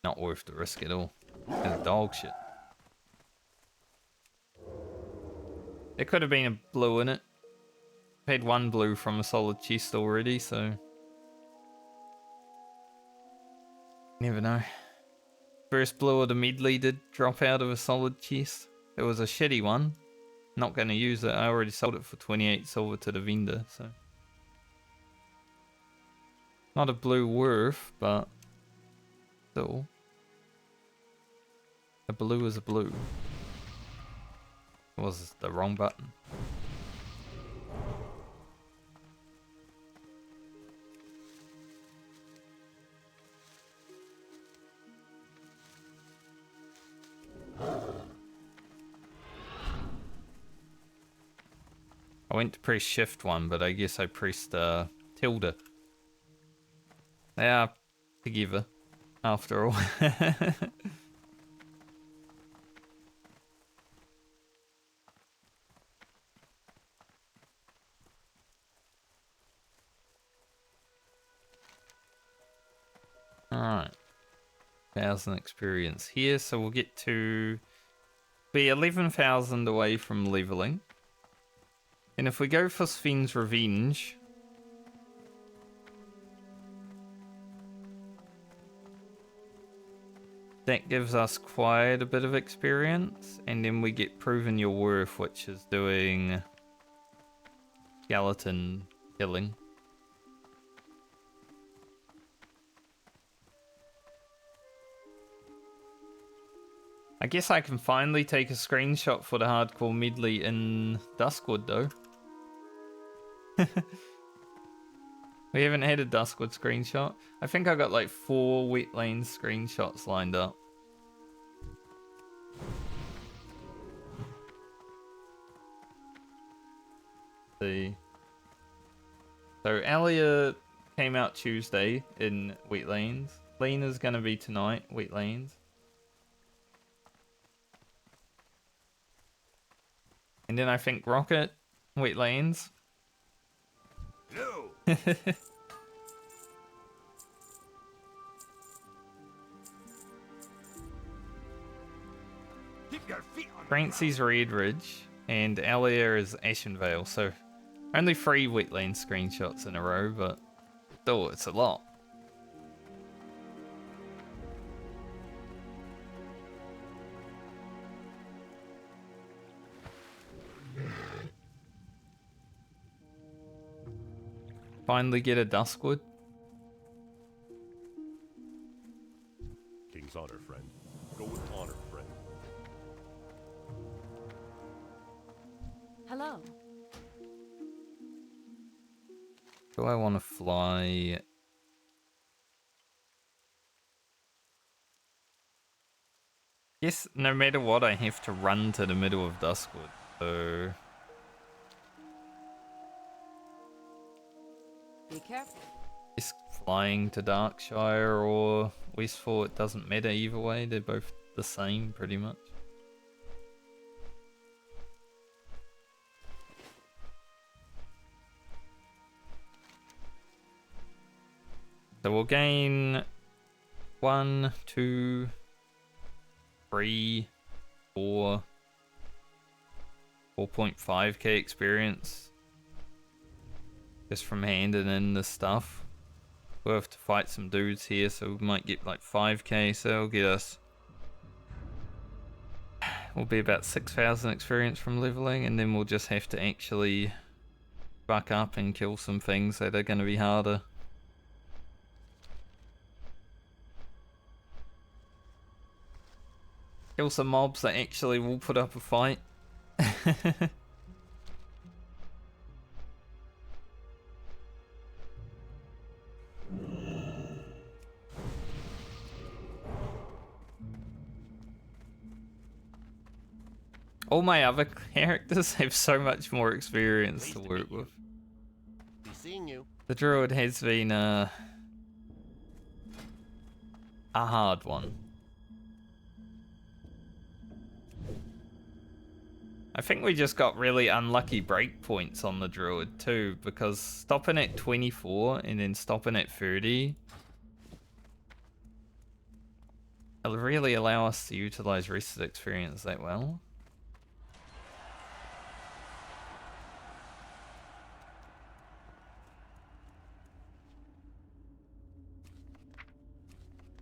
Not worth the risk at all. It's dog shit. There could have been a blue in it. Paid one blue from a solid chest already, so... Never know. First blue of the Medley did drop out of a solid chest. It was a shitty one. Not going to use it. I already sold it for 28 silver to the vendor, so... Not a blue worth, but... Still... A blue is a blue. It was the wrong button. I went to press shift one, but I guess I pressed tilde. They are together, after all. Alright. 1,000 experience here, so we'll get to be 11,000 away from leveling. And if we go for Sven's Revenge, that gives us quite a bit of experience, and then we get Proven Your Worth, which is doing skeleton killing. I guess I can finally take a screenshot for the hardcore medley in Duskwood, though. We haven't had a Duskwood screenshot. I think I got like 4 wetlands screenshots lined up. See. So Alia came out Tuesday in wetlands. Lena's gonna be tonight, wetlands. And then I think Rocket, wetlands. No! Keep your feet on Francie's Red Ridge, and Alia is Ashenvale, so only 3 wetland screenshots in a row, but still, it's a lot. Finally get a Duskwood. King's honor, friend. Go with honor, friend. Hello. Do I want to fly? Yes, no matter what, I have to run to the middle of Duskwood, so... Be careful. Just flying to Darkshire or Westfall, it doesn't matter either way, they're both the same pretty much. So we'll gain 1, 2, 3, 4, 4.5k experience just from handing in the stuff. We'll have to fight some dudes here, so we might get like 5k, so it'll get us... We'll be about 6,000 experience from leveling, and then we'll just have to actually buck up and kill some things that are going to be harder. Kill some mobs that actually will put up a fight. All my other characters have so much more experience to work with. Be seeing you. The Druid has been a hard one. I think we just got really unlucky breakpoints on the Druid too, because stopping at 24 and then stopping at 30 will really allow us to utilize rested experience that well.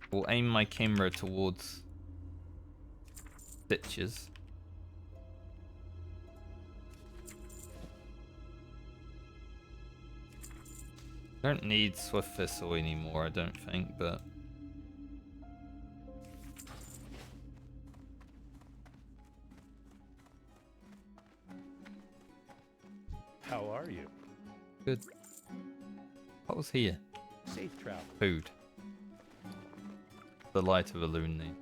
We'll aim my camera towards stitches. Don't need Swift Thistle anymore, I don't think, but... How are you? Good. What was here? Safe travel. Food. The light of a loon name.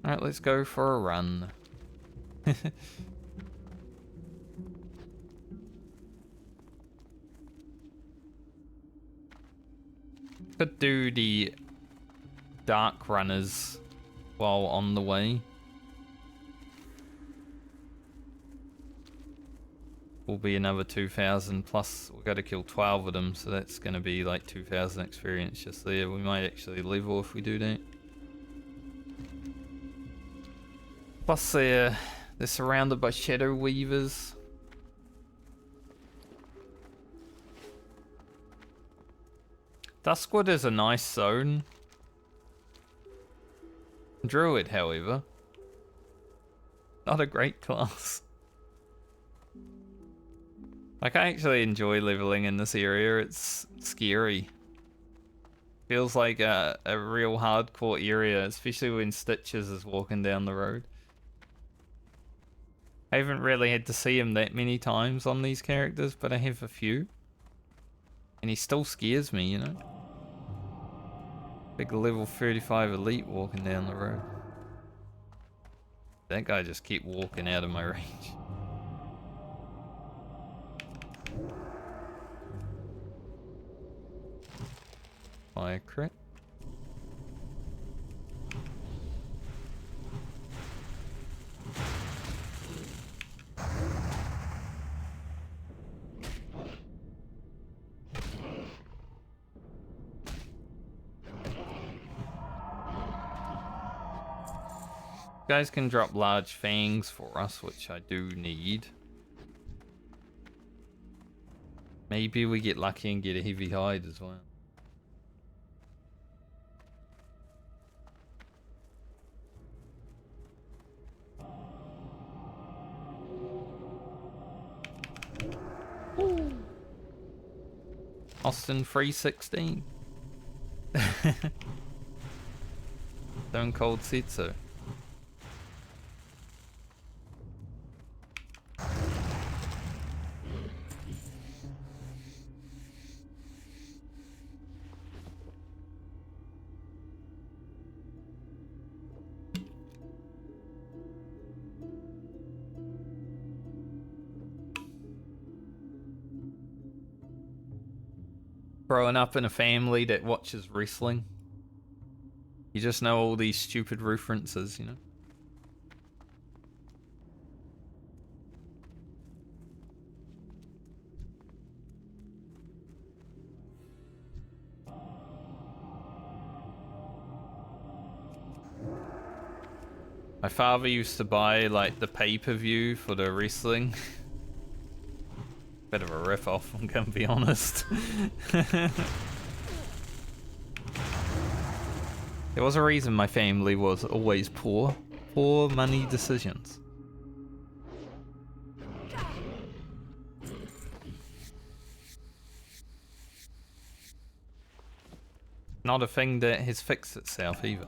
Alright, let's go for a run. Could do the dark runners while on the way. Will be another 2,000 plus. We've got to kill 12 of them, so that's going to be like 2,000 experience just there. We might actually level if we do that. Plus they're surrounded by shadow weavers. Duskwood is a nice zone. Druid, however, not a great class. Like, I actually enjoy leveling in this area. It's scary. Feels like a real hardcore area, especially when Stitches is walking down the road. I haven't really had to see him that many times on these characters, but I have a few. And he still scares me, you know? Big level 35 elite walking down the road. That guy just kept walking out of my range. Fire crit. Guys can drop large fangs for us, which I do need. Maybe we get lucky and get a heavy hide as well. Austin 316. Stone Cold said so. Growing up in a family that watches wrestling, you just know all these stupid references, you know? My father used to buy like the pay-per-view for the wrestling. Bit of a rip-off, I'm gonna be honest. There was a reason my family was always poor. Poor money decisions. Not a thing that has fixed itself either.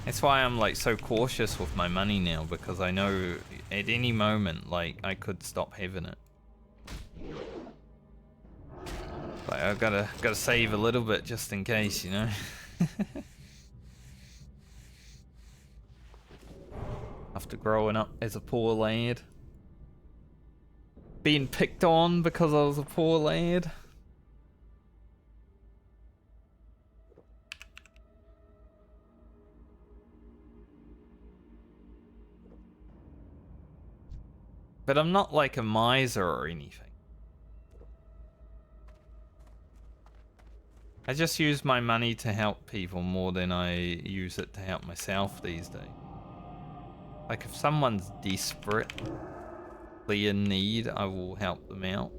That's why I'm like so cautious with my money now, because I know at any moment like I could stop having it. Like I've gotta save a little bit just in case, you know. After growing up as a poor lad, being picked on because I was a poor lad. But I'm not like a miser or anything. I just use my money to help people more than I use it to help myself these days. Like if someone's desperately in need, I will help them out.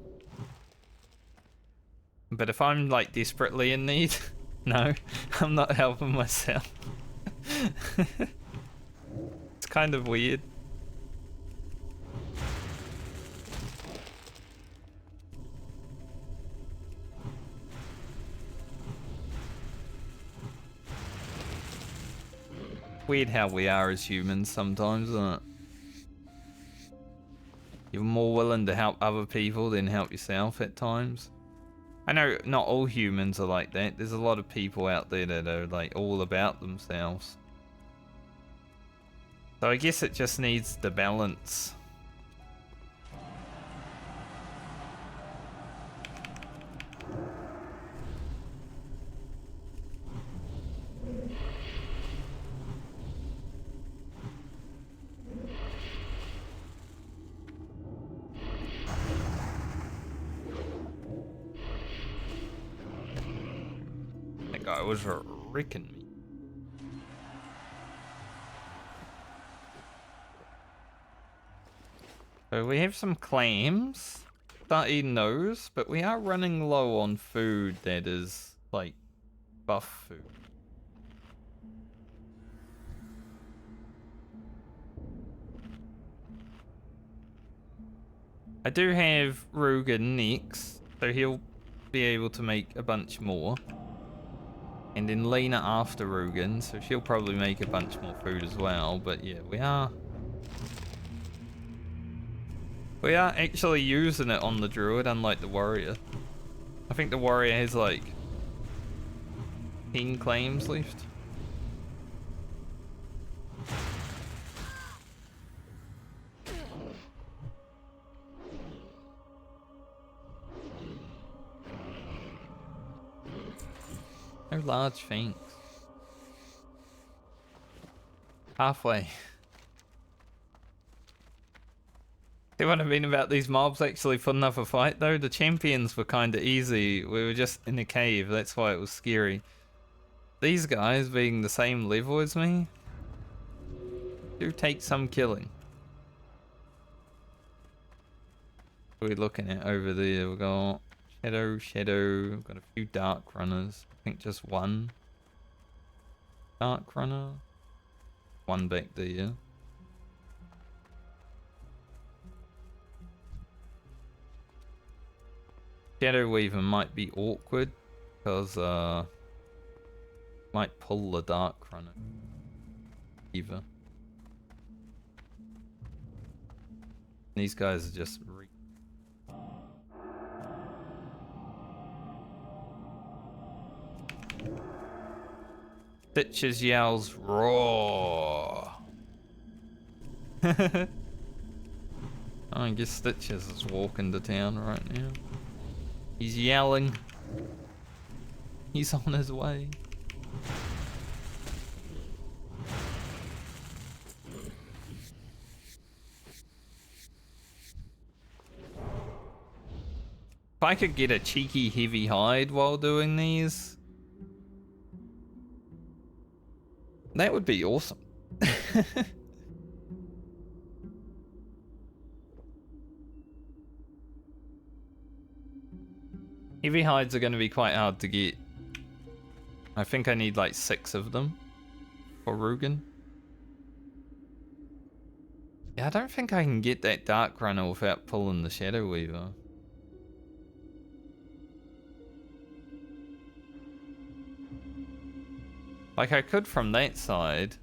But if I'm like desperately in need, no, I'm not helping myself. It's kind of weird. Weird how we are as humans sometimes, isn't it? You're more willing to help other people than help yourself at times. I know not all humans are like that. There's a lot of people out there that are like all about themselves. So I guess it just needs the balance. That guy was wrecking me. So we have some clams. Start eating those, but we are running low on food that is like buff food. I do have Rugen next, so he'll be able to make a bunch more. And then Lena after Rugen, so she'll probably make a bunch more food as well. But yeah, we are actually using it on the Druid, unlike the Warrior. I think the Warrior has like 10 claims left. No large fangs. Halfway. See what I mean about these mobs actually putting up a fight though? The champions were kinda easy. We were just in a cave, that's why it was scary. These guys being the same level as me do take some killing. What are we looking at over there? We've got Shadow, we've got a few Dark Runners. I think just one Dark Runner. One back there. Shadow Weaver might be awkward because might pull the Dark Runner. Either. These guys are just Stitches yells raw. I guess Stitches is walking to town right now. He's yelling. He's on his way. If I could get a cheeky heavy hide while doing these, that would be awesome. Heavy hides are going to be quite hard to get. I think I need like 6 of them for Rugen. Yeah, I don't think I can get that Dark Runner without pulling the Shadow Weaver. Like, I could from that side.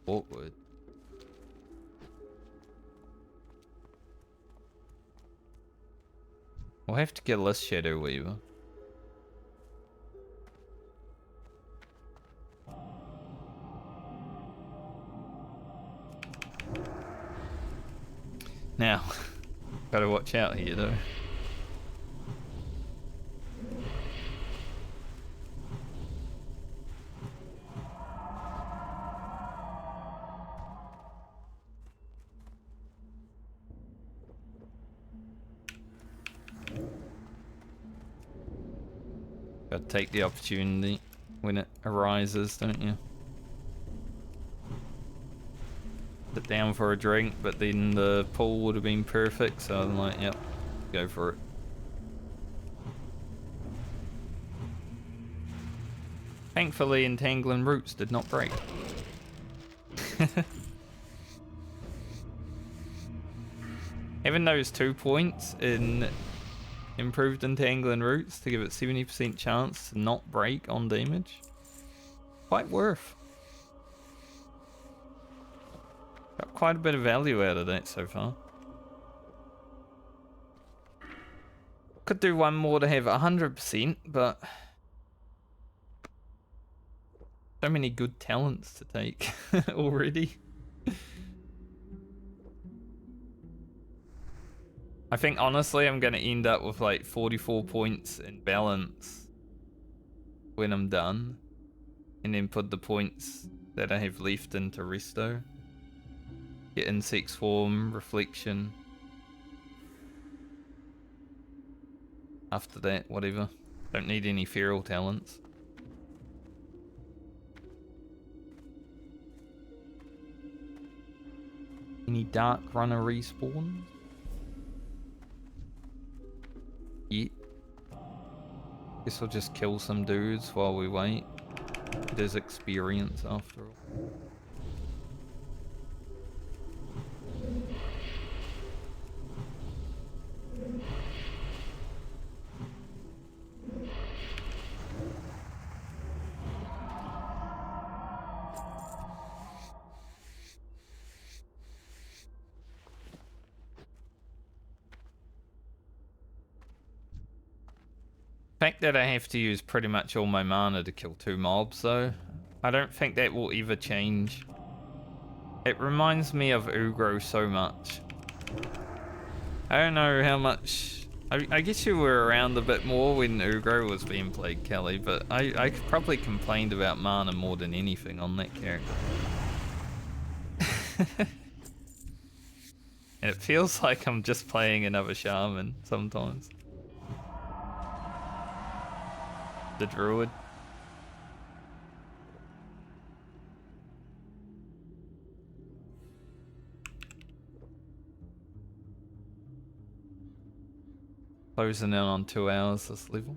Awkward. We'll have to kill this Shadow Weaver. Now, gotta watch out here though. Gotta take the opportunity when it arises, don't you? Sit down for a drink, but then the pull would have been perfect, so I'm like, yep, go for it. Thankfully, entangling roots did not break. Having those 2 points in improved entangling roots to give it 70% chance to not break on damage, quite worth. Got quite a bit of value out of that so far. Could do one more to have 100%, but so many good talents to take already. I think honestly I'm gonna end up with like 44 points in balance when I'm done, and then put the points that I have left into resto. Get insect swarm, reflection. After that, whatever. Don't need any feral talents. Any Dark Runner respawns? Yeah. Guess I'll just kill some dudes while we wait. It is experience after all. The fact that I have to use pretty much all my mana to kill 2 mobs though, I don't think that will ever change. It reminds me of Ugro so much. I don't know how much... I guess you were around a bit more when Ugro was being played, Kelly, but I probably complained about mana more than anything on that character. And it feels like I'm just playing another shaman sometimes. The Druid. Closing in on 2 hours this level.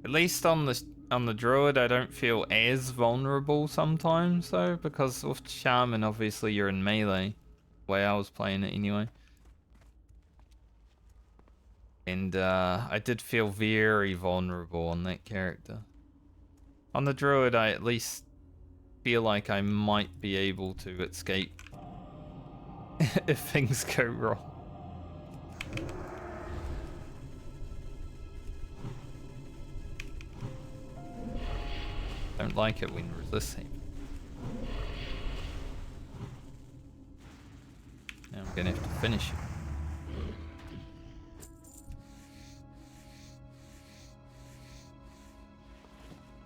At least on the Druid, I don't feel as vulnerable sometimes though, because with Shaman obviously you're in melee, the way I was playing it anyway. And I did feel very vulnerable on that character. On the Druid, I at least feel like I might be able to escape if things go wrong. Don't like it when resisting. Now I'm gonna have to finish it.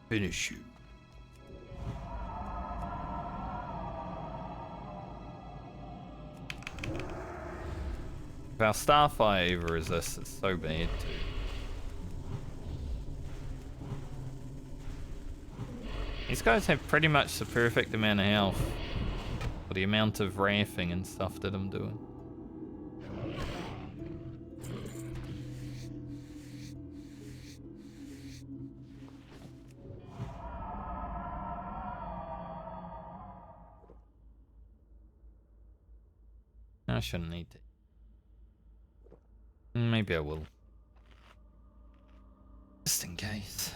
Finish you. If our Starfire ever resists, it's so bad too. These guys have pretty much the perfect amount of health for the amount of raffing and stuff that I'm doing. I shouldn't need to. Maybe I will. Just in case.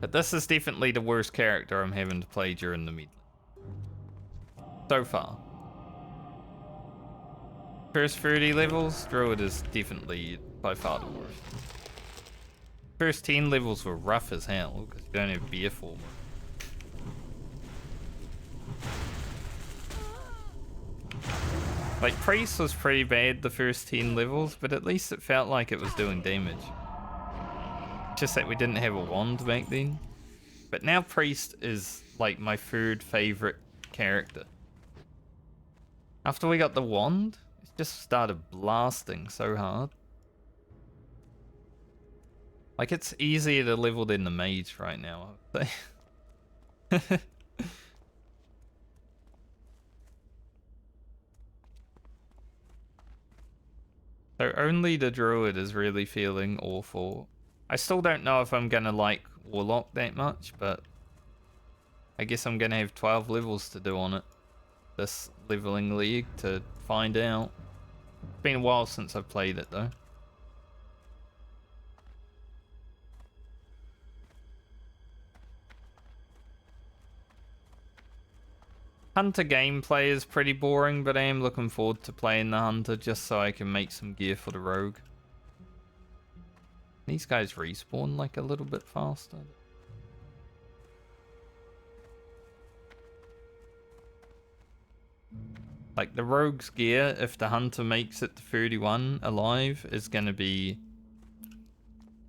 But this is definitely the worst character I'm having to play during the Medley. So far. First 30 levels, Druid is definitely by far the worst. First 10 levels were rough as hell, because you don't have beer form. Like, Priest was pretty bad the first 10 levels, but at least it felt like it was doing damage. Just that we didn't have a wand back then. But now Priest is like my third favorite character. After we got the wand, it just started blasting so hard. Like, it's easier to level than the mage right now, I would say. So only the Druid is really feeling awful. I still don't know if I'm gonna like Warlock that much, but I guess I'm gonna have 12 levels to do on it. This leveling league to find out. It's been a while since I've played it though. Hunter gameplay is pretty boring, but I am looking forward to playing the Hunter just so I can make some gear for the Rogue. These guys respawn like a little bit faster. Like the Rogue's gear, if the Hunter makes it to 31 alive, is going to be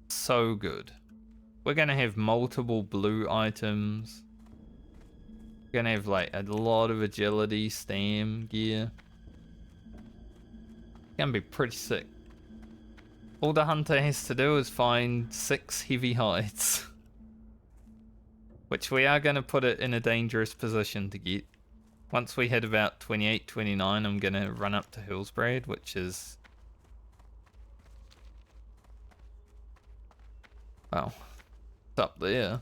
so good. We're going to have multiple blue items. We're gonna have like a lot of agility, stam gear. Gonna be pretty sick. All the Hunter has to do is find 6 heavy hides. Which we are gonna put it in a dangerous position to get. Once we hit about 28, 29, I'm gonna run up to Hillsbrad, which is... well, it's up there.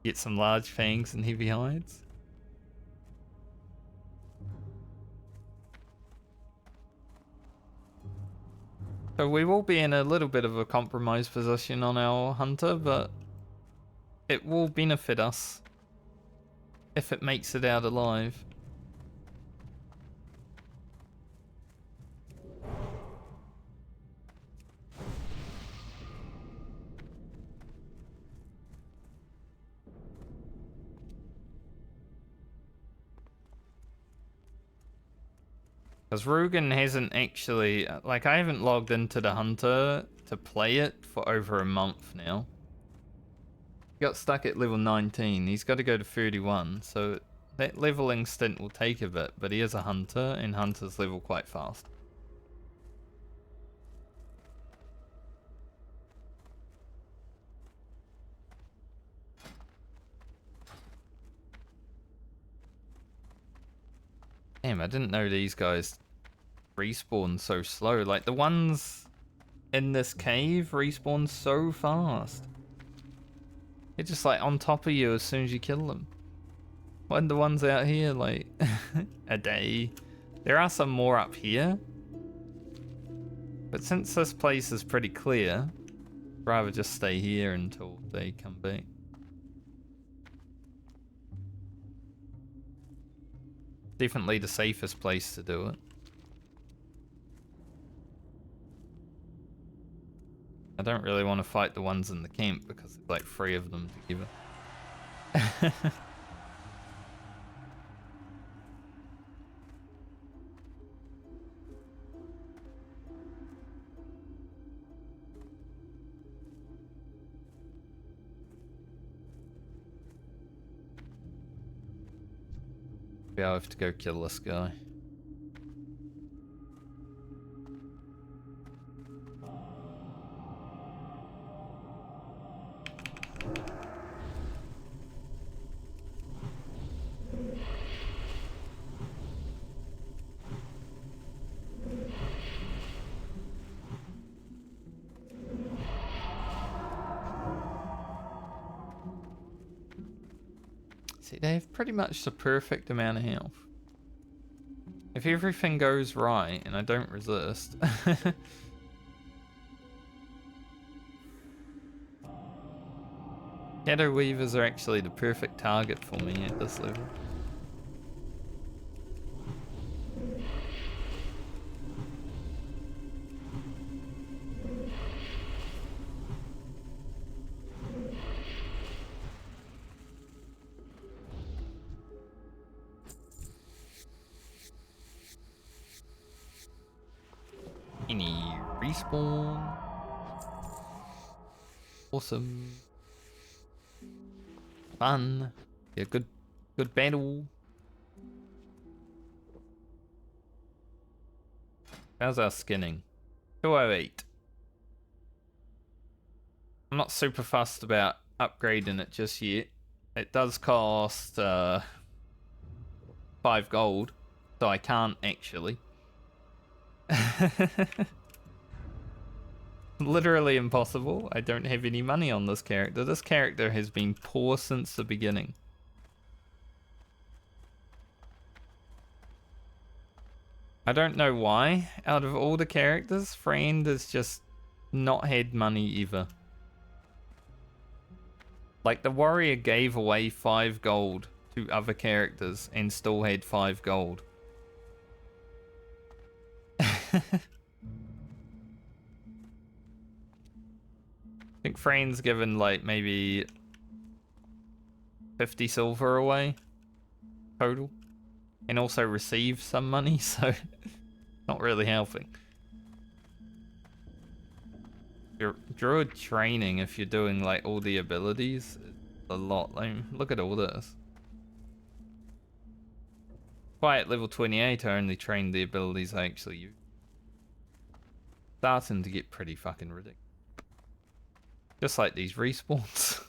Get some large fangs and heavy hides. So we will be in a little bit of a compromised position on our Hunter, but it will benefit us if it makes it out alive. Because Rugen hasn't actually... like, I haven't logged into the Hunter to play it for over a month now. He got stuck at level 19. He's got to go to 31. So that leveling stint will take a bit. But he is a Hunter, and Hunters level quite fast. Damn, I didn't know these guys respawn so slow. Like, the ones in this cave respawn so fast. They're just, like, on top of you as soon as you kill them. When the ones out here, like, a day. There are some more up here. But since this place is pretty clear, I'd rather just stay here until they come back. Definitely the safest place to do it. I don't really want to fight the ones in the camp because there's like 3 of them together. Maybe I'll have to go kill this guy. See, they have pretty much the perfect amount of health. If everything goes right and I don't resist. Shadow Weavers are actually the perfect target for me at this level. Any respawn? Awesome. Fun. Yeah, good battle. How's our skinning? 208. I'm not super fussed about upgrading it just yet. It does cost 5 gold, so I can't actually. Literally impossible. I don't have any money on this character. This character has been poor since the beginning. I don't know why. Out of all the characters, Friend has just not had money ever. Like, the warrior gave away 5 gold to other characters and still had 5 gold. I think Friend's given like maybe 50 silver away total, and also received some money, so not really helping. Your Druid training, if you're doing like all the abilities, a lot. Like, look at all this. Why at level 28 I only trained the abilities I actually use. Starting to get pretty fucking ridiculous. Just like these respawns.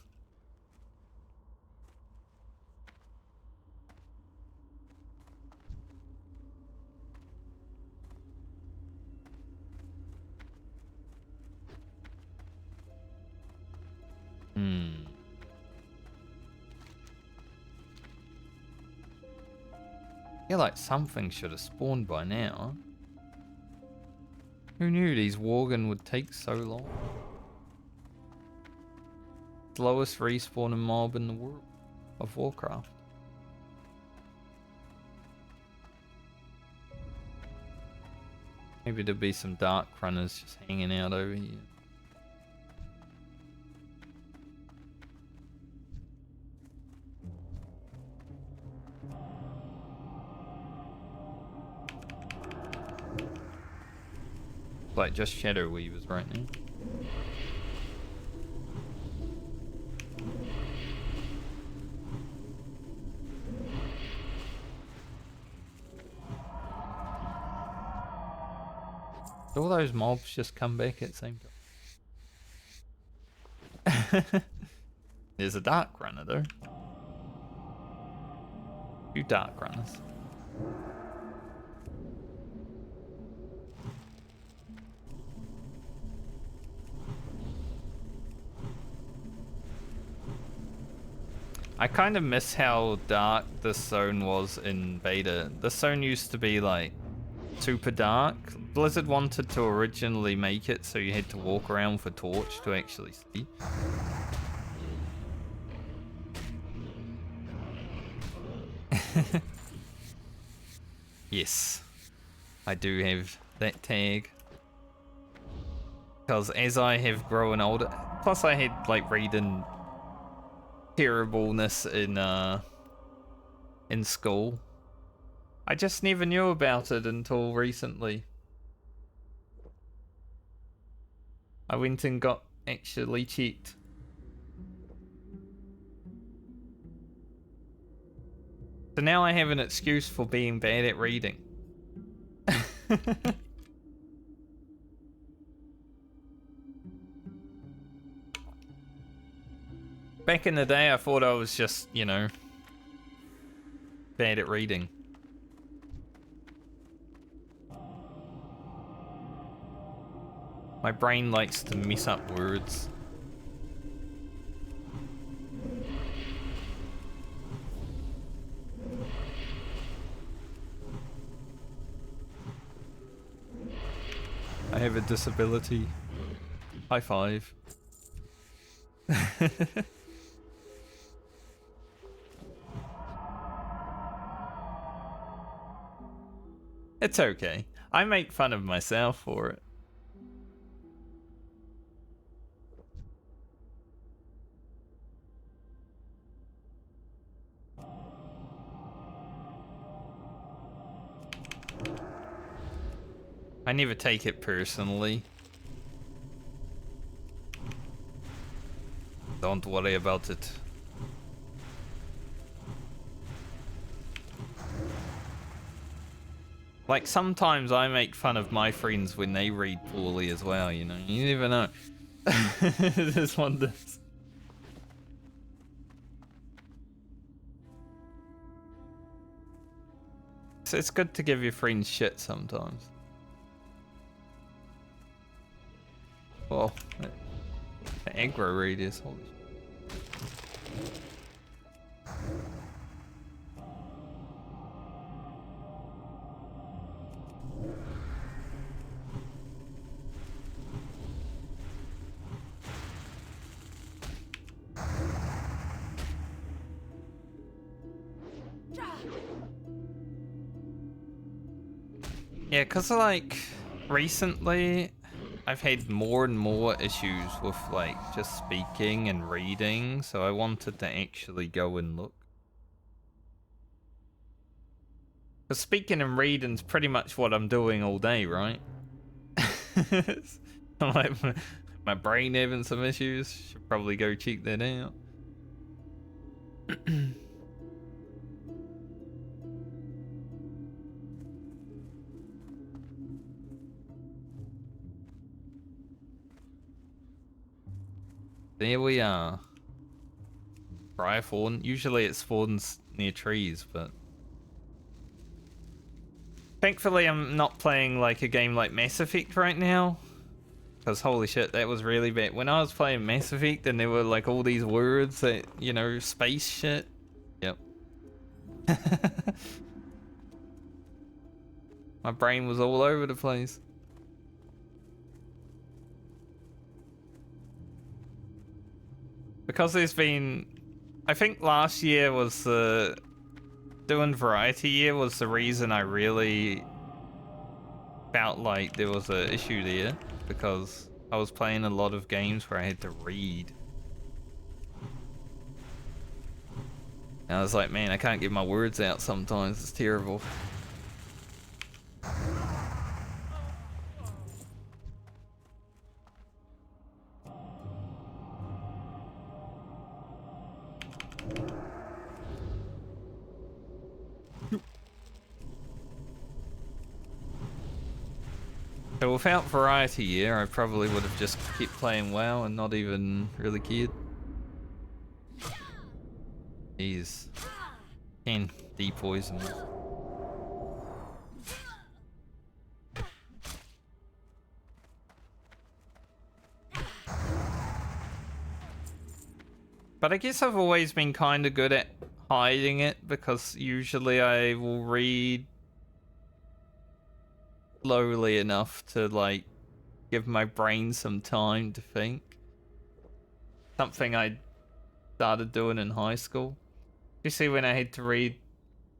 I feel like something should have spawned by now. Who knew these Worgen would take so long? Slowest respawning mob in the world of Warcraft. Maybe there'll be some dark runners just hanging out over here. Like just Shadow Weavers right now. All those mobs just come back at the same time. There's a dark runner though. 2 dark runners. I kind of miss how dark this zone was in beta. This zone used to be like super dark. Blizzard wanted to originally make it so you had to walk around with a torch to actually see. Yes, I do have that tag. Because as I have grown older, plus I had like reading terribleness in school. I just never knew about it until recently. I went and got actually checked. So now I have an excuse for being bad at reading. Back in the day, I thought I was just, you know, bad at reading. My brain likes to mess up words. I have a disability. High five. It's okay. I make fun of myself for it. I never take it personally. Don't worry about it. Like, sometimes I make fun of my friends when they read poorly as well, you know? You never know. Just wonders. So it's good to give your friends shit sometimes. Oh, the aggro radius, holy shit. Yeah, cause like recently I've had more and more issues with like just speaking and reading, so I wanted to actually go and look. Cause speaking and reading's pretty much what I'm doing all day, right? Like my brain having some issues. Should probably go check that out. There we are. Briar fawn. Usually it spawns near trees, but thankfully I'm not playing like a game like Mass Effect right now. Because holy shit, that was really bad. When I was playing Mass Effect and there were like all these words that, you know, space shit. Yep. My brain was all over the place. Because there's been, I think last year was doing variety year was the reason I really felt like there was an issue there, because I was playing a lot of games where I had to read. And I was like, man, I can't get my words out sometimes, it's terrible. So without variety year, I probably would have just kept playing WoW and not even really cared. Jeez. 10 depoison. But I guess I've always been kind of good at hiding it, because usually I will read slowly enough to like give my brain some time to think. Something I started doing in high school. You see, when I had to read,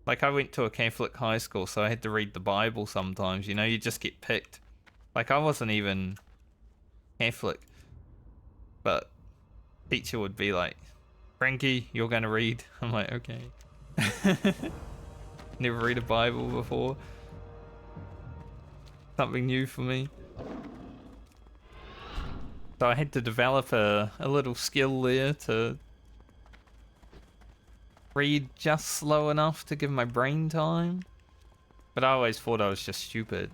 like I went to a Catholic high school, so I had to read the Bible sometimes, you know, you just get picked. Like I wasn't even Catholic, but teacher would be like, Frankie, you're gonna read. I'm like, okay. Never read a Bible before. Something new for me. So I had to develop a little skill there to read just slow enough to give my brain time. But I always thought I was just stupid.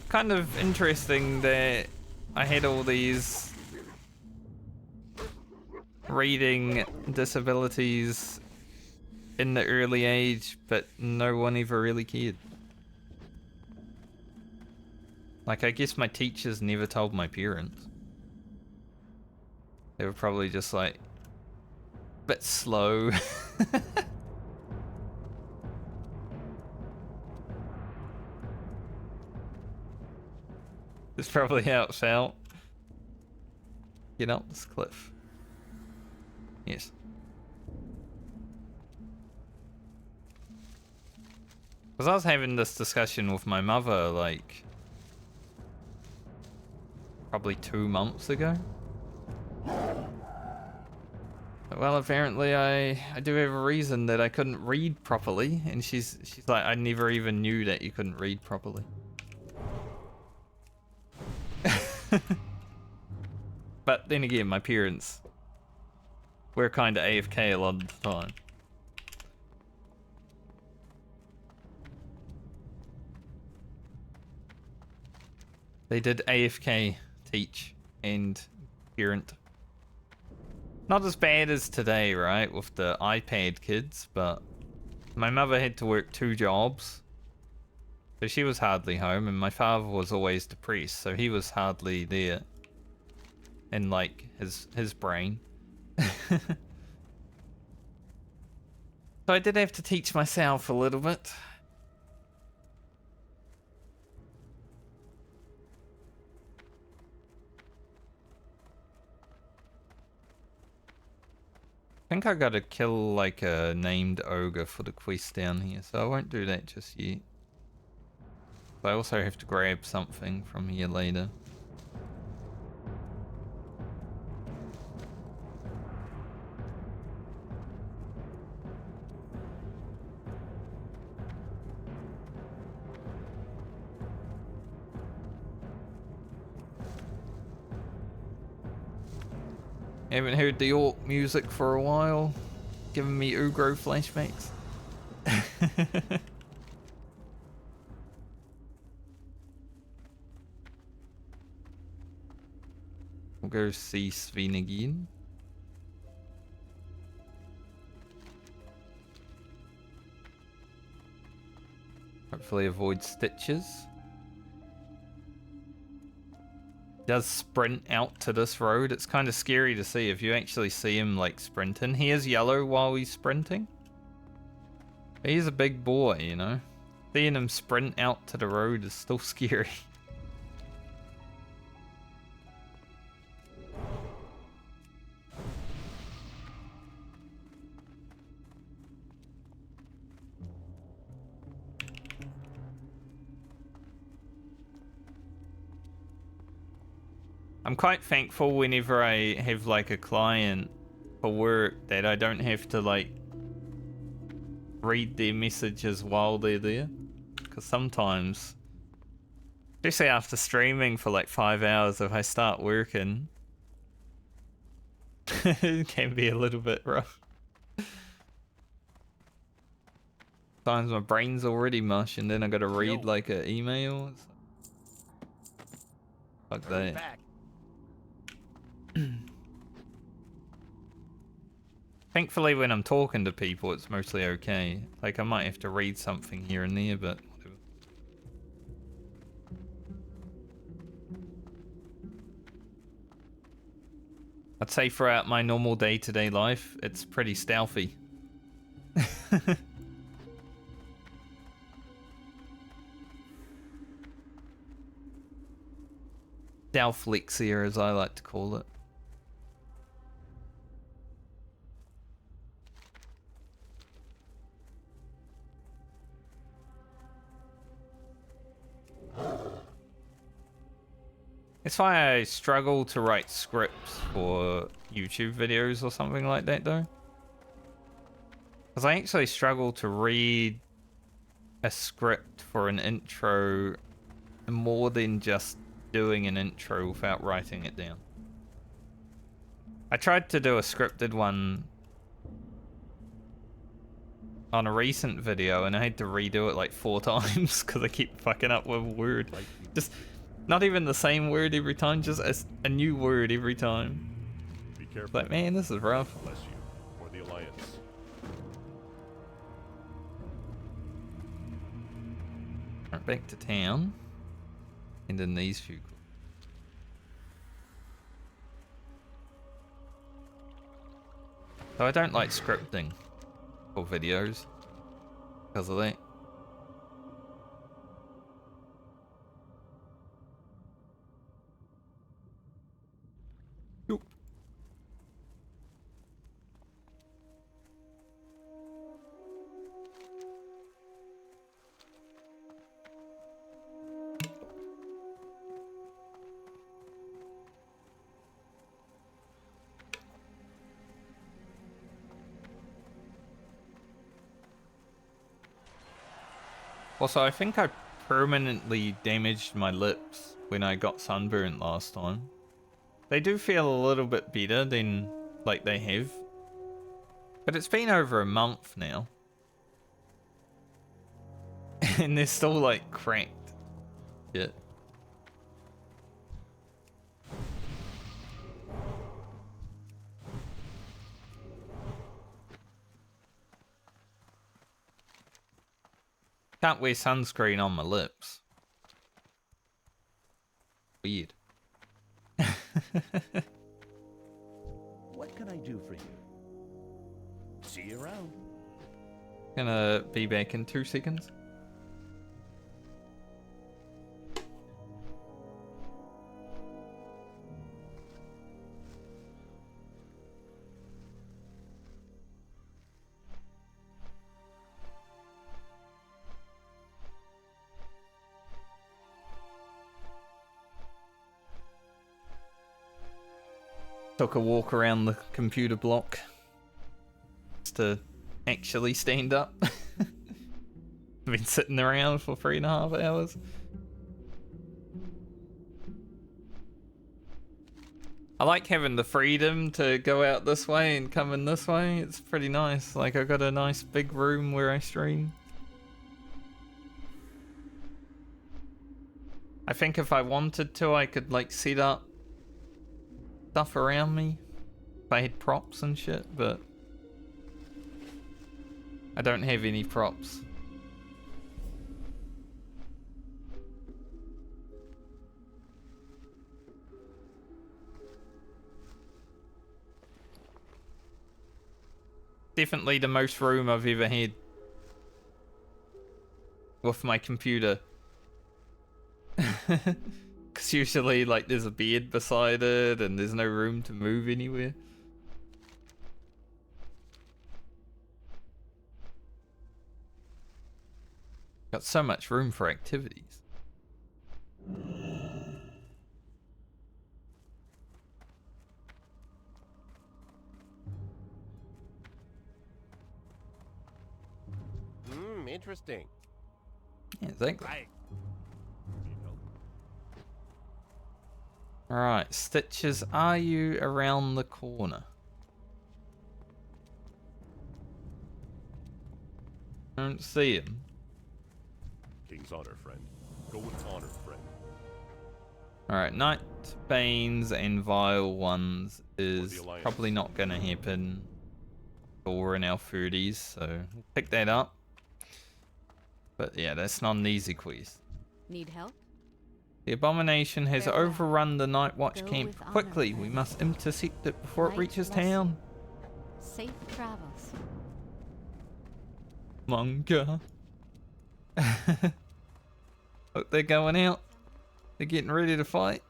Kind of interesting that I had all these reading disabilities in the early age, but no one ever really cared. Like, I guess my teachers never told my parents. They were probably just like, a bit slow. That's probably how it felt. Get up this cliff. Yes. Because I was having this discussion with my mother, like, probably 2 months ago. Well, apparently I do have a reason that I couldn't read properly, and she's like, I never even knew that you couldn't read properly. But then again, my parents were kind of AFK a lot of the time. They did AFK teach and parent. Not as bad as today, right, with the iPad kids, but my mother had to work 2 jobs. So she was hardly home, and my father was always depressed, so he was hardly there. In, like, his brain. So I did have to teach myself a little bit. I think I gotta kill, like, a named ogre for the quest down here, so I won't do that just yet. But I also have to grab something from here later. Haven't heard the orc music for a while, giving me Ugro flashbacks. We'll go see Sven again. Hopefully avoid stitches. Does sprint out to this road. It's kind of scary to see if you actually see him like sprinting. He is yellow while he's sprinting. He's a big boy, you know. Seeing him sprint out to the road is still scary. I'm quite thankful whenever I have like a client for work that I don't have to like read their messages while they're there. Because sometimes, especially after streaming for like 5 hours, if I start working, it can be a little bit rough. Sometimes my brain's already mush and then I gotta read like an email. Fuck that. Thankfully, when I'm talking to people, it's mostly okay. Like, I might have to read something here and there, but whatever. I'd say throughout my normal day-to-day life, it's pretty stealthy. Stealthlexia, as I like to call it. It's why I struggle to write scripts for YouTube videos or something like that, though. Because I actually struggle to read a script for an intro more than just doing an intro without writing it down. I tried to do a scripted one on a recent video and I had to redo it like 4 times because I keep fucking up with a word. Just not even the same word every time, just a new word every time. Be careful. Like, man, this is rough. Bless you, or the Alliance. Alright, back to town. And in these few. So I don't like scripting for videos because of that. Yoop. Also, I think I permanently damaged my lips when I got sunburnt last time. They do feel a little bit better than like they have. But it's been over a month now. And they're still like cracked. Yeah. Can't wear sunscreen on my lips. Weird. What can I do for you? See you around. Gonna be back in 2 seconds. Took a walk around the computer block just to actually stand up. Been sitting around for 3.5 hours. I like having the freedom to go out this way and come in this way. It's pretty nice. Like, I've got a nice big room where I stream. I think if I wanted to, I could like set up stuff around me if I had props and shit, but I don't have any props. Definitely the most room I've ever had with my computer. Because usually, like, there's a bed beside it and there's no room to move anywhere. Got so much room for activities. Interesting. Yeah, exactly. Right. Need help? Alright, Stitches, are you around the corner? I don't see him. King's honor, friend. Go with honor, friend. Alright, Night Banes and Vile Ones is Alliance. probably not going to happen. We're in our 30s, so we'll pick that up. But yeah, that's not an easy quest. Need help? The abomination has Farewell. overrun the Night Watch Go camp. with honor, Quickly, we friend. must intercept it before it Light reaches lesson. town. Safe travels. Manga. Look, they're going out. They're getting ready to fight.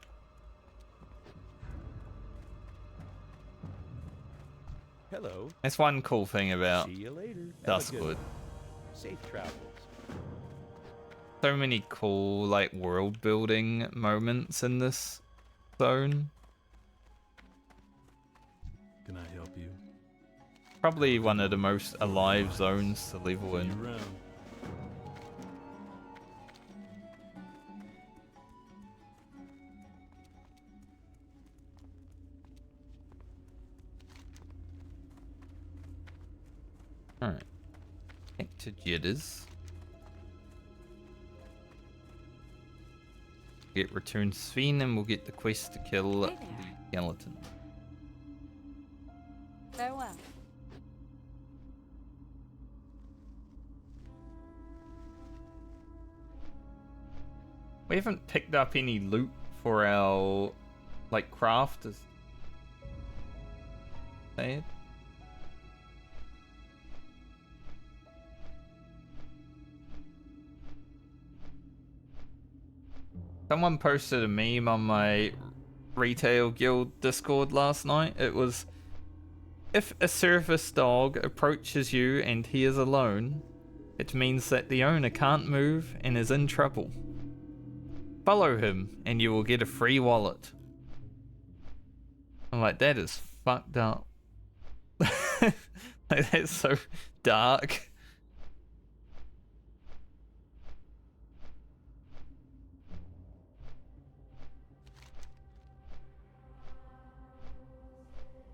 Hello. That's one cool thing about See you later. Have a good Duskwood. one. Safe travels. So many cool, like, world building moments in this zone. Can I help you? Probably one of the most alive zones to level See in. you around. Alright. Back to Jitters. Get return Sven and we'll get the quest to kill the Hey there. skeleton. Farewell. We haven't picked up any loot for our, like, craft. Is say it? Someone posted a meme on my retail guild Discord last night. It was, if a service dog approaches you and he is alone, it means that the owner can't move and is in trouble. Follow him and you will get a free wallet. I'm like, that is fucked up. Like, that's so dark.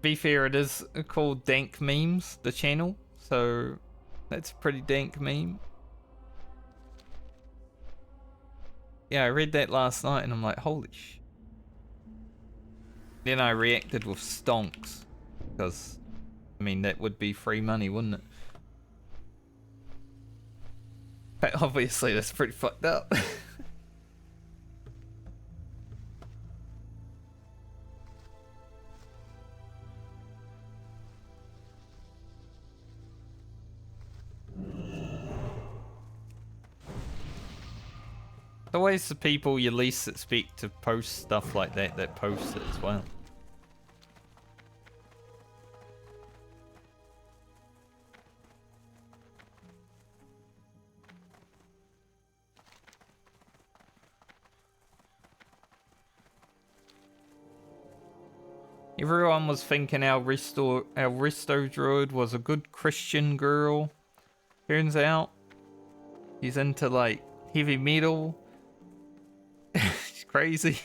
Be fair, it is called Dank Memes, the channel, so that's a pretty dank meme. Yeah, I read that last night and I'm like, holy sh. Then I reacted with stonks, because, I mean, that would be free money, wouldn't it? But obviously, that's pretty fucked up. It's always the people you least expect to post stuff like that post it as well. Everyone was thinking our resto druid was a good Christian girl. Turns out he's into like heavy metal. She's crazy.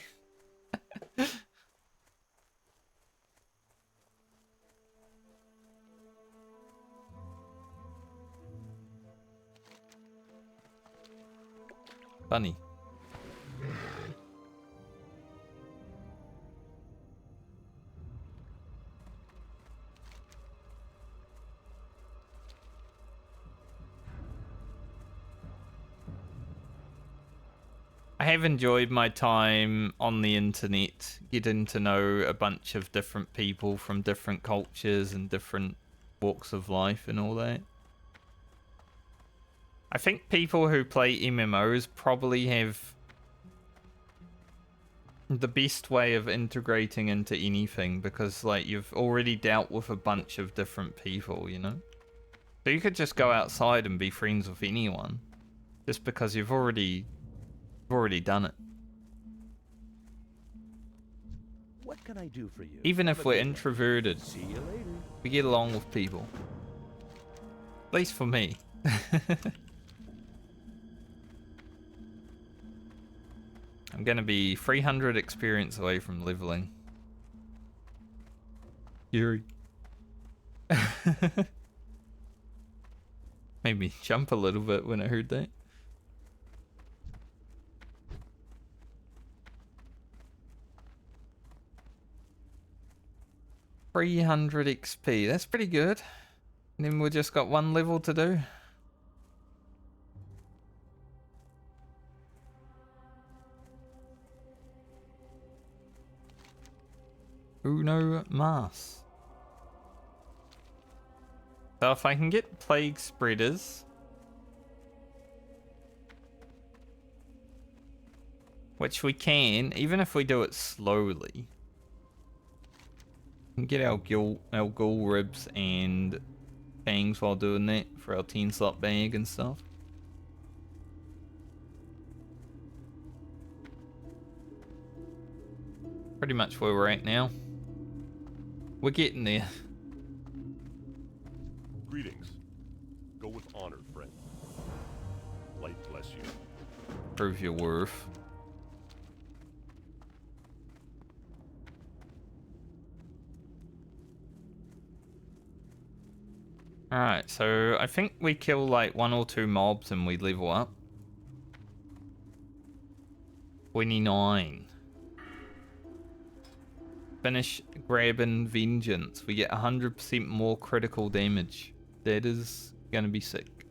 Funny. I have enjoyed my time on the internet, getting to know a bunch of different people from different cultures and different walks of life and all that. I think people who play MMOs probably have the best way of integrating into anything, because like you've already dealt with a bunch of different people, you know? So you could just go outside and be friends with anyone, just because you've already done it. What can I do for you? Even Have if a we're good one. introverted, See you later. we get along with people. At least for me. I'm gonna be 300 experience away from leveling. Yuri. Made me jump a little bit when I heard that. 300 XP, that's pretty good. And then we just got one level to do. Uno Mas. So if I can get plague spreaders, which we can, even if we do it slowly, we can get our ghoul ribs and fangs while doing that for our 10 slot bag and stuff. Pretty much where we're at now. We're getting there. Greetings. Go with honor, friend. Light bless you. Prove your worth. Alright, so I think we kill like 1 or 2 mobs and we level up. 29. Finish grabbing vengeance. We get 100% more critical damage. That is gonna be sick.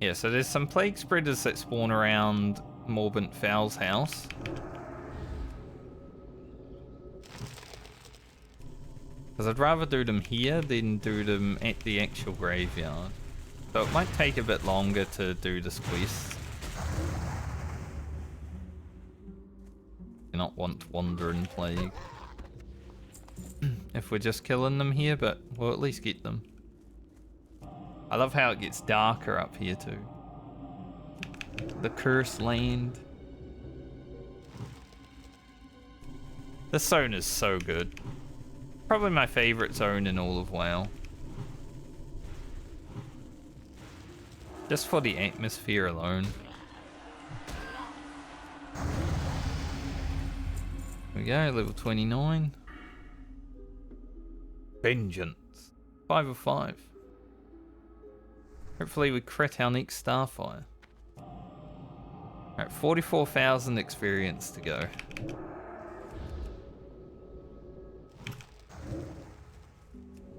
Yeah, so there's some plague spreaders that spawn around Morbant Fowl's house. Because I'd rather do them here than do them at the actual graveyard. So it might take a bit longer to do this quest. Do not want wandering plague. If we're just killing them here, but we'll at least get them. I love how it gets darker up here too. The cursed land. This zone is so good. Probably my favorite zone in all of WoW. Just for the atmosphere alone. There we go, level 29. Vengeance. 5 of 5. Hopefully we crit our next Starfire. Alright, 44,000 experience to go.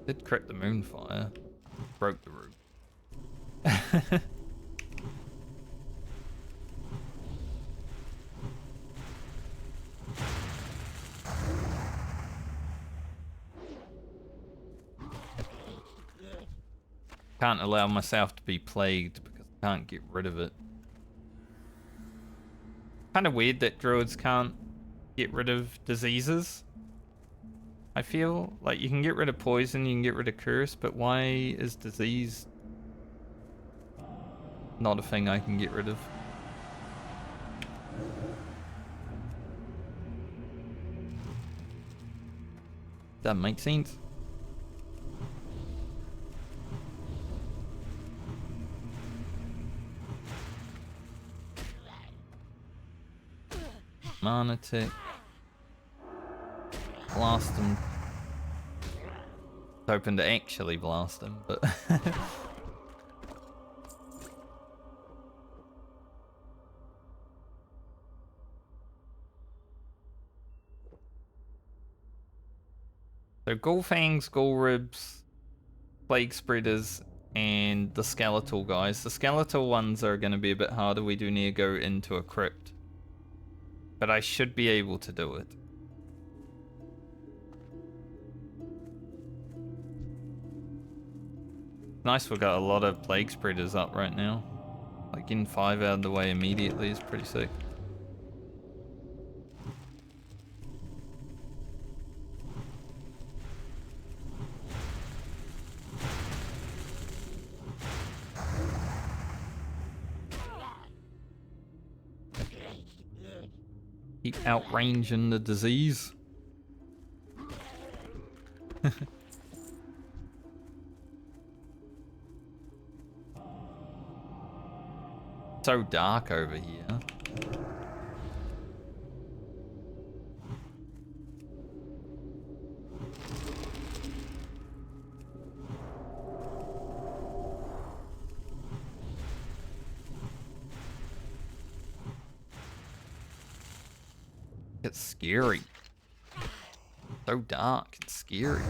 Did crit the Moonfire. Broke the roof. Can't allow myself to be plagued because I can't get rid of it. Kind of weird that druids can't get rid of diseases. I feel like you can get rid of poison, you can get rid of curse, but why is disease not a thing I can get rid of? Doesn't make sense. Mana tick. Blast him. Hoping to actually blast him, but so Ghoul Fangs, Ghoul Ribs, Plague Spreaders, and the skeletal guys. The skeletal ones are going to be a bit harder. We do need to go into a crypt. But I should be able to do it. Nice, we've got a lot of plague spreaders up right now. Like getting 5 out of the way immediately is pretty sick. Keep outranging the disease. So dark over here. It's scary. So dark and scary.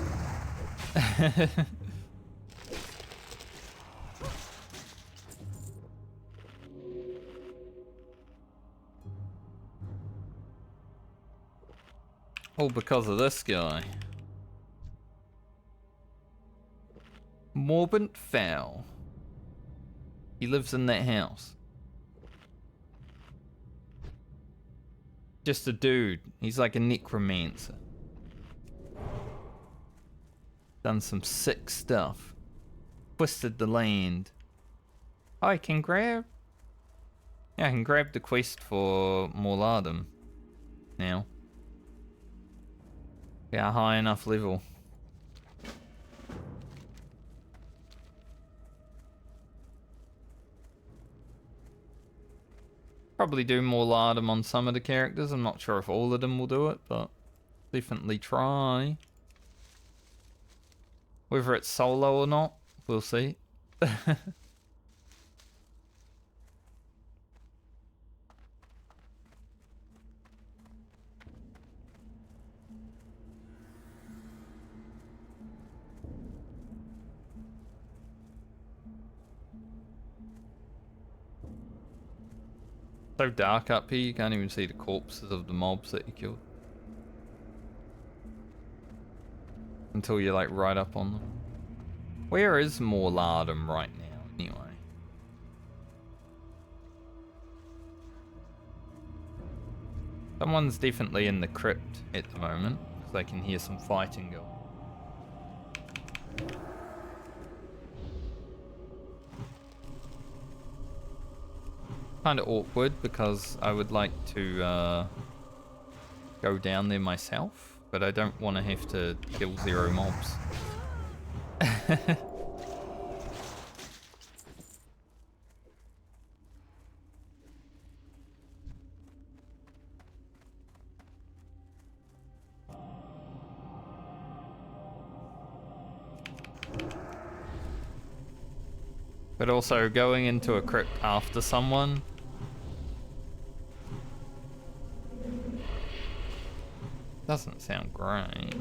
All because of this guy. Morbant Fowl. He lives in that house. Just a dude. He's like a necromancer. Done some sick stuff. Twisted the land. Oh, I can grab... Yeah, I can grab the quest for Morladum now. Yeah, high enough level. probably do more lardum on some of the characters. I'm not sure if all of them will do it, but definitely try. Whether it's solo or not, we'll see. So dark up here, you can't even see the corpses of the mobs that you killed. Until you're like right up on them. Where is more lardum right now, anyway? Someone's definitely in the crypt at the moment, because I can hear some fighting going on. Kind of awkward because I would like to go down there myself, but I don't want to have to kill 0 mobs. But also going into a crypt after someone doesn't sound great.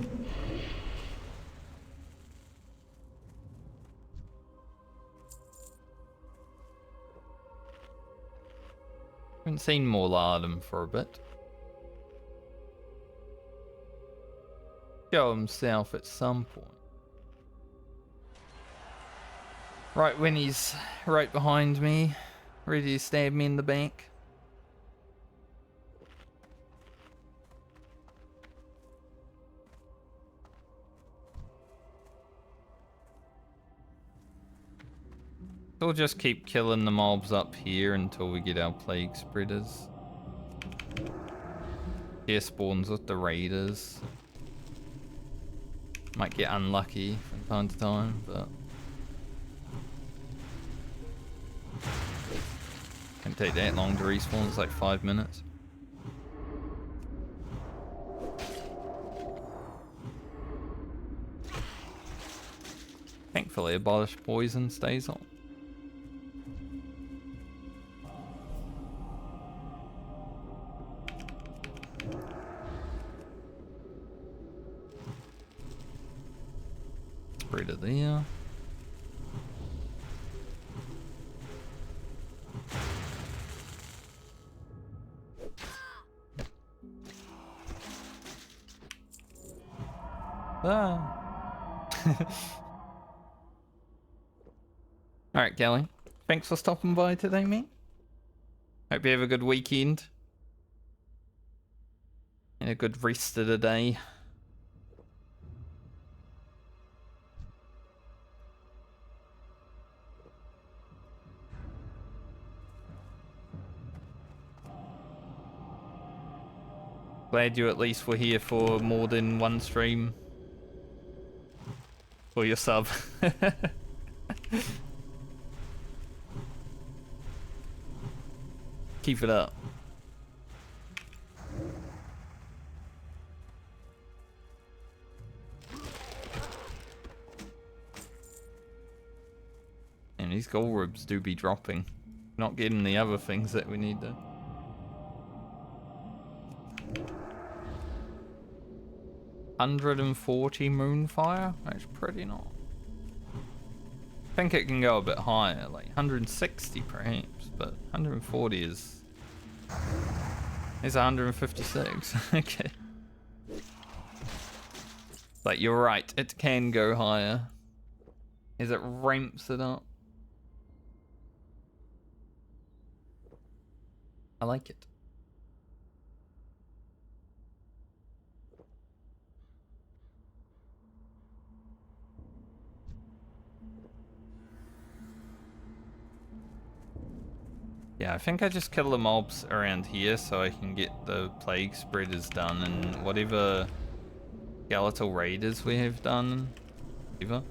Haven't seen more lardum for a bit. Show himself at some point. Right when he's right behind me, ready to stab me in the back. We'll just keep killing the mobs up here until we get our plague spreaders. Here spawns with the raiders. Might get unlucky from time to time, but can't take that long to respawn, it's like 5 minutes. Thankfully, abolished poison stays on. Spreader there. Alright, Kelly. Thanks for stopping by today, mate. Hope you have a good weekend. And a good rest of the day. Glad you at least were here for more than one stream. For your sub. Keep it up. And these gold ribs do be dropping. Not getting the other things that we need though. $140 Moonfire? That's pretty nice. I think it can go a bit higher, like 160 perhaps, but 140 is... It's 156, okay. But you're right, it can go higher. As it ramps it up. I like it. Yeah, I think I just kill the mobs around here so I can get the plague spreaders done and whatever skeletal raiders we have done. Whatever.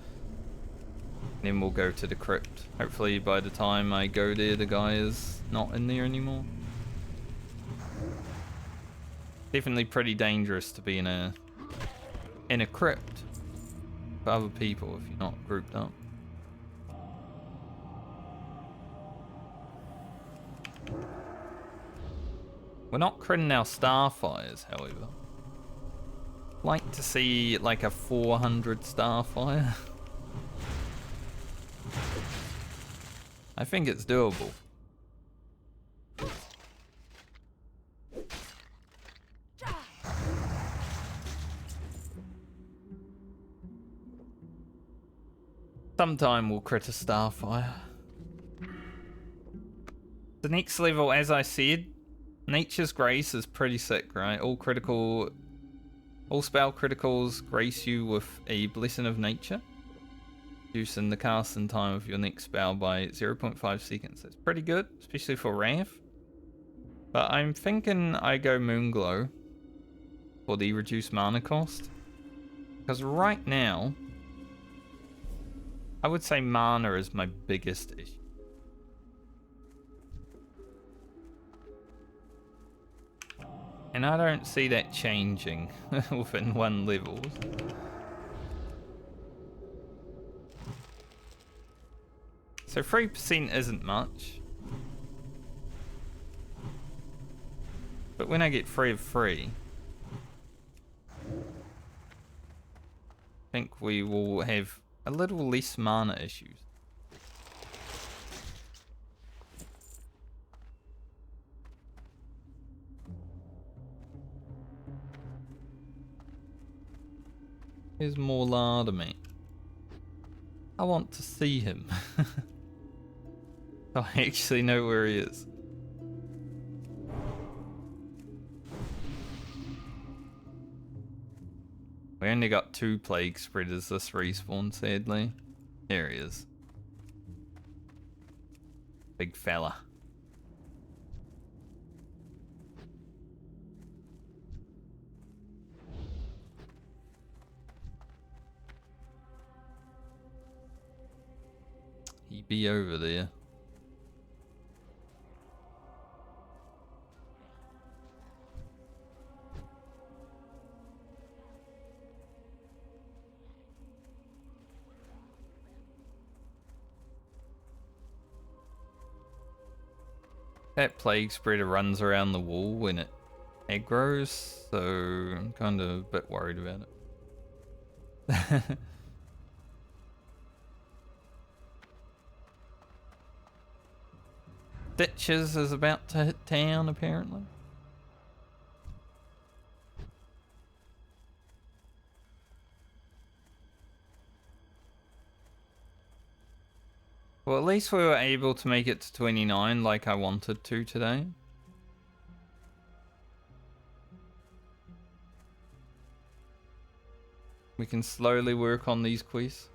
Then we'll go to the crypt. Hopefully by the time I go there the guy is not in there anymore. Definitely pretty dangerous to be in a crypt for other people if you're not grouped up. We're not critting our starfires, however. Like to see like a 400 starfire. I think it's doable. Sometime we'll crit a starfire. The next level, as I said, Nature's Grace is pretty sick, right? All spell criticals grace you with a Blessing of Nature, reducing the casting time of your next spell by 0.5 seconds. That's pretty good, especially for Wrath. But I'm thinking I go Moonglow for the reduced mana cost. Because right now, I would say mana is my biggest issue. And I don't see that changing within one level. So 3% isn't much. But when I get 3 of 3, I think we will have a little less mana issues. Here's more larder, mate. I want to see him. I actually know where he is. We only got 2 plague spreaders this respawn, sadly. There he is. Big fella. He be over there. That plague spreader runs around the wall when it aggroes, so I'm kind of a bit worried about it. Ditches is about to hit town, apparently. Well, at least we were able to make it to 29 like I wanted to today. We can slowly work on these quests.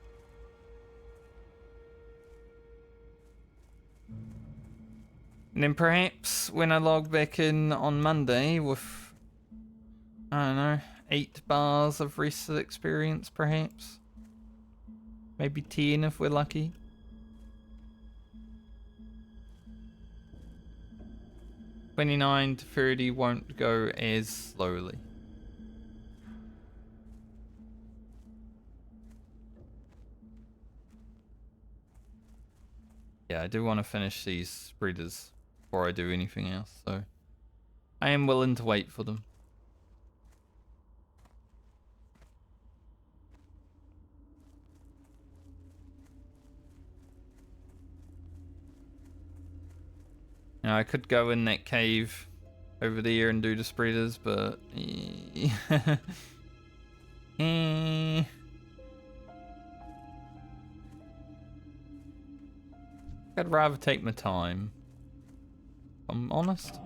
And then perhaps when I log back in on Monday with, I don't know, 8 bars of rested experience perhaps. Maybe 10 if we're lucky. $29 to $30 won't go as slowly. Yeah, I do want to finish these spreaders before I do anything else, so I am willing to wait for them. Now I could go in that cave over there and do the spreaders, but I'd rather take my time, if I'm honest.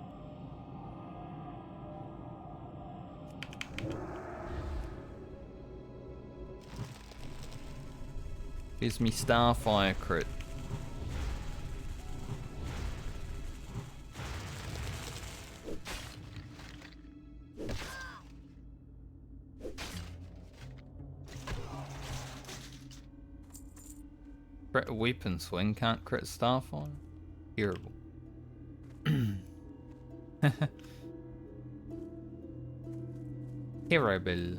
Here's me Starfire crit. Crit a weapon swing, can't crit a Starfire? Terrible. Terrible.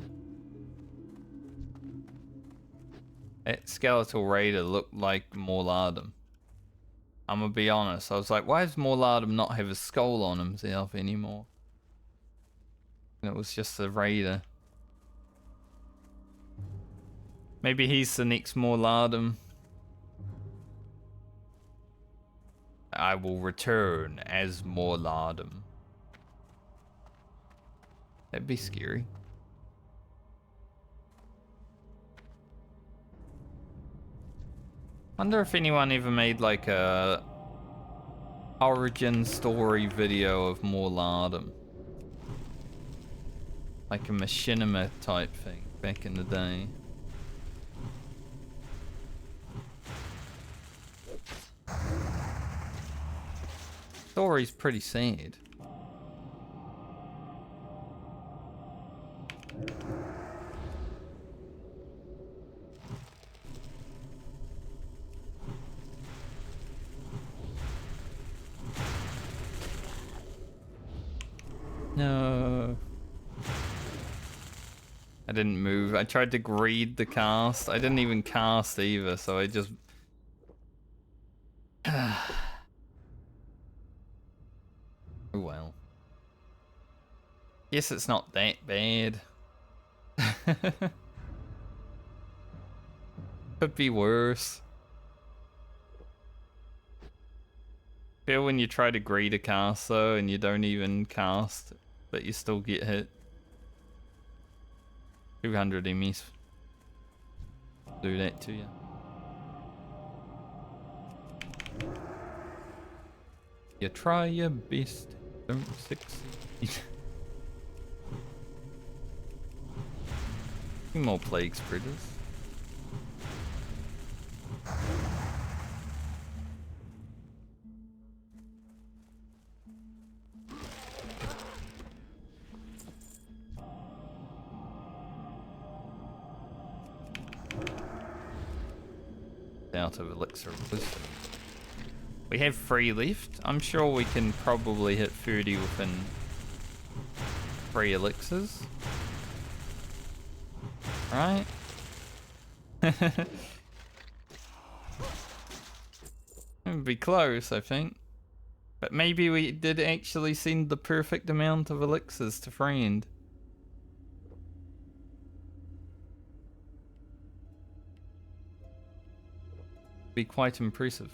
That skeletal raider looked like Morladum. I'm gonna be honest. I was like, why does Morladum not have a skull on himself anymore? And it was just a raider. Maybe he's the next Morladum. I will return as Morladum. That'd be scary. Wonder if anyone ever made like a origin story video of Morladum. Like a machinima type thing back in the day. Story's pretty sad. No. I didn't move. I tried to greed the cast. I didn't even cast either, so I just... Oh well. Guess it's not that bad. Could be worse. Feel when you try to greed a cast though and you don't even cast, but you still get hit. 200 enemies. Do that to you. You try your best, don't succeed. Few more plague spreaders. Out of elixir of wisdom. We have 3 left. I'm sure we can probably hit 30 within 3 elixirs. Right? It would be close, I think. But maybe we did actually send the perfect amount of elixirs to friend. Be quite impressive.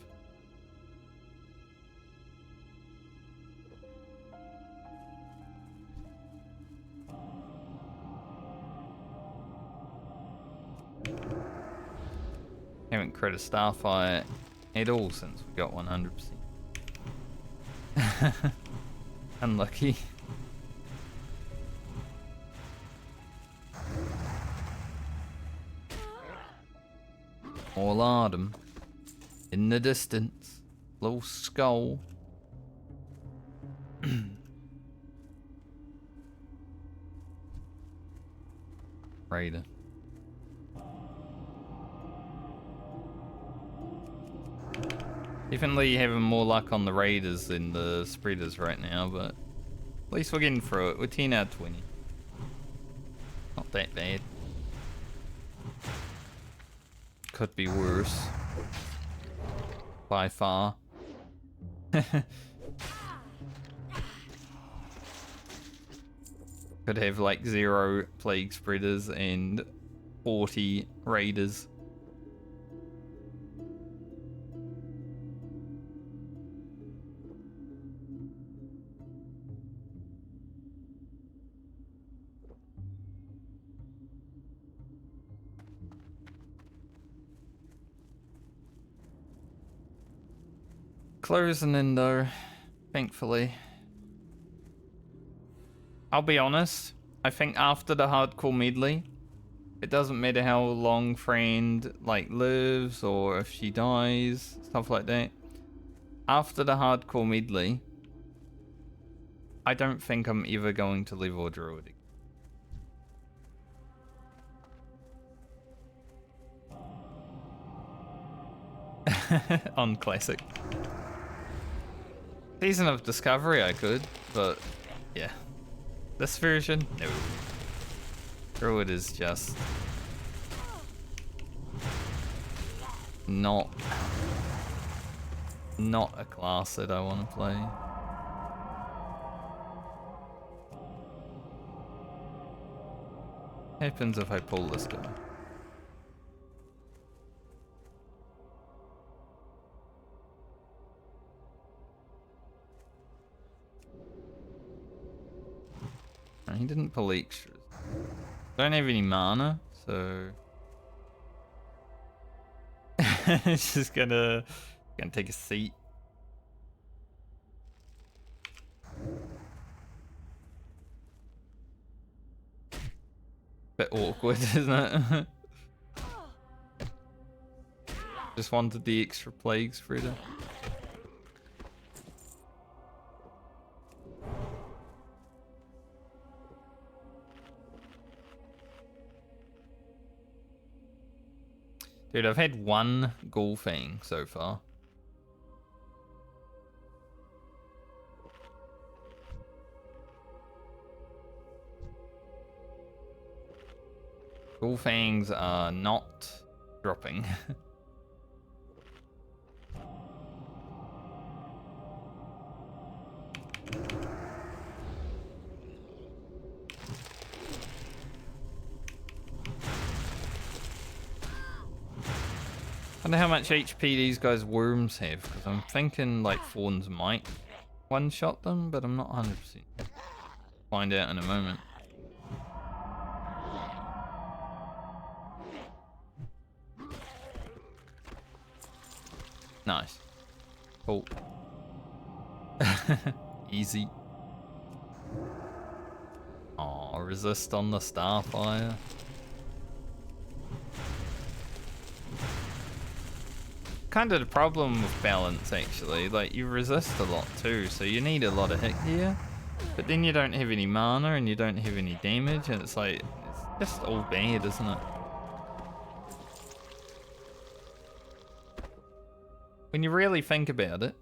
Haven't crit a starfire at all since we got 100%. Unlucky. Morladum. In the distance. Little skull. Raider. Definitely having more luck on the raiders than the spreaders right now, but at least we're getting through it. We're 10 out of 20. Not that bad. Could be worse. By far. Could have like 0 plague spreaders and 40 raiders. Closing in though, thankfully. I'll be honest, I think after the hardcore medley, it doesn't matter how long friend like lives or if she dies, stuff like that. After the hardcore medley, I don't think I'm ever going to level a druid again. On classic. Season of Discovery I could, but yeah. This version? No. Druid is just not a class that I want to play. What happens if I pull this guy? No, he didn't pull extras. Don't have any mana, so it's just gonna take a seat. Bit awkward, isn't it? Just wanted the extra plague spreader. Dude, I've had one Ghoul Fang so far. Ghoul Fangs are not dropping. I wonder how much HP these guys' worms have, because I'm thinking like Fawns might one-shot them, but I'm not 100%. Find out in a moment. Nice. Cool. Easy. Oh, resist on the Starfire. Kind of the problem with balance, actually. Like, you resist a lot too, so you need a lot of hit gear, but then you don't have any mana and you don't have any damage, and it's like, it's just all bad, isn't it? When you really think about it,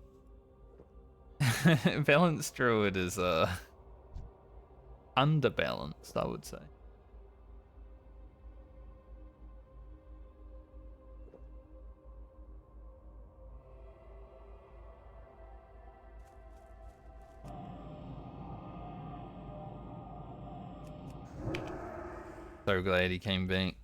balanced Druid is underbalanced, I would say. So glad he came back.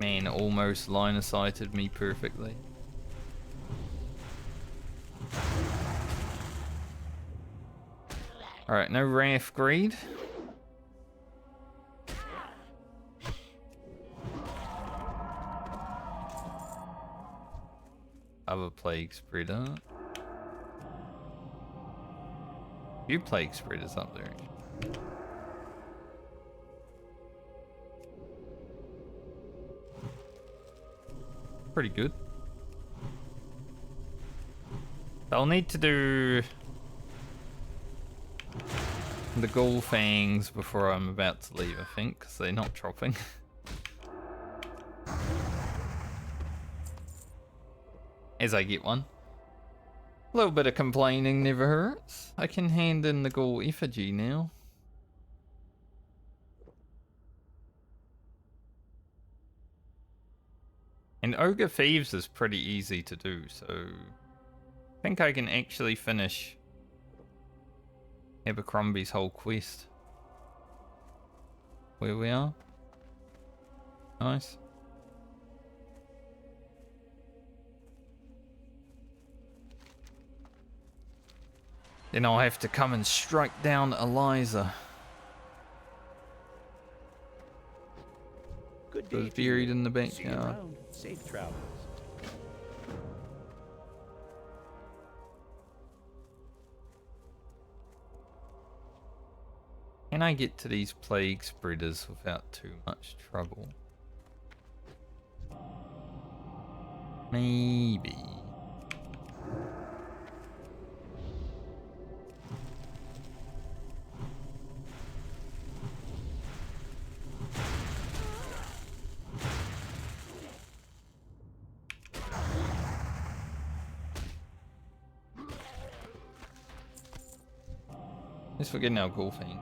Man, almost line of sighted me perfectly. Alright, no Wrath Greed. Other Plague Spreader. Few Plague Spreaders up there. Pretty good. I'll need to do the Ghoul Fangs before I'm about to leave, I think, because they're not dropping. As I get one. A little bit of complaining never hurts. I can hand in the Ghoul Effigy now. And Ogre Thieves is pretty easy to do, so I think I can actually finish Abercrombie's whole quest. Where we are. Nice. Then I'll have to come and strike down Eliza. Good day It was to you. buried in the See you backyard. around. Safe travels. Can I get to these plague spreaders without too much trouble? Maybe. least we're getting our ghoul thing.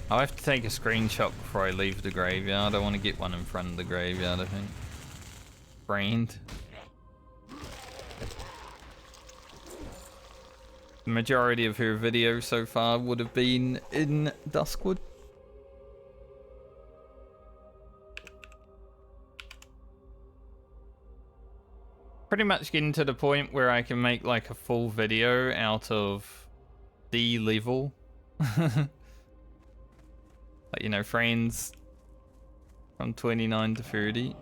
I'll have to take a screenshot before I leave the graveyard. I don't want to get one in front of the graveyard, I think. Brained. The majority of her videos so far would have been in Duskwood. Pretty much getting to the point where I can make like a full video out of D level. Like, you know, friends from 29 to 30.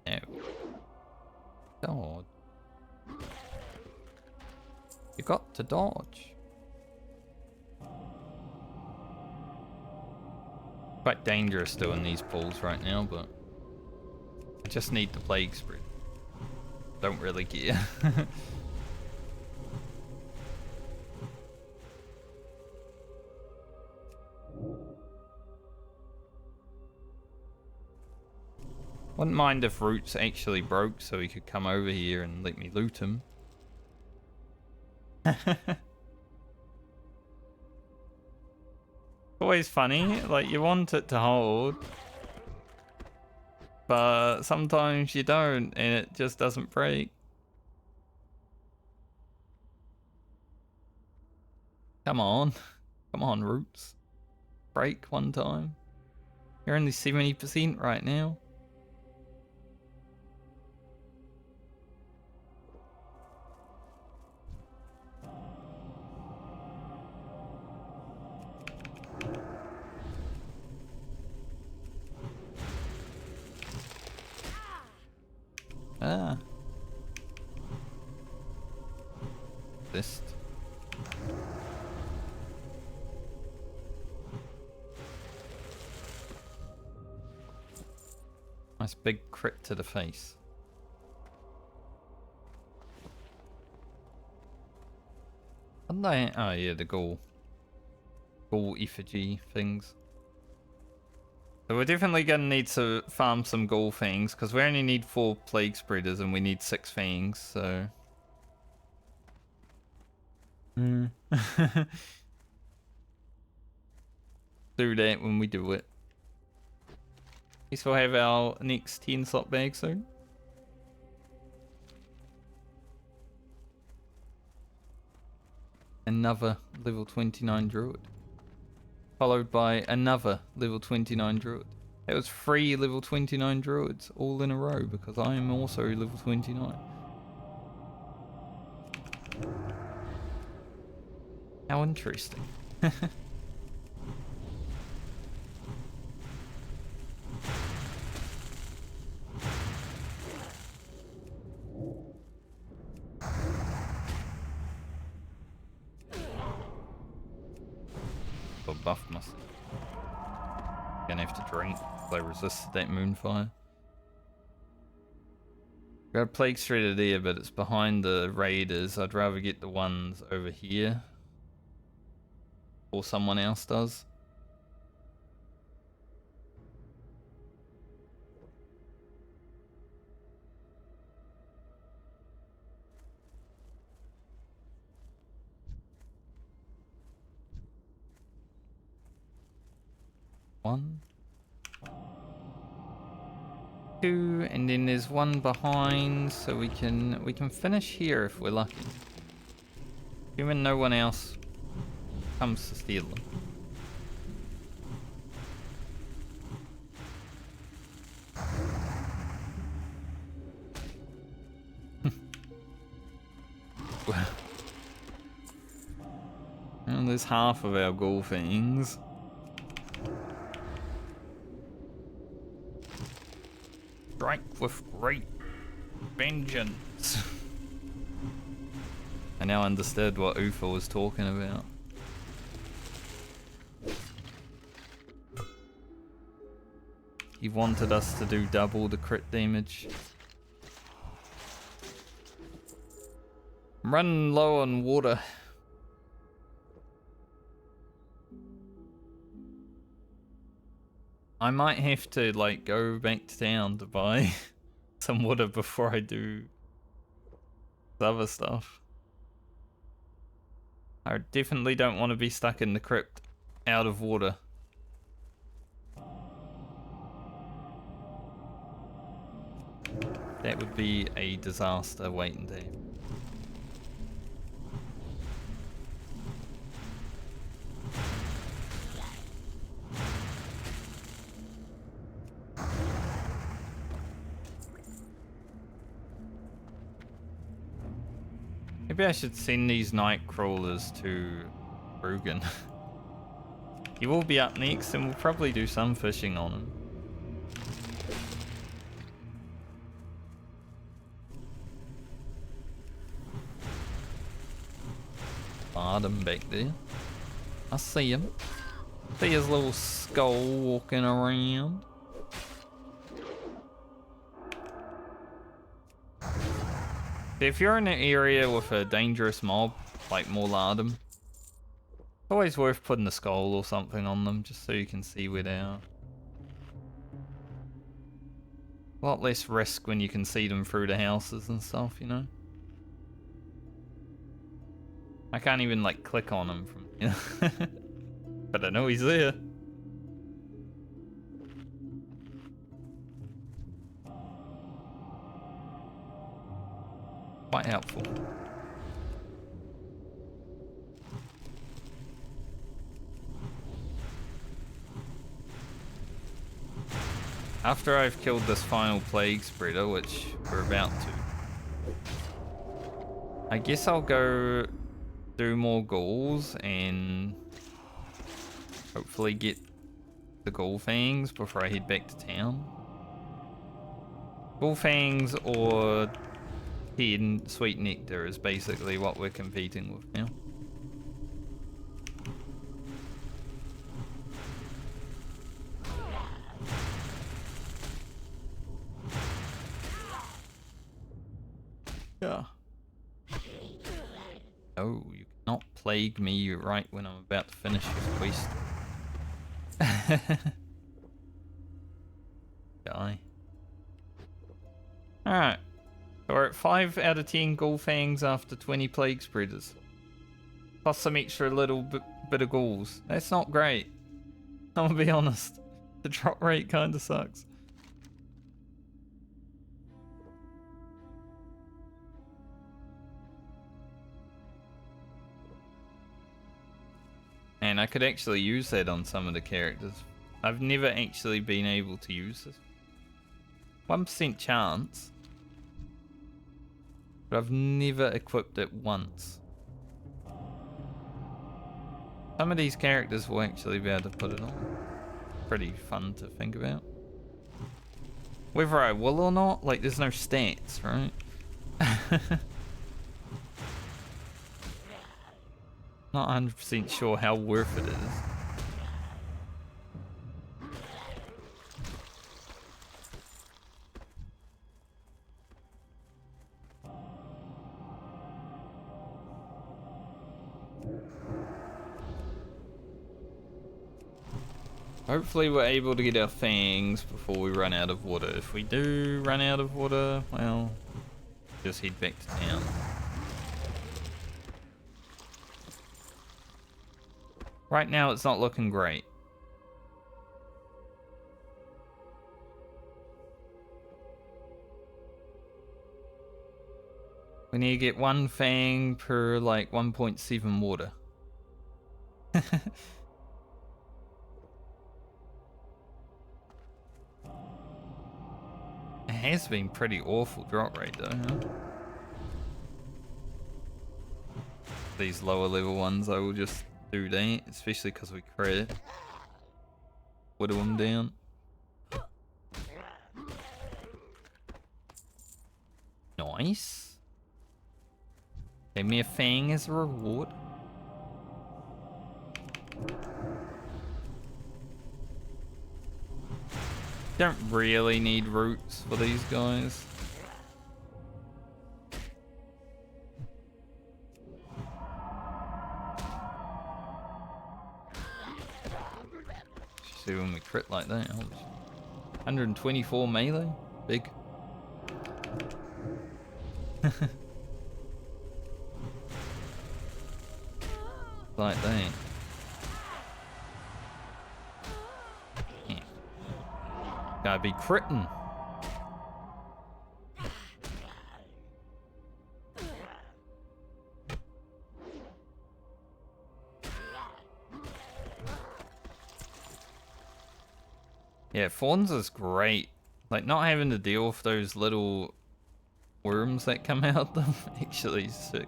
No. Dodge. You got to dodge. Quite dangerous doing these pulls right now, but I just need the plague spread. Don't really care. Wouldn't mind if Roots actually broke so he could come over here and let me loot him. Always funny, like you want it to hold, but sometimes you don't and it just doesn't break. Come on, come on Roots, break one time. You're only 70% right now. Ah. This. Nice big crit to the face. What did I... Oh yeah, the ghoul effigy things. So we're definitely gonna need to farm some ghoul fangs because we only need 4 plague spreaders and we need 6 fangs, so... Do that when we do it. At least we'll have our next 10 slot bag soon. Another level 29 druid. Followed by another level 29 druid. That was 3 level 29 druids all in a row because I am also level 29. How interesting. Buff must. Gonna have to drink because I resisted that moonfire. Got a plague shredder there, but it's behind the raiders. I'd rather get the ones over here. Or someone else does. One, 2, and then there's one behind, so we can finish here if we're lucky. Even no one else comes to steal them. And there's half of our ghoul things. Strike with great vengeance. I now understood what Ufa was talking about. He wanted us to do double the crit damage. I'm running low on water. I might have to like go back to town to buy some water before I do the other stuff. I definitely don't want to be stuck in the crypt out of water. That would be a disaster waiting to happen. Maybe I should send these night crawlers to Rugen. He will be up next and we'll probably do some fishing on him. Him back there. I see him. See his little skull walking around. If you're in an area with a dangerous mob, like Morlardum, it's always worth putting a skull or something on them, just so you can see where they are. A lot less risk when you can see them through the houses and stuff, you know? I can't even like click on him from here. But I know he's there. Quite helpful. After I've killed this final plague spreader, which we're about to, I guess I'll go do more ghouls and hopefully get the ghoul fangs before I head back to town. Ghoul fangs or hidden sweet nectar is basically what we're competing with now. Yeah. Oh, you cannot plague me right when I'm about to finish this quest. Die. Alright. So we're at 5 out of 10 ghoul fangs after 20 plague spreaders. Plus some extra little bit of ghouls. That's not great. I'm gonna be honest. The drop rate kinda sucks. And I could actually use that on some of the characters. I've never actually been able to use this. 1% chance. But I've never equipped it once. Some of these characters will actually be able to put it on. Pretty fun to think about. Whether I will or not, like there's no stats, right? Not 100% sure how worth it is. Hopefully we're able to get our fangs before we run out of water. If we do run out of water, well, just head back to town. Right now it's not looking great. We need to get 1 fang per like 1.7 water. It has been pretty awful drop rate though, huh? These lower level ones I will just do that, especially because we crit. Whittle them down. Nice. Gave me a fang as a reward. Don't really need roots for these guys. See when we crit like that. 124 melee? Big. Like that. Yeah. Gotta be critting. Yeah, Fawns is great. Like, not having to deal with those little worms that come out of them actually is sick.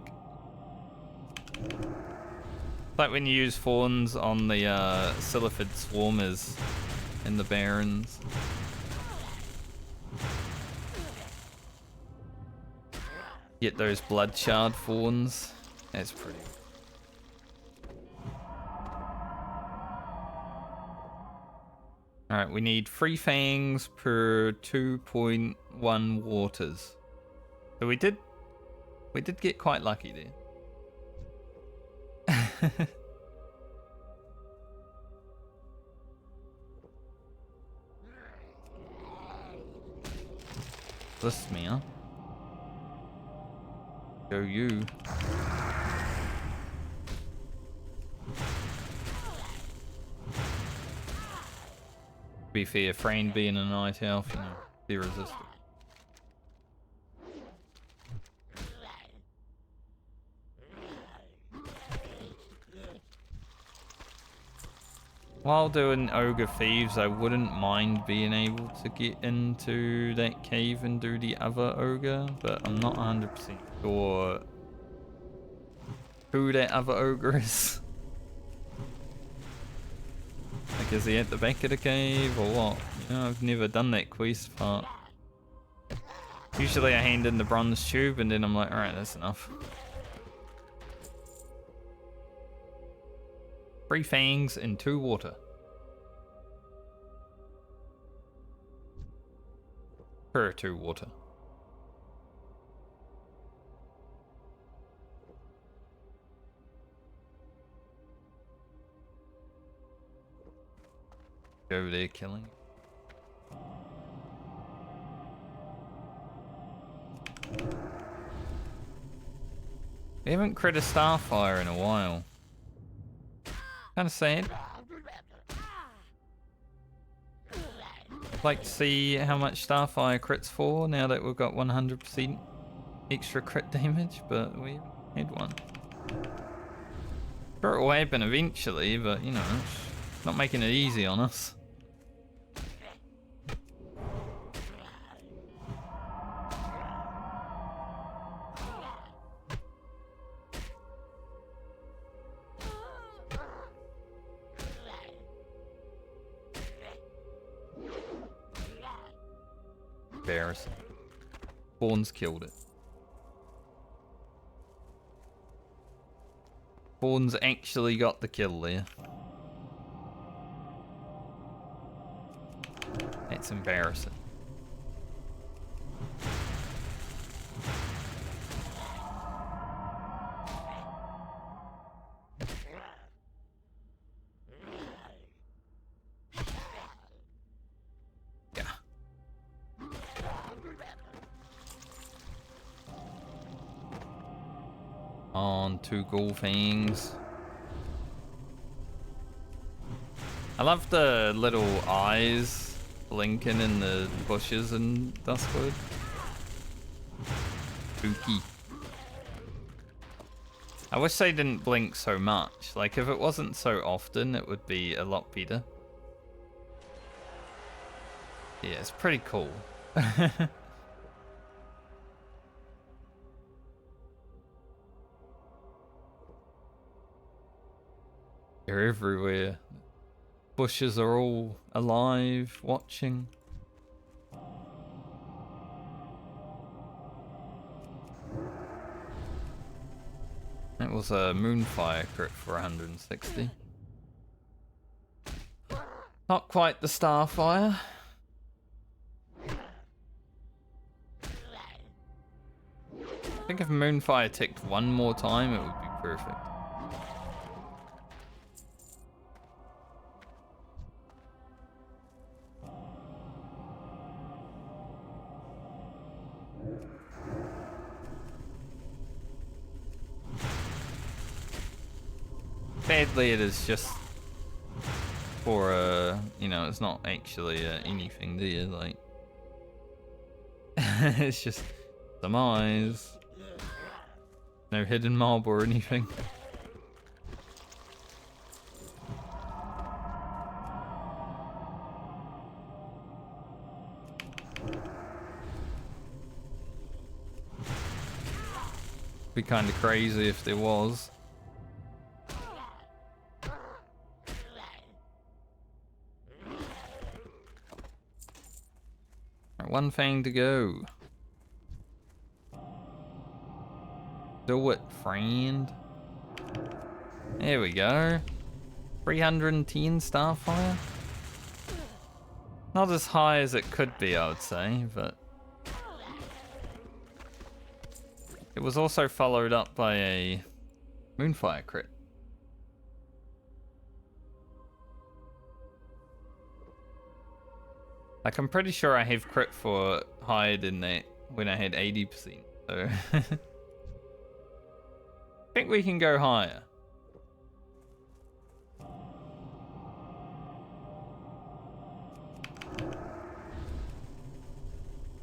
Like when you use Fawns on the Silliphid Swarmers in the Barrens. Get those Blood Shard Fawns. That's pretty. Alright, we need 3 fangs per 2.1 waters. So we did get quite lucky there. List me, huh? Go you. To be fair, Frayne being a night elf, you know, they're resistant. While doing Ogre Thieves, I wouldn't mind being able to get into that cave and do the other Ogre, but I'm not 100% sure who that other Ogre is. Like, is he at the back of the cave or what? You know, I've never done that quest part. Usually I hand in the bronze tube and then I'm like, alright, that's enough. 3 fangs and 2 water. Per 2 water. Go over there killing. We haven't crit a Starfire in a while. Kinda sad. I'd like to see how much Starfire crits for now that we've got 100% extra crit damage, but we haven't had one. Sure it will happen eventually, but you know, it's not making it easy on us. Embarrassing. Fawns killed it. Fawns actually got the kill there. That's embarrassing. On 2 ghoul fangs. I love the little eyes blinking in the bushes in Duskwood. Spooky. I wish they didn't blink so much. Like, if it wasn't so often, it would be a lot better. Yeah, it's pretty cool. They're everywhere. Bushes are all alive, watching. That was a Moonfire crit for 160. Not quite the Starfire. I think if Moonfire ticked one more time, it would be perfect. Sadly, it is just for you know, it's not actually anything there. Like, it's just some eyes. No hidden mob or anything. Be kind of crazy if there was. Right, one thing to go. Do it, friend. There we go. 310 Starfire. Not as high as it could be, I would say, but it was also followed up by a Moonfire crit. Like, I'm pretty sure I have crit for higher than that when I had 80%, so I think we can go higher.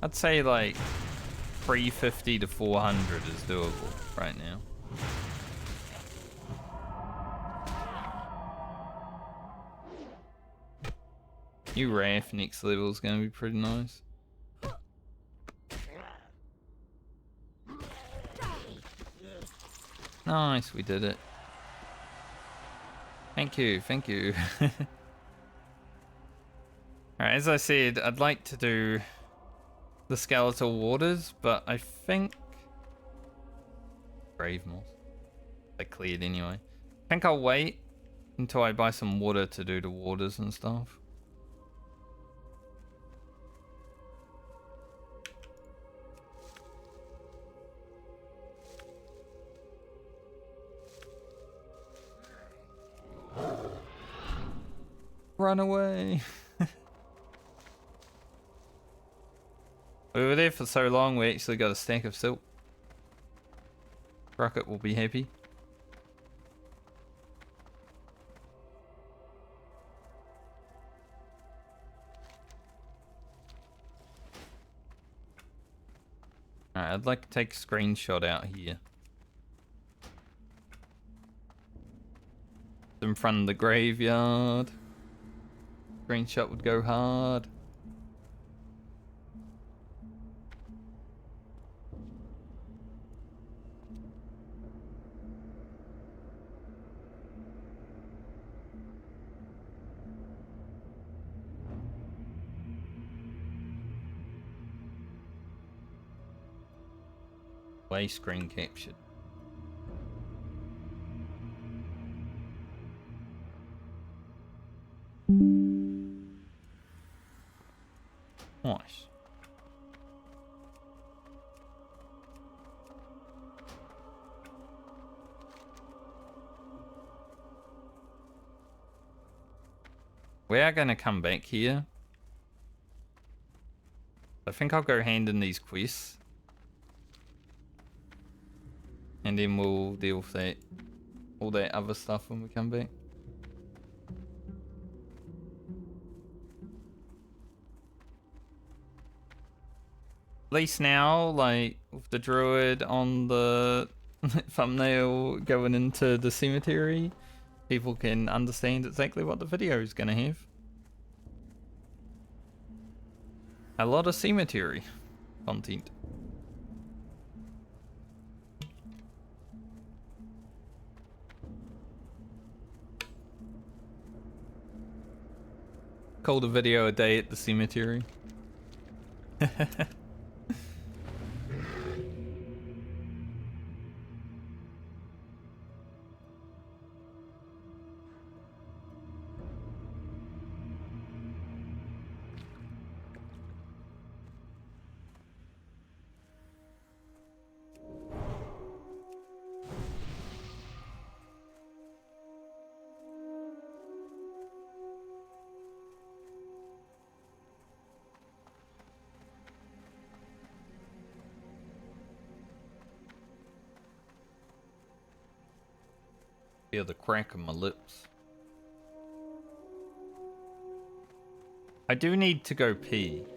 I'd say like 350 to 400 is doable right now. New Wrath next level is going to be pretty nice. Nice, we did it. Thank you, thank you. Alright, as I said, I'd like to do the skeletal waters, but I think grave moss. They cleared anyway. I think I'll wait until I buy some water to do the waters and stuff. Run away. We were there for so long, we actually got a stack of silk. Rocket will be happy. Alright, I'd like to take a screenshot out here. In front of the graveyard. Screenshot would go hard. Play screen captured. Nice. We are going to come back here. I think I'll go hand in these quests. And then we'll deal with that, all that other stuff when we come back. At least now, like, with the Druid on the thumbnail going into the cemetery, people can understand exactly what the video is going to have. A lot of cemetery content. Called a video a day at the cemetery. Feel the crack of my lips. I do need to go pee.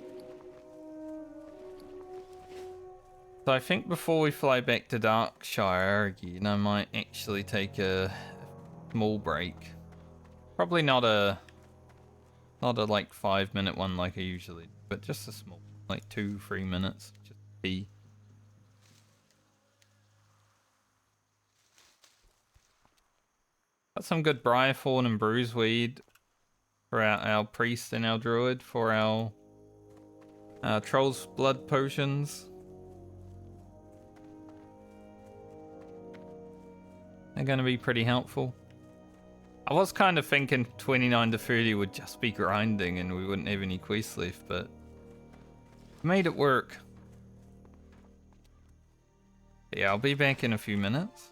So I think before we fly back to Darkshire, I might actually take a small break. Probably not a like 5-minute one like I usually do, but just a small, like 2-3 minutes. Just pee. Got some good Briarthorn and Bruiseweed for our priest and our druid for our troll's blood potions. They're going to be pretty helpful. I was kind of thinking 29 to 30 would just be grinding and we wouldn't have any quests left, but made it work. Yeah, I'll be back in a few minutes.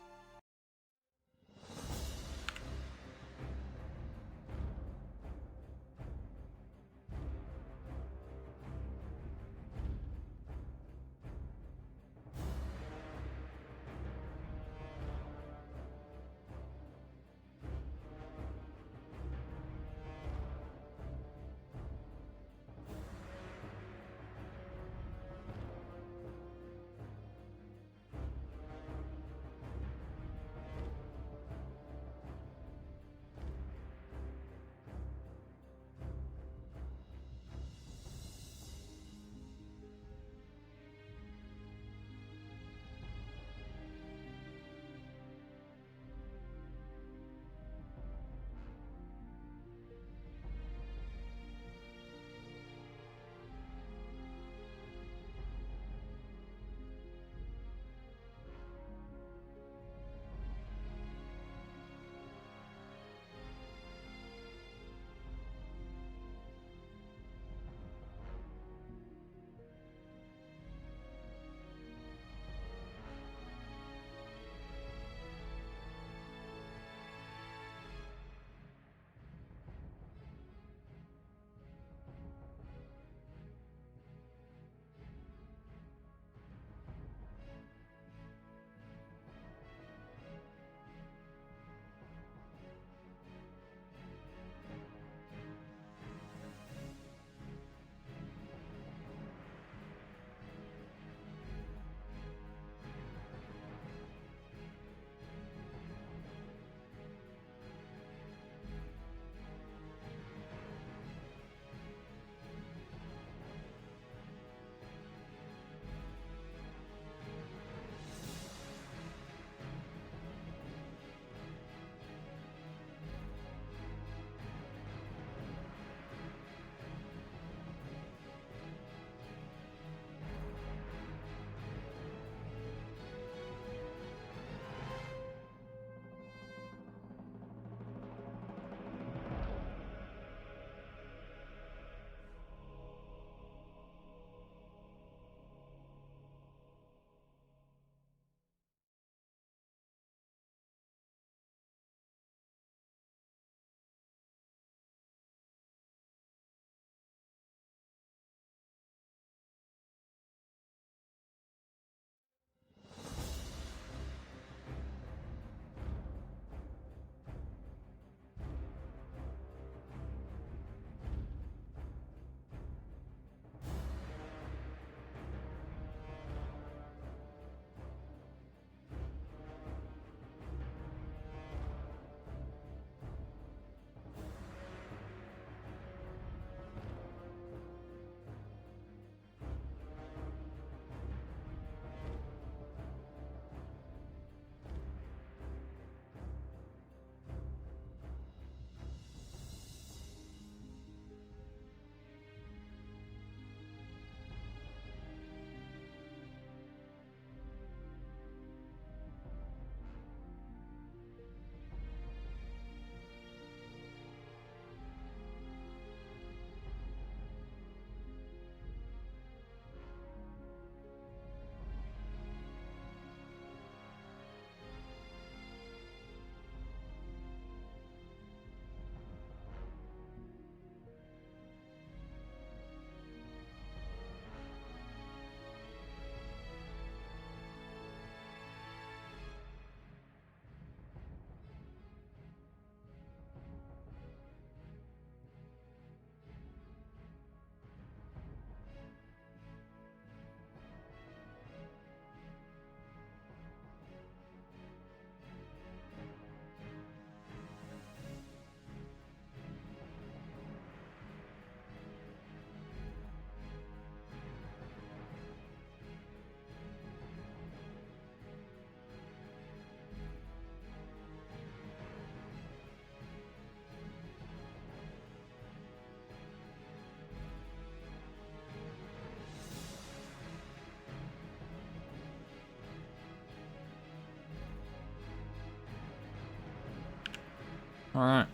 Alright.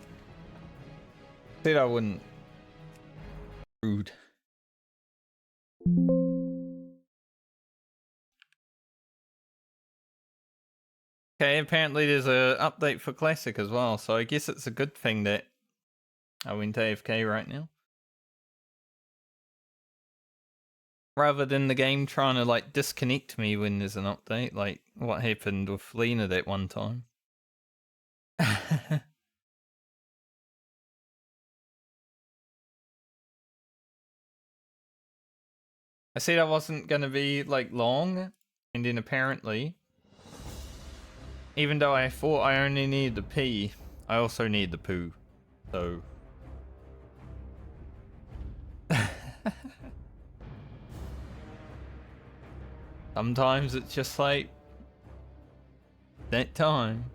Said I wouldn't. Rude. Okay, apparently there's a update for Classic as well, so I guess it's a good thing that I went AFK right now. Rather than the game trying to like disconnect me when there's an update, like what happened with Lena that one time. I said I wasn't gonna be like long, and then apparently, even though I thought I only needed the pee, I also need the poo. So sometimes it's just like that time.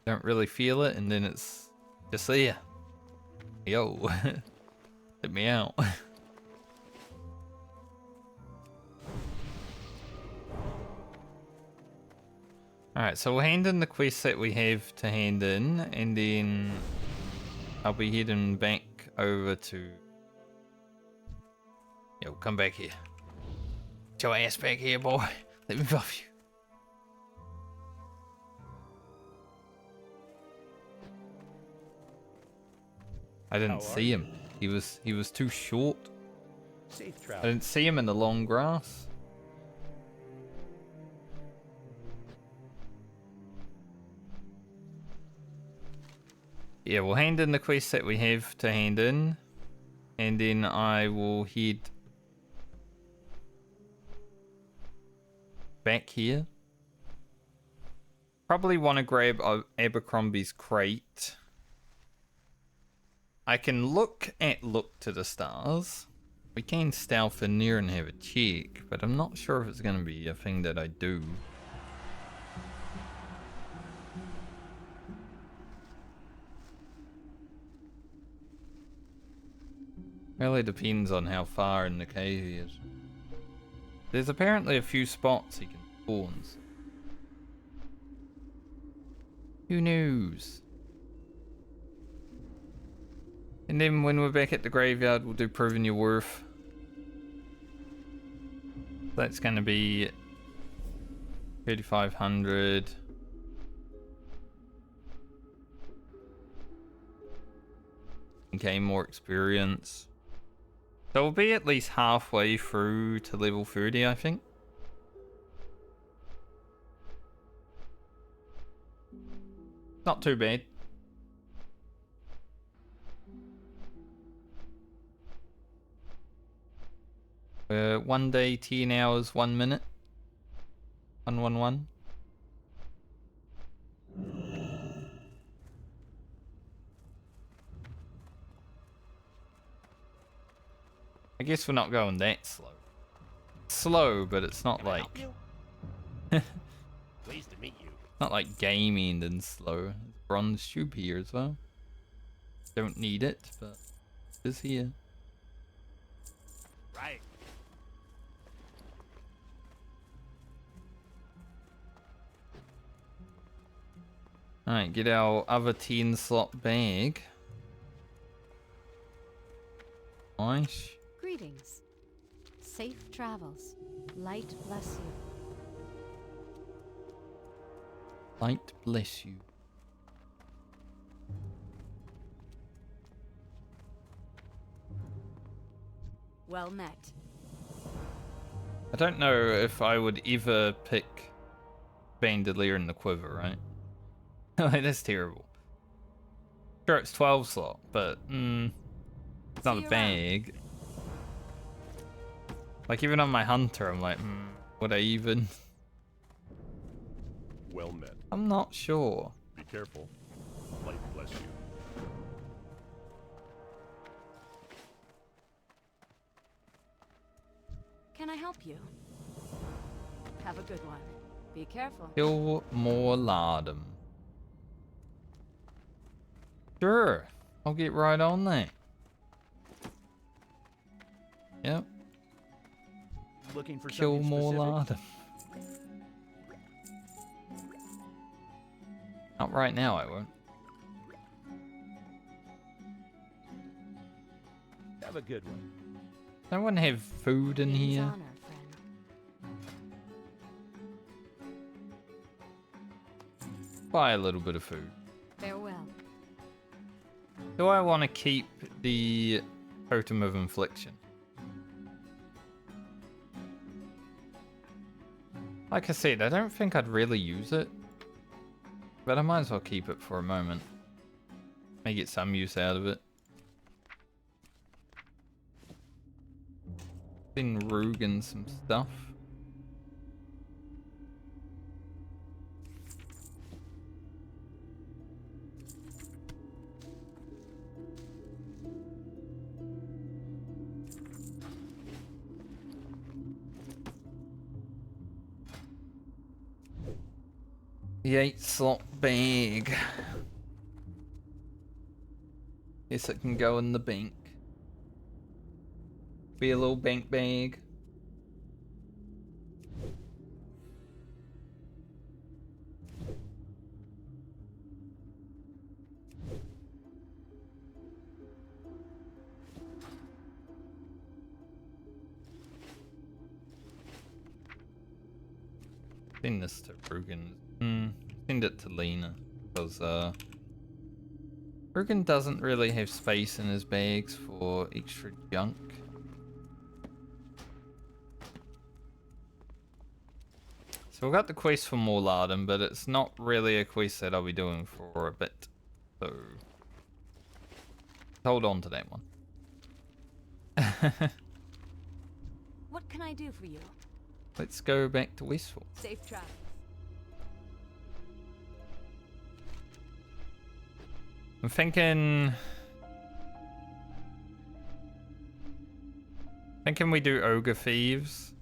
Don't really feel it, and then it's just there. Yo, let me out. Alright, so we'll hand in the quest that we have to hand in, and then I'll be heading back over to... Yo, come back here. Get your ass back here, boy. Let me buff you. I didn't see him. He was too short. Safe I travel. didn't see him in the long grass. Yeah, we'll hand in the quest that we have to hand in, and then I will head back here. Probably want to grab Abercrombie's crate. I can look to the stars. We can stealth in there and have a check, but I'm not sure if it's going to be a thing that I do. Really depends on how far in the cave he is. There's apparently a few spots he can spawn. Who knows? And then when we're back at the graveyard, we'll do Proving Your Worth. That's going to be 3,500. Gain more experience. So we'll be at least halfway through to level 30, I think. Not too bad. One day, 10 hours, 1 minute. 111. I guess we're not going that slow. Slow, but it's not Can I like... help you? Pleased to meet you. Not like gaming and slow. Bronze tube here as well. Don't need it, but it's here. Right. Alright, get our other 10 slot bag. Nice. Greetings. Safe travels. Light bless you. Light bless you. Well met. I don't know if I would ever pick Bandolier in the quiver, right? Like, that's terrible. Sure, it's 12 slot, but it's not See a you bag. Like, even on my hunter, I'm like, would I even? Well met. I'm not sure. Be careful. Light bless you. Can I help you? Have a good one. Be careful. Kill more lardum. Sure, I'll get right on that. Yep, Looking for kill something more specific? lardum. Not right now, I won't. Have a good one. No one have food in King's here? honor, friend. Buy a little bit of food. Farewell. Do I want to keep the Totem of Infliction? Like I said, I don't think I'd really use it. But I might as well keep it for a moment. May get some use out of it. Been Rugen some stuff. The 8-slot bag. Guess it can go in the bank. Be a little bank bag. Send this to Rugen. Send it to Lena. Because, Rugen doesn't really have space in his bags for extra junk. So we got the quest for Morladen, but it's not really a quest that I'll be doing for a bit. So hold on to that one. What can I do for you? Let's go back to Westfall. Safe travels. I'm thinking we do Ogre Thieves.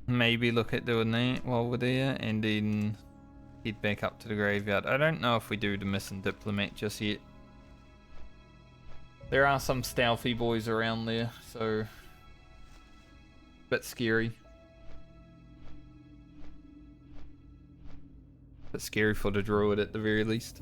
Maybe look at doing that while we're there, and then head back up to the graveyard. I don't know if we do the Missing Diplomat just yet. There are some stealthy boys around there, so bit scary. Bit scary for the Druid at the very least.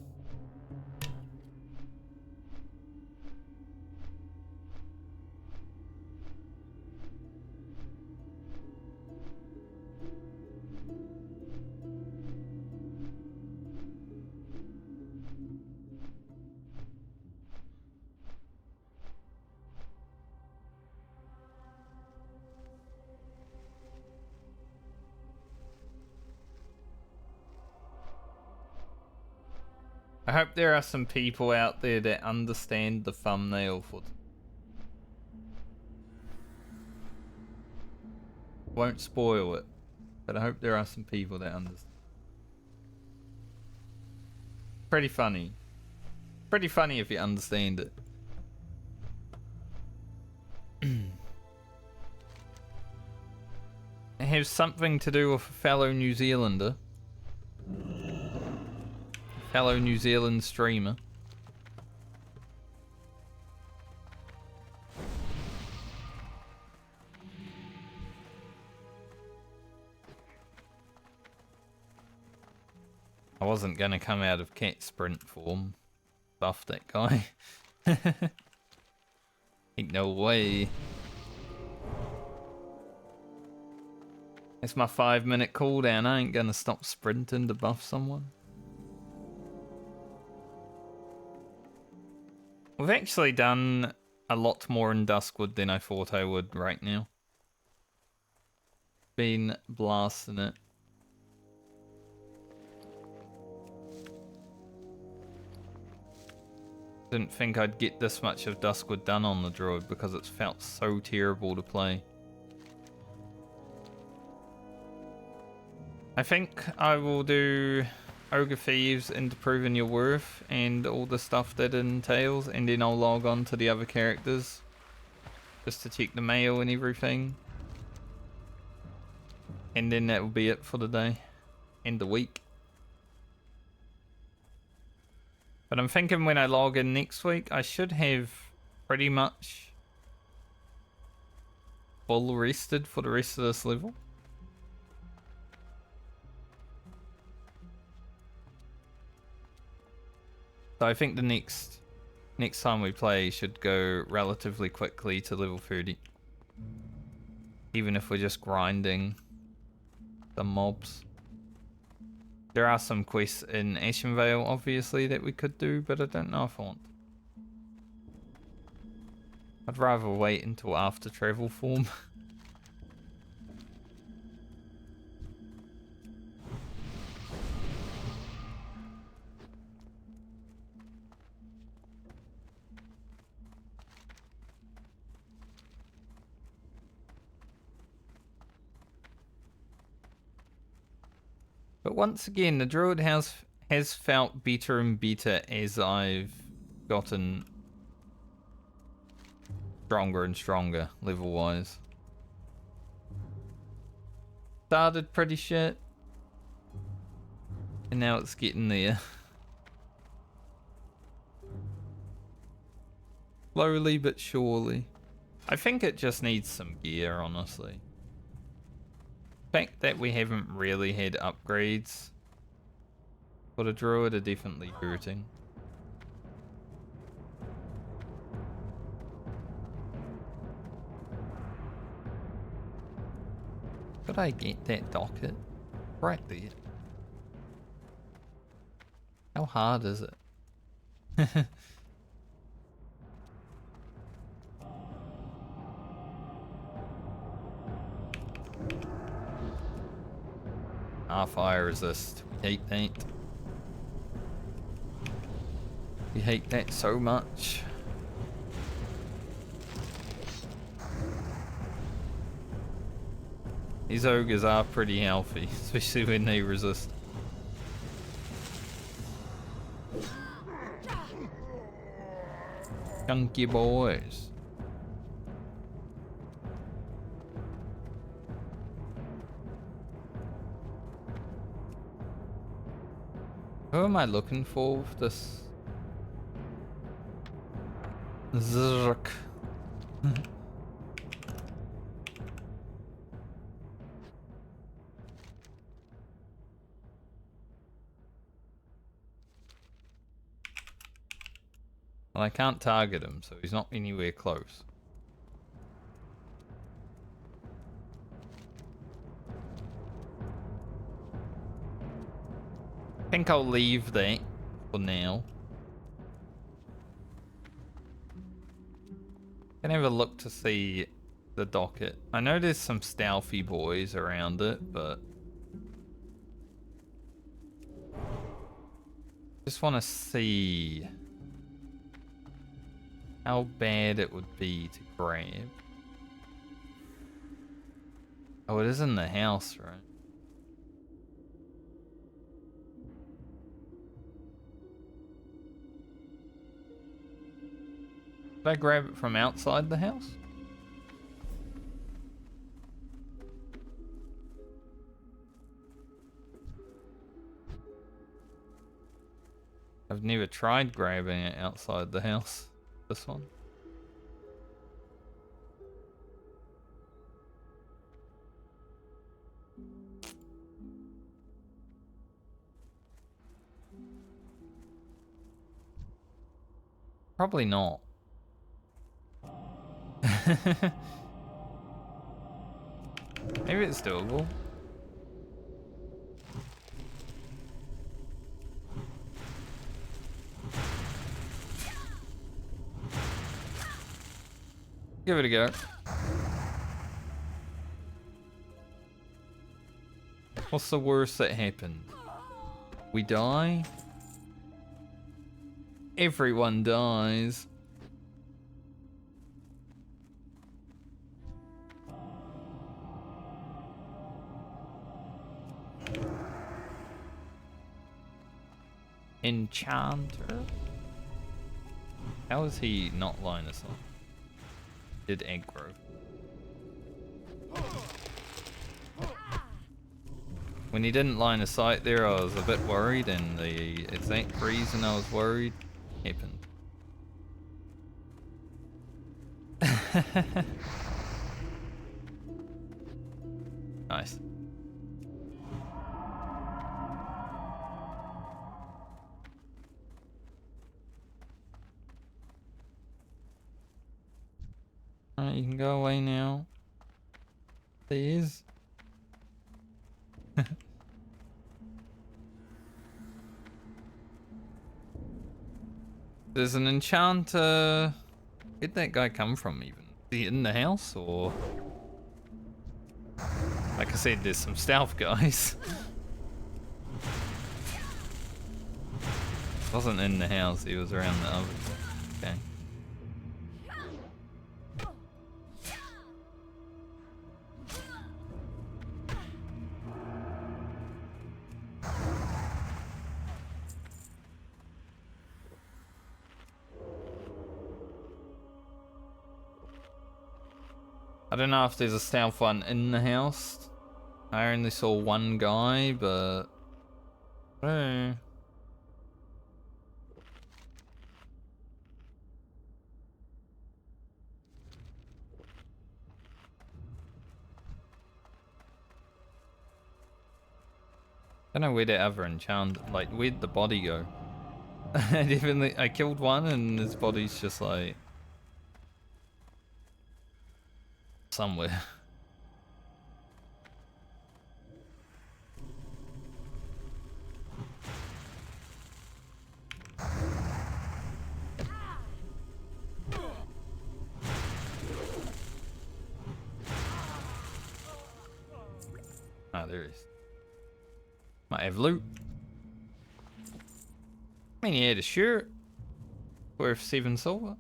I hope there are some people out there that understand the thumbnail for. Won't spoil it, but I hope there are some people that understand. Pretty funny. Pretty funny if you understand it. It has something to do with a fellow New Zealander. Fellow New Zealand streamer. I wasn't gonna come out of cat sprint form. Buff that guy. Ain't no way. It's my 5-minute cooldown. I ain't gonna stop sprinting to buff someone. We've actually done a lot more in Duskwood than I thought I would right now. Been blasting it. Didn't think I'd get this much of Duskwood done on the Druid because it's felt so terrible to play. I think I will do Ogre Thieves into Proving Your Worth and all the stuff that it entails, and then I'll log on to the other characters just to check the mail and everything. And then that will be it for the day and the week. But I'm thinking when I log in next week, I should have pretty much full rested for the rest of this level. So I think the next time we play should go relatively quickly to level 30. Even if we're just grinding the mobs. There are some quests in Ashenvale, obviously, that we could do, but I don't know if I want. I'd rather wait until after travel form. But once again, the Druid has felt better and better as I've gotten stronger and stronger level-wise. Started pretty shit, and now it's getting there. Slowly but surely. I think it just needs some gear, honestly. The fact that we haven't really had upgrades for the Druid are definitely hurting. Could I get that docket? Right there. How hard is it? Fire resist. We hate that. We hate that so much. These ogres are pretty healthy, especially when they resist. Chunky boys. Who am I looking for with this? Zerk. Well, I can't target him, so he's not anywhere close. I think I'll leave that for now. Can have a look to see the docket. I know there's some stealthy boys around it, but just want to see how bad it would be to grab. Oh, it is in the house, right? Did I grab it from outside the house? I've never tried grabbing it outside the house. This one. Probably not. Maybe it's doable. Give it a go. What's the worst that happened? We die? Everyone dies. Enchanter? How is he not line of sight? Did aggro. When he didn't line of sight there, I was a bit worried, and the exact reason I was worried happened. Nice. Alright, you can go away now. Please. There's an enchanter. Where'd that guy come from even? Is he in the house or? Like I said, there's some stealth guys. Wasn't in the house, he was around the other side. Okay. I don't know if there's a stealth one in the house. I only saw one guy, but... Hey. I don't know where the other enchant, like, where'd the body go? And even I killed one and his body's just like... somewhere. Ah, there he is. Might have loot. I mean, he had a shirt worth 7 silver.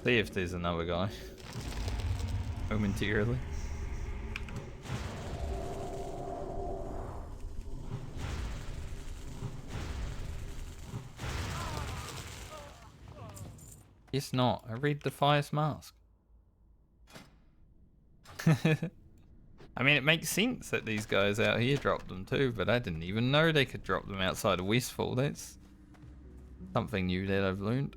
See if there's another guy. Momentarily. It's not. I read the Fire's Mask. I mean, it makes sense that these guys out here dropped them too, but I didn't even know they could drop them outside of Westfall. That's something new that I've learned.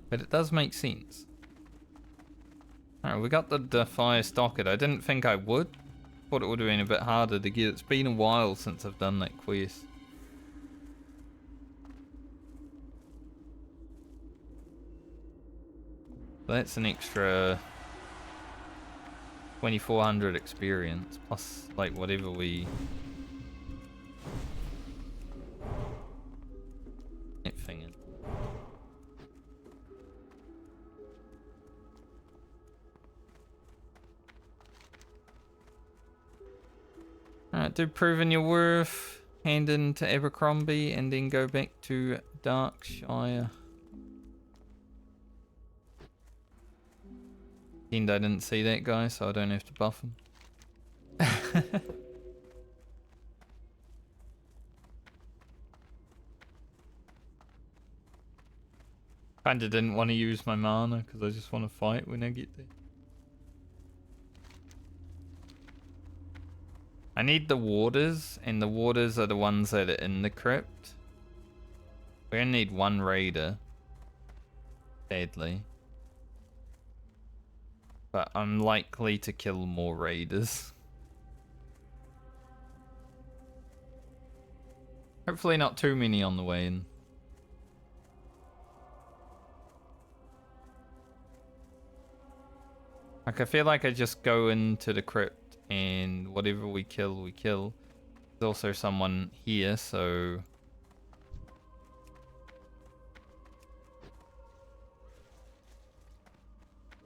But it does make sense. Alright, we got the Fire Stocket. I didn't think I would. Thought it would have been a bit harder to get. It's been a while since I've done that quest. That's an extra 2400 experience plus like whatever we that thing in. Alright, do Proving Your Worth, hand in to Abercrombie, and then go back to Darkshire. And I didn't see that guy, so I don't have to buff him. Kinda didn't want to use my mana, because I just want to fight when I get there. I need the warders, and the warders are the ones that are in the crypt. We're gonna need one raider. Sadly. But I'm likely to kill more raiders. Hopefully not too many on the way in. Like, I feel like I just go into the crypt and whatever we kill, we kill. There's also someone here, so...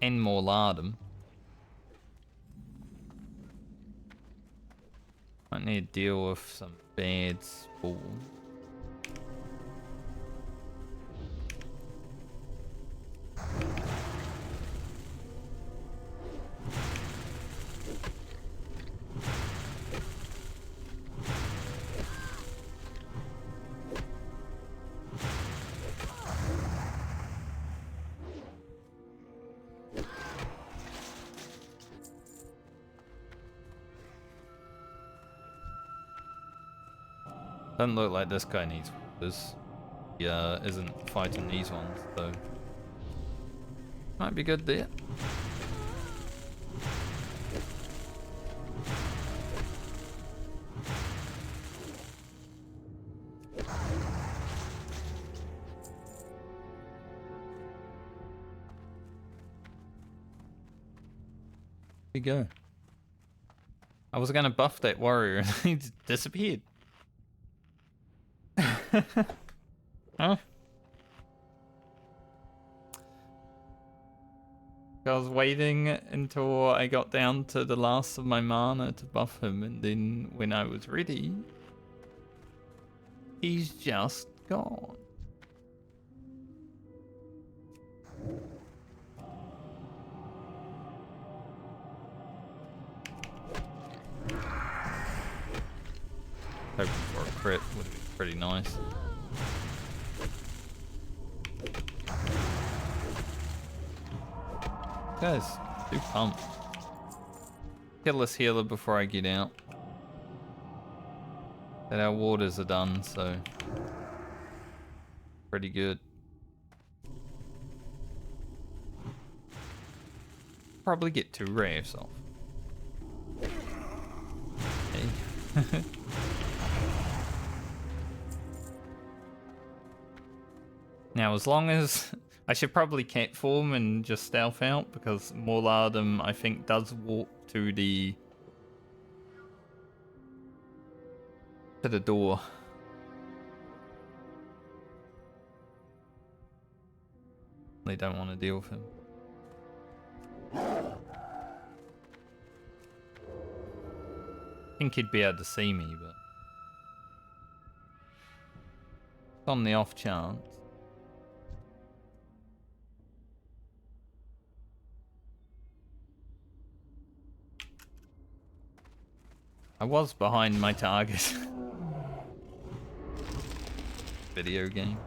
And more lardum. Might need to deal with some bad spawn. Doesn't look like this guy needs this. isn't fighting these ones, so might be good there. We go. I was gonna buff that warrior and he just disappeared. Huh? I was waiting until I got down to the last of my mana to buff him, and then when I was ready, he's just gone. Hoping for a crit would be pretty nice. Guys, too pumped. Kill this healer before I get out. But our waters are done, so pretty good. Probably get 2 raves off. Hey. Now, as long as I should probably cat form and just stealth out, because Morlardum, I think, does walk to the door. They don't want to deal with him. I think he'd be able to see me, but on the off chance. I was behind my target. Video game.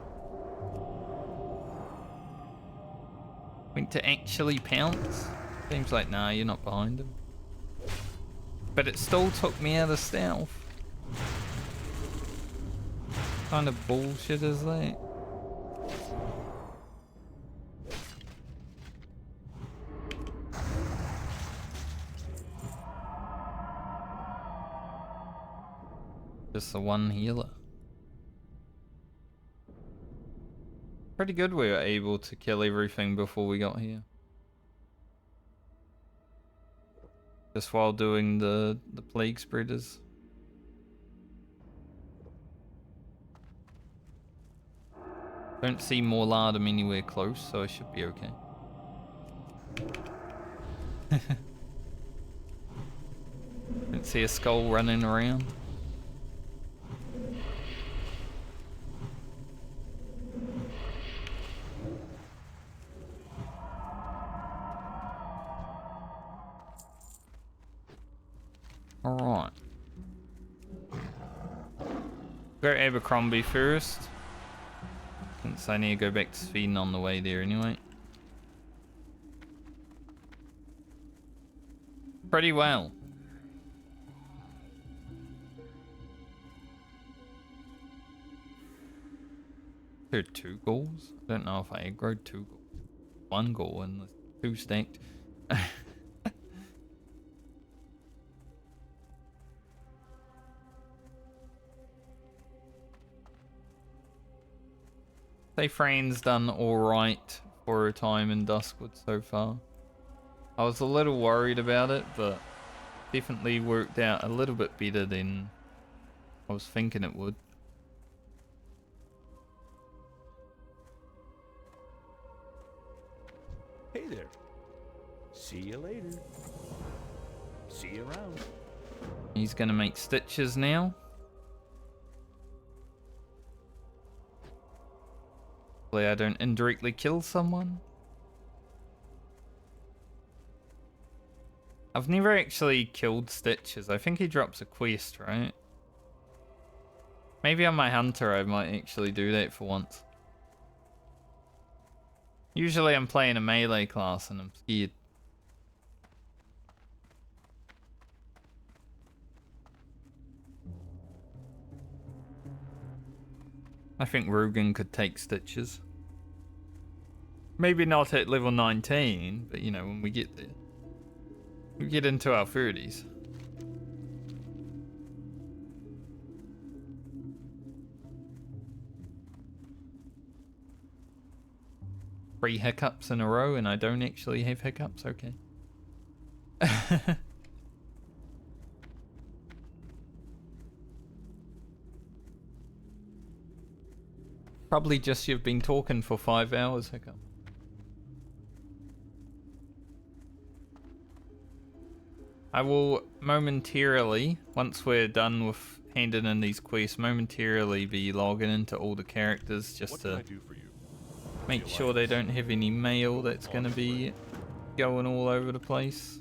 Went to actually pounce. Seems like, nah, you're not behind him. But it still took me out of stealth. What kind of bullshit is that? Just the one healer. Pretty good we were able to kill everything before we got here. Just while doing the plague spreaders. Don't see Morlardum anywhere close, so I should be okay. Don't see a skull running around. Alright. Go Abercrombie first. Since I need to go back to Sweden on the way there anyway. Pretty well. There are 2 goals? I don't know if I aggroed 2 goals. 1 goal and 2 stacked. Say Fran's done alright for a time in Duskwood so far. I was a little worried about it, but definitely worked out a little bit better than I was thinking it would. Hey there. See you later. See you around. He's gonna make stitches now. Hopefully I don't indirectly kill someone. I've never actually killed Stitches. I think he drops a quest, right? Maybe on my hunter I might actually do that for once. Usually I'm playing a melee class and I'm scared. I think Rugen could take Stitches. Maybe not at level 19, but you know, when we get there. We get into our 30s. Three hiccups in a row and I don't actually have hiccups? Okay. Probably just you've been talking for 5 hours, hiccup. I will momentarily, once we're done with handing in these quests, momentarily be logging into all the characters just What can I to do for you? make sure they don't have any mail that's going to be going all over the place.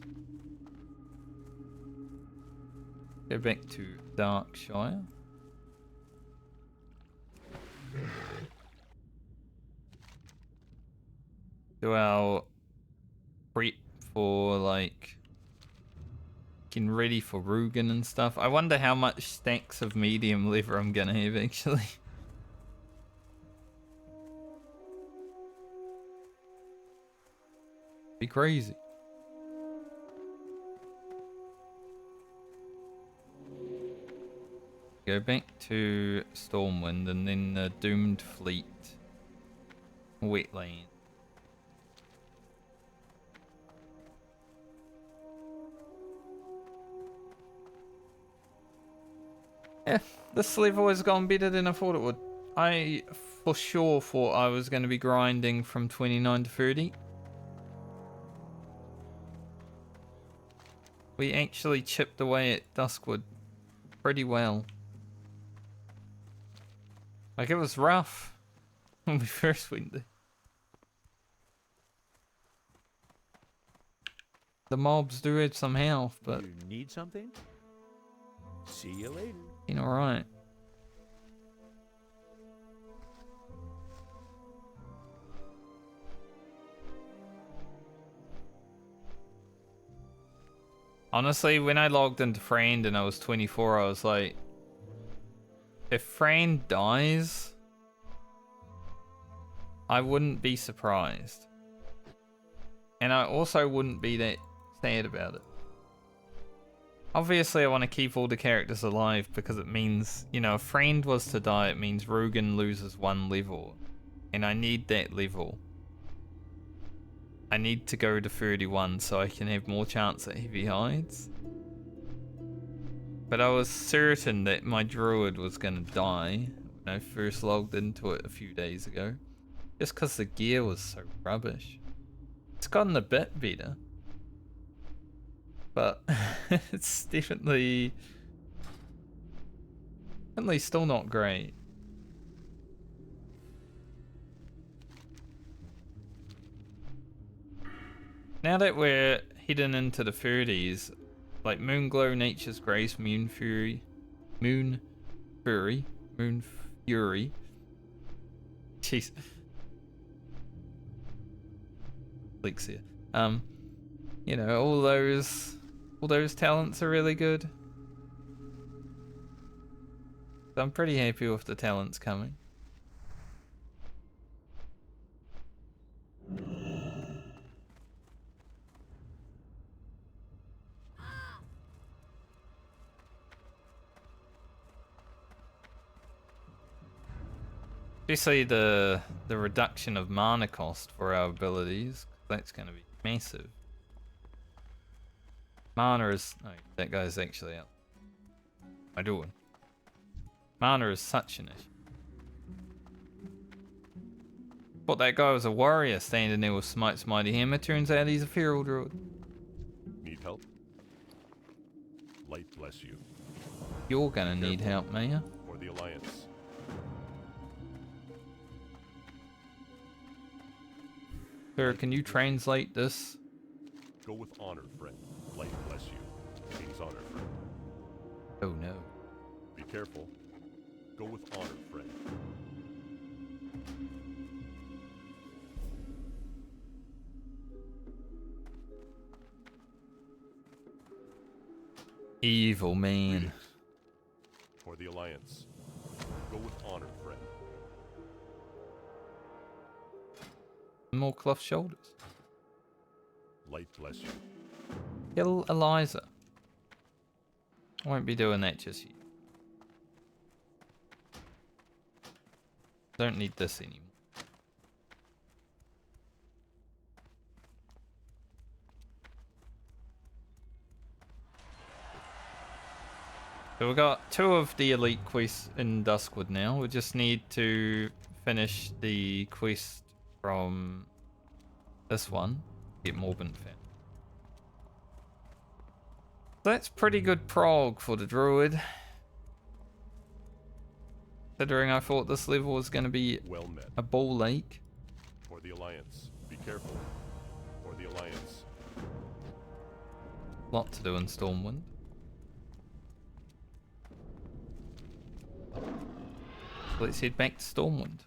Go back to Darkshire. Do our prep for like getting ready for Rugen and stuff. I wonder how much stacks of medium leather I'm gonna have actually. Be crazy. Go back to Stormwind and then the Doomed Fleet wetland. Yeah, this level has gone better than I thought it would. I for sure thought I was going to be grinding from 29 to 30. We actually chipped away at Duskwood pretty well. Like, it was rough when we first went there. The mobs do have some health, but You need something? See you later. been alright. Honestly, when I logged into Friend and I was 24, I was like, if Friend dies, I wouldn't be surprised. And I also wouldn't be that sad about it. Obviously, I want to keep all the characters alive because it means, you know, if Friend was to die, it means Rugen loses 1 level. And I need that level. I need to go to 31 so I can have more chance at heavy hides. But I was certain that my Druid was going to die when I first logged into it a few days ago. Just because the gear was so rubbish. It's gotten a bit better. But it's definitely still not great. Now that we're heading into the 30s, like Moonglow, Nature's Grace, Moon Fury, jeez, Lexia. You know, all those talents are really good. So I'm pretty happy with the talents coming. Especially the reduction of mana cost for our abilities. That's going to be massive. Mana is... Oh, that guy's actually out. What am I doing? Mana is such an issue. Thought that guy was a warrior standing there with Smite's Mighty Hammer. Turns out he's a feral druid. Need help? Light bless you. You're gonna need help, Maya. For the Alliance. Sir, can you translate this? Go with honor, friend. Light bless you. King's honor, friend. Oh no. Be careful. Go with honor, friend. Evil man. For the Alliance. Go with honor, friend. more cloth shoulders. Light bless you. Kill Eliza. I won't be doing that just yet. Don't need this anymore. So we've got 2 of the elite quests in Duskwood now. We just need to finish the quest from this one. Get Morbin Fat. That's pretty good prog for the Druid. Considering I thought this level was going to be Well met. a ball lake. For the Alliance. Be careful. For the Alliance. Lot to do in Stormwind. Let's head back to Stormwind.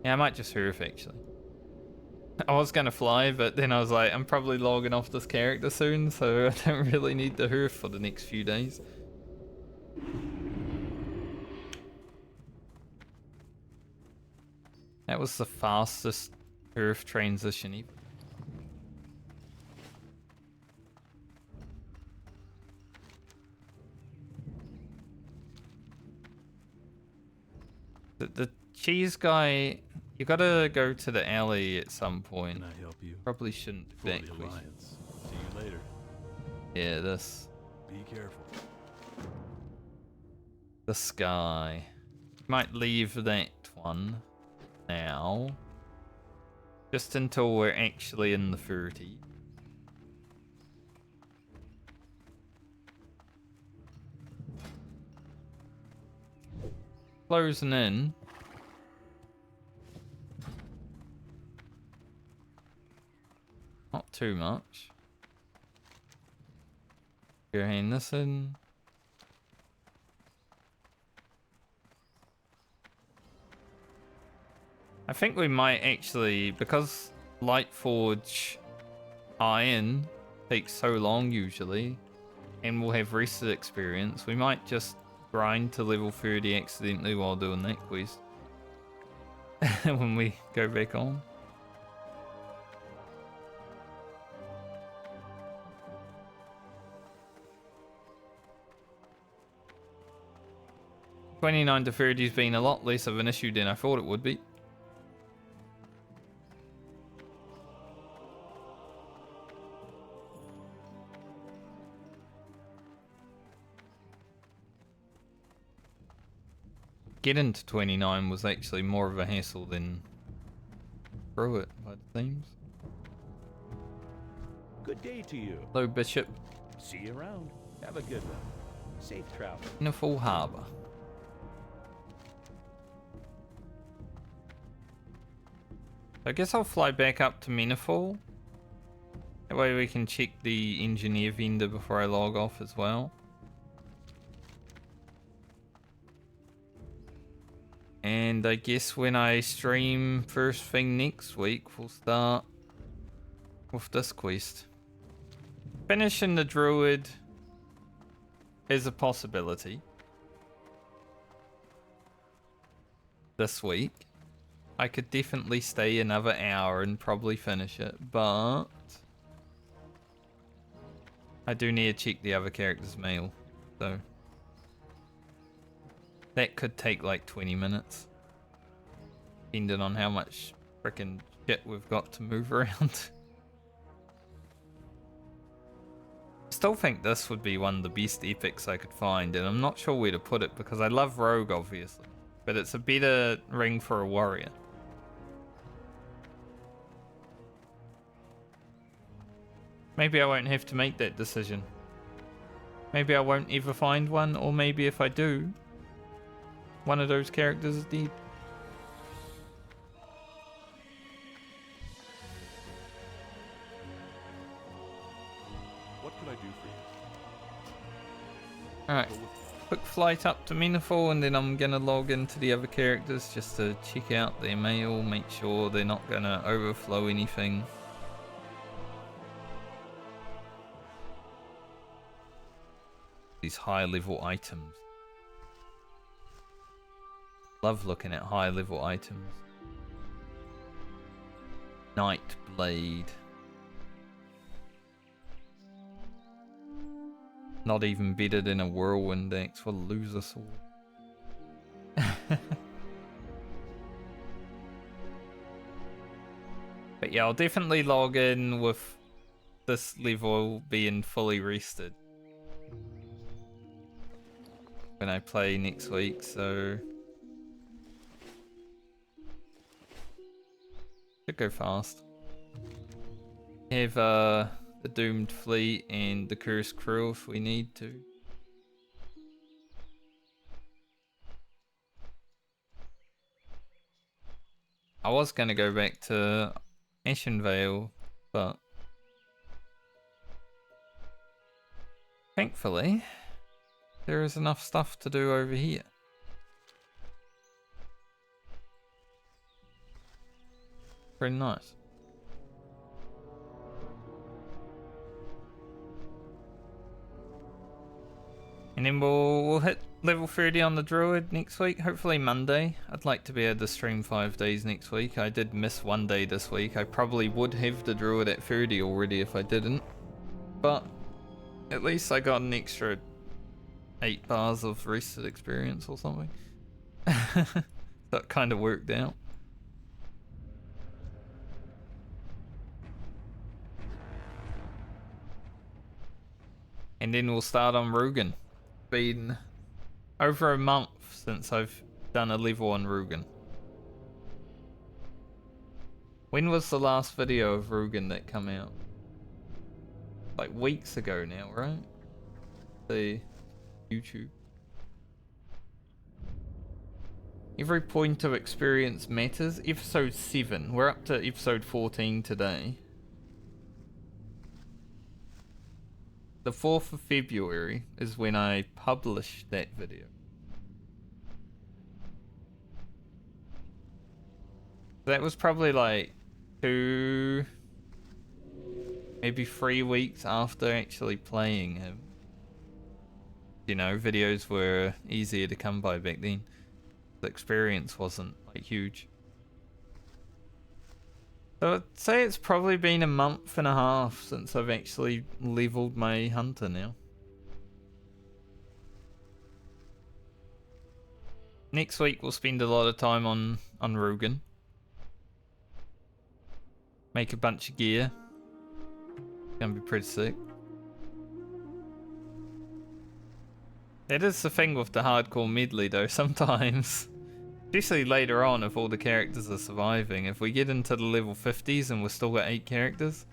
Yeah, I might just hoof actually. I was gonna fly, but then I was like, I'm probably logging off this character soon, so I don't really need the hoof for the next few days. That was the fastest hoof transition ever. The cheese guy, you gotta go to the alley at some point. Can I help you? Probably shouldn't do For that the quest. Alliance. See you later. Yeah, this Be careful. guy. Might leave that one now. Just until we're actually in the 30. Closing in. Not too much. Go hang this in. I think we might actually, because Lightforge Iron takes so long usually, and we'll have rested experience, we might just grind to level 30 accidentally while doing that quest. When we go back on. $29 to 30 has been a lot less of an issue than I thought it would be. Getting to 29 was actually more of a hassle than Druid, by the themes. Good day to you. Hello, Bishop. See you around. Have a good one. Safe travel. Beautiful harbour. I guess I'll fly back up to Meniful. That way we can check the engineer vendor before I log off as well. And I guess when I stream first thing next week, we'll start with this quest. Finishing the Druid is a possibility. This week. I could definitely stay another hour and probably finish it, but I do need to check the other character's mail, so that could take like 20 minutes, depending on how much frickin' shit we've got to move around. Still think this would be one of the best epics I could find, and I'm not sure where to put it because I love Rogue obviously, but it's a better ring for a warrior. Maybe I won't have to make that decision. Maybe I won't ever find one, or maybe if I do, one of those characters is dead. What can I do for you? Alright, Go with me. quick flight up to Meniful, and then I'm gonna log into the other characters just to check out their mail, make sure they're not gonna overflow anything. These high level items. Love looking at high level items. Night Blade. Not even better than a Whirlwind Axe for loser sword. But yeah, I'll definitely log in with this level being fully rested when I play next week, so should go fast. Have the Doomed Fleet and the Cursed Crew if we need to. I was gonna go back to Ashenvale, but thankfully there is enough stuff to do over here. Pretty nice. And then we'll hit level 30 on the Druid next week, hopefully Monday. I'd like to be able to stream 5 days next week. I did miss 1 day this week. I probably would have the Druid at 30 already if I didn't. But at least I got an extra 8 bars of rested experience or something. That kind of worked out. And then we'll start on Rugen. Been over a month since I've done a level on Rugen. When was the last video of Rugen that come out? Like weeks ago now, right? The YouTube. Every point of experience matters. Episode 7. We're up to episode 14 today. The 4th of February is when I published that video. That was probably like 2, maybe 3 weeks after actually playing him. You know, videos were easier to come by back then. The experience wasn't like huge. So I'd say it's probably been a month and a half since I've actually leveled my hunter now. Next week we'll spend a lot of time on Rugen. Make a bunch of gear. Gonna be pretty sick. That is the thing with the hardcore medley though, sometimes. Especially later on if all the characters are surviving. If we get into the level 50s and we've still got 8 characters.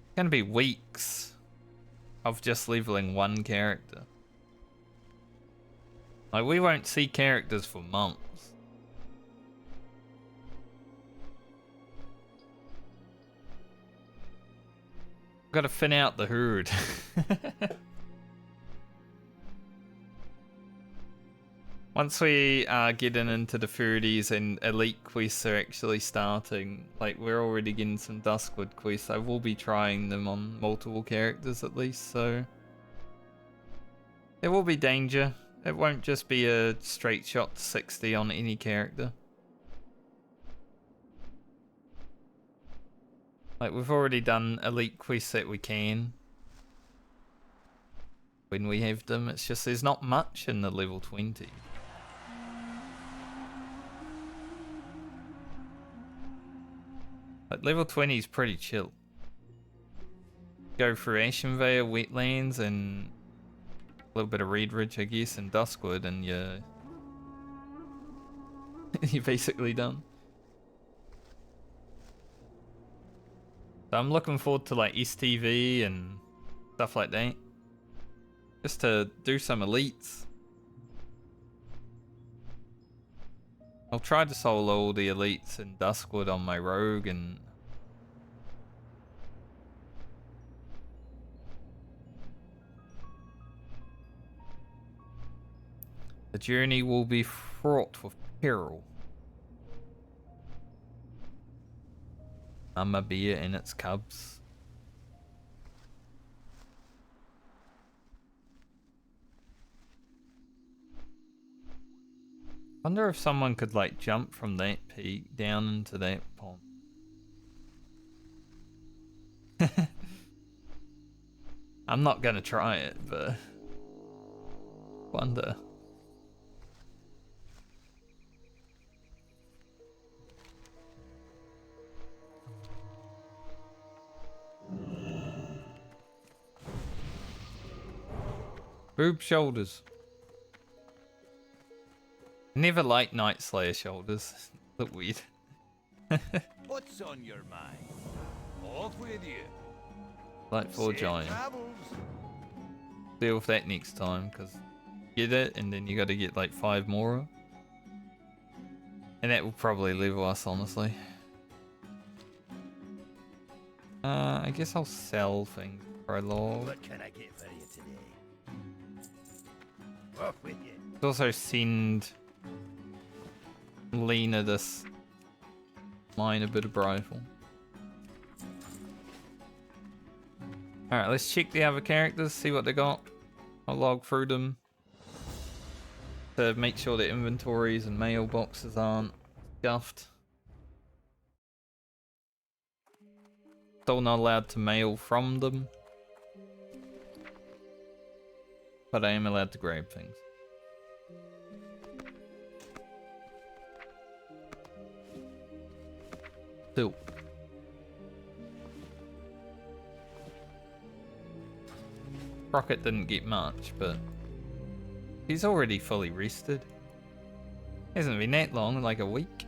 It's gonna be weeks of just leveling 1 character. Like we won't see characters for months. Gotta thin out the herd. Once we are getting into the 30s and elite quests are actually starting, like we're already getting some Duskwood quests, I will be trying them on multiple characters at least, so there will be danger. It won't just be a straight shot to 60 on any character. Like we've already done elite quests that we can. When we have them, it's just there's not much in the level 20. Like level 20 is pretty chill. Go through Ashenvale, Wetlands, and a little bit of Red Ridge, I guess, and Duskwood, and you're basically done. So I'm looking forward to like STV and stuff like that. Just to do some elites. I'll try to solo all the elites in Duskwood on my rogue and the journey will be fraught with peril. Mama bear and its cubs. Wonder if someone could like jump from that peak down into that pond. I'm not gonna try it, but wonder. Boob shoulders. Never liked Night Slayer shoulders. Look weird. What's on your mind? Off with you. Like for Safe giant. travels. Deal with that next time, because get it and then you got to get like 5 more. And that will probably level us, honestly. I guess I'll sell things for a log. What can I get for you today? Off with you. Also send Lena this minor bit of rifle. Alright, let's check the other characters, see what they got. I'll log through them to make sure that inventories and mailboxes aren't scuffed. Still not allowed to mail from them, but I am allowed to grab things. Still. Rocket didn't get much, but he's already fully rested. Hasn't been that long, like a week.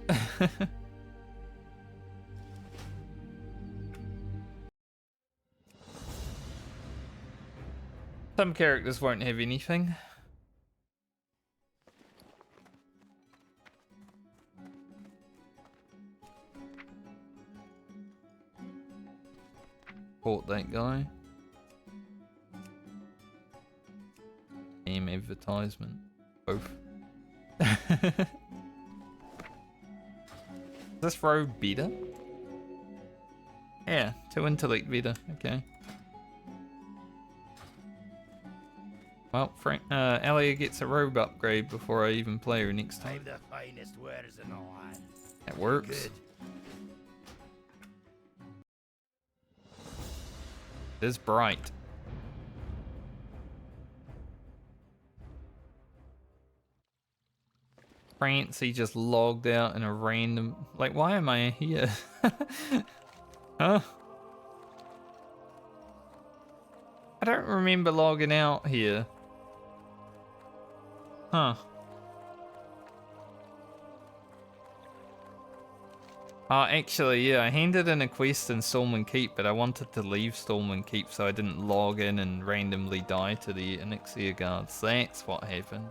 Some characters won't have anything. Fought that guy. Aim advertisement. Both. Is this row better? Yeah, 2 intellect better. Okay. Well, Alia gets a robe upgrade before I even play her next time. I've the finest wares in the land. That works. Good. It is bright. Francie just logged out in a random... Like, why am I here? Huh? I don't remember logging out here. Huh. Actually, yeah, I handed in a quest in Stormwind Keep, but I wanted to leave Stormwind Keep so I didn't log in and randomly die to the Onyxia guards. That's what happened.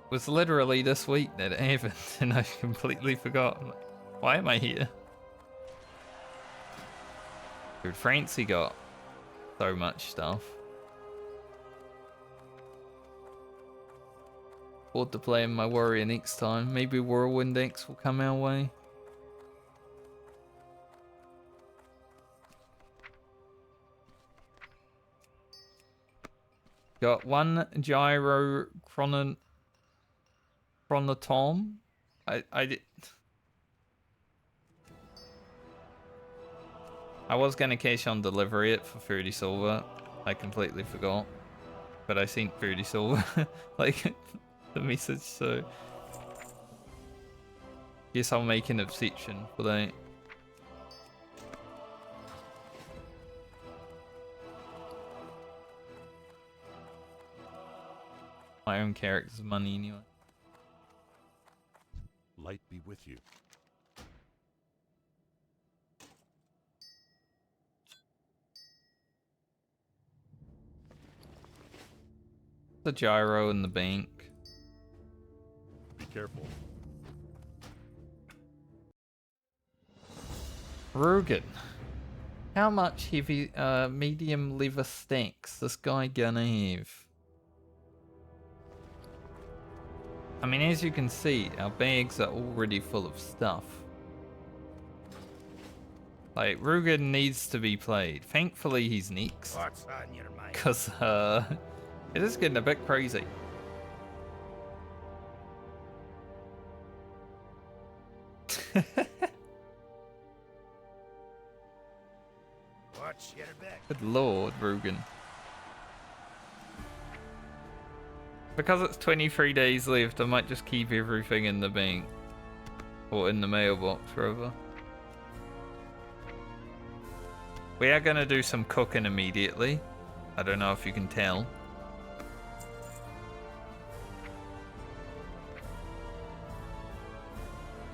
It was literally this week that it happened, and I completely forgot. I'm like, why am I here? Dude, Francie got so much stuff. Forward to playing my warrior next time. Maybe Whirlwind X will come our way. Got 1 gyro chronotom. I did. I was gonna cash on delivery it for 30 silver. I completely forgot, but I sent 30 silver. Like the message, so guess I'll make an exception for that. My own character's money anyway. Light be with you. The gyro in the bank. Be careful. Rugen. How much heavy medium lever stacks this guy gonna have? I mean, as you can see, our bags are already full of stuff. Like, Rugen needs to be played. Thankfully, he's next. What's on your mind? Because, it is getting a bit crazy. Watch your back. Good lord, Rugen. Because it's 23 days left, I might just keep everything in the bank. Or in the mailbox, rather. We are going to do some cooking immediately. I don't know if you can tell.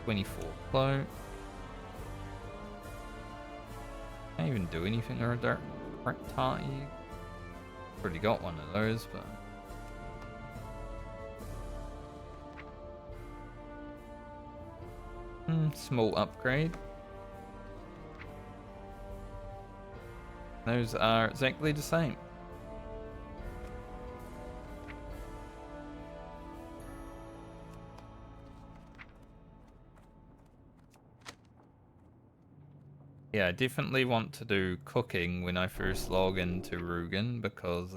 $24 float. Can't even do anything or a dark tie. Already got one of those, but small upgrade. Those are exactly the same. Yeah, I definitely want to do cooking when I first log into Rugen because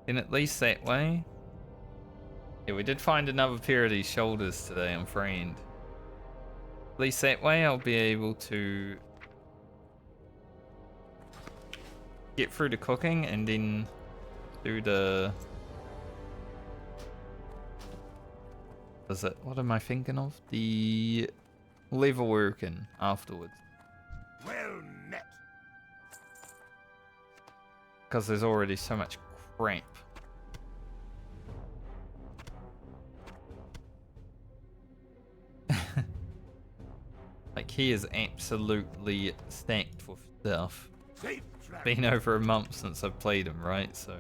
then at least that way. Yeah, we did find another pair of these shoulders today, I'm friend. At least that way I'll be able to get through the cooking and then do the... What am I thinking of? The level working afterwards. Well met. Because there's already so much crap. Like, he is absolutely stacked with stuff. Safe track. Been over a month since I've played him, right? So,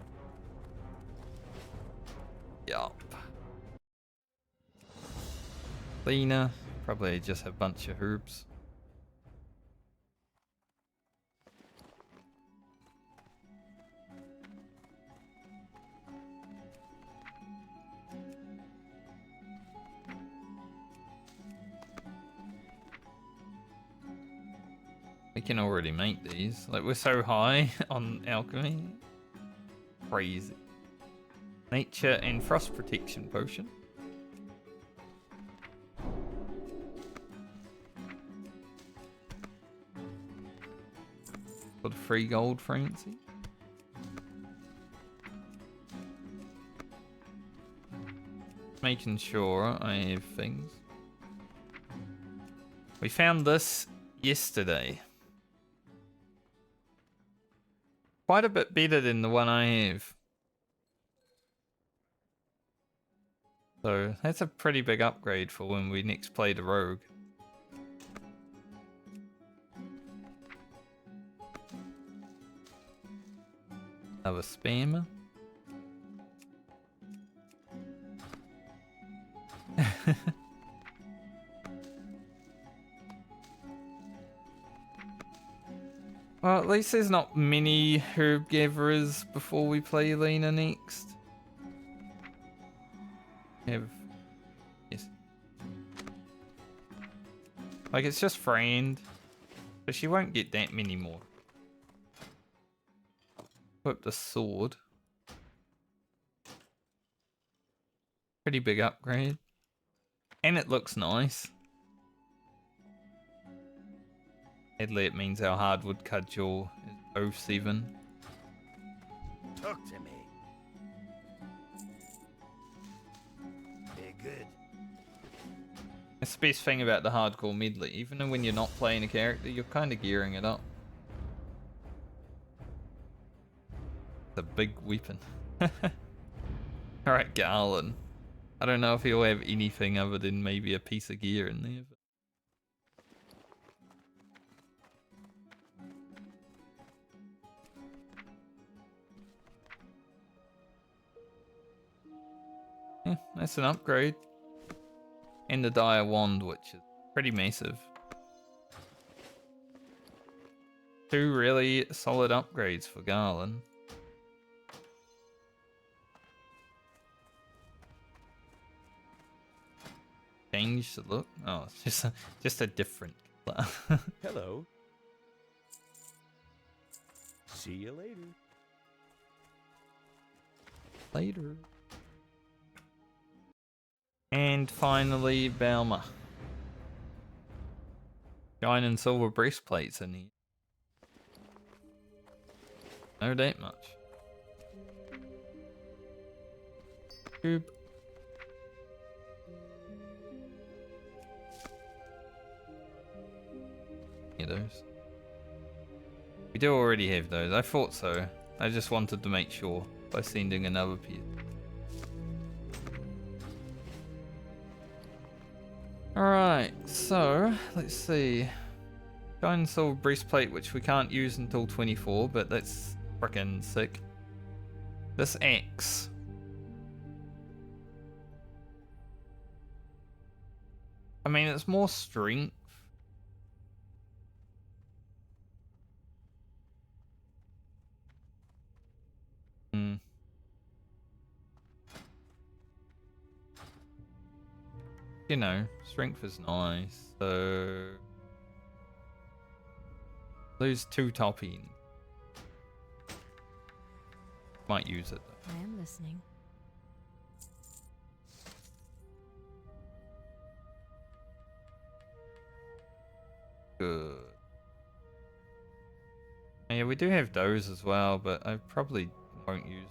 yup. Lena, probably just a bunch of herbs. We can already make these. Like, we're so high on alchemy. Crazy. Nature and frost protection potion. Got 3 gold, Francie. Making sure I have things. We found this yesterday. Quite a bit better than the one I have. So that's a pretty big upgrade for when we next play the rogue. Another spammer. Well, at least there's not many herb gatherers before we play Lena next. Yes. Like, it's just friend, but she won't get that many more. Equip the sword. Pretty big upgrade. And it looks nice. Medley, it means our hardwood cudgel is 07. Talk to me. Be good. That's the best thing about the hardcore Medley. Even when you're not playing a character, you're kind of gearing it up. It's a big weapon. Alright, Garland. I don't know if he'll have anything other than maybe a piece of gear in there. But... yeah, that's an upgrade. And the dire wand, which is pretty massive. 2 really solid upgrades for Garland. Change the look. Oh, it's just a different color. Hello. See you later. Later. And finally, Balmer. Iron and silver breastplates in here. No that much. Cube. Yeah, those. We do already have those. I thought so. I just wanted to make sure by sending another piece. Alright, so let's see. Giant silver breastplate, which we can't use until 24, but that's frickin' sick. This axe. I mean, it's more strength. You know, strength is nice, so lose 2 topping. Might use it though. I am listening. Good. Yeah, we do have those as well, but I probably won't use.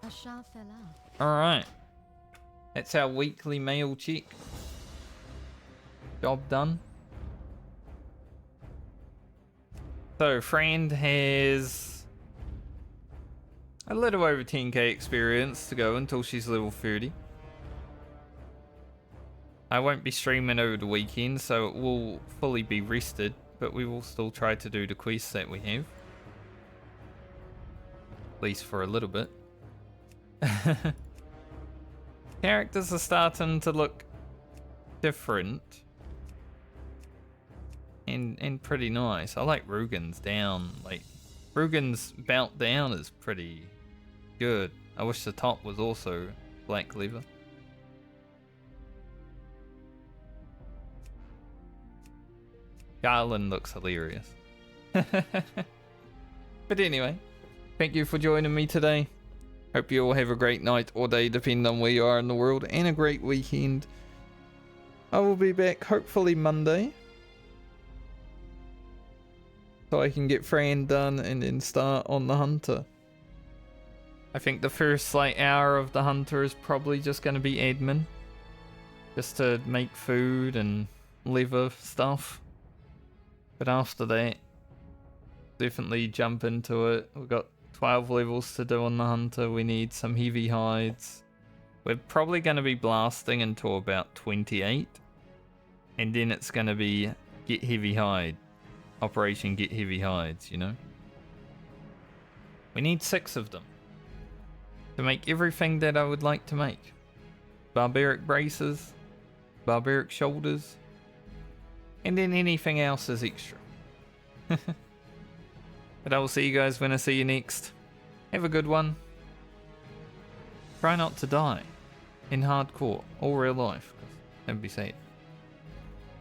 A shot fell out. Alright. That's our weekly mail check. Job done. So, Friend has a little over 10k experience to go until she's level 30. I won't be streaming over the weekend, so it will fully be rested, but we will still try to do the quests that we have. At least for a little bit. Characters are starting to look different and pretty nice. I like Rugen's down. Like Rugen's belt down is pretty good. I wish the top was also black leather. Garland looks hilarious. But anyway, thank you for joining me today. Hope you all have a great night or day, depending on where you are in the world, and a great weekend. I will be back hopefully Monday, so I can get Fran done and then start on the Hunter. I think the first hour of the Hunter is probably just going to be admin, just to make food and leather stuff. But after that, definitely jump into it. We've got 12 levels to do on the Hunter. We need some heavy hides. We're probably going to be blasting until about 28. And then it's going to be get heavy hide. Operation Get Heavy Hides, you know? We need 6 of them to make everything that I would like to make. Barbaric braces, barbaric shoulders, and then anything else is extra. But I will see you guys when I see you next. Have a good one. Try not to die in hardcore or real life. Don't be safe.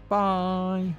Bye.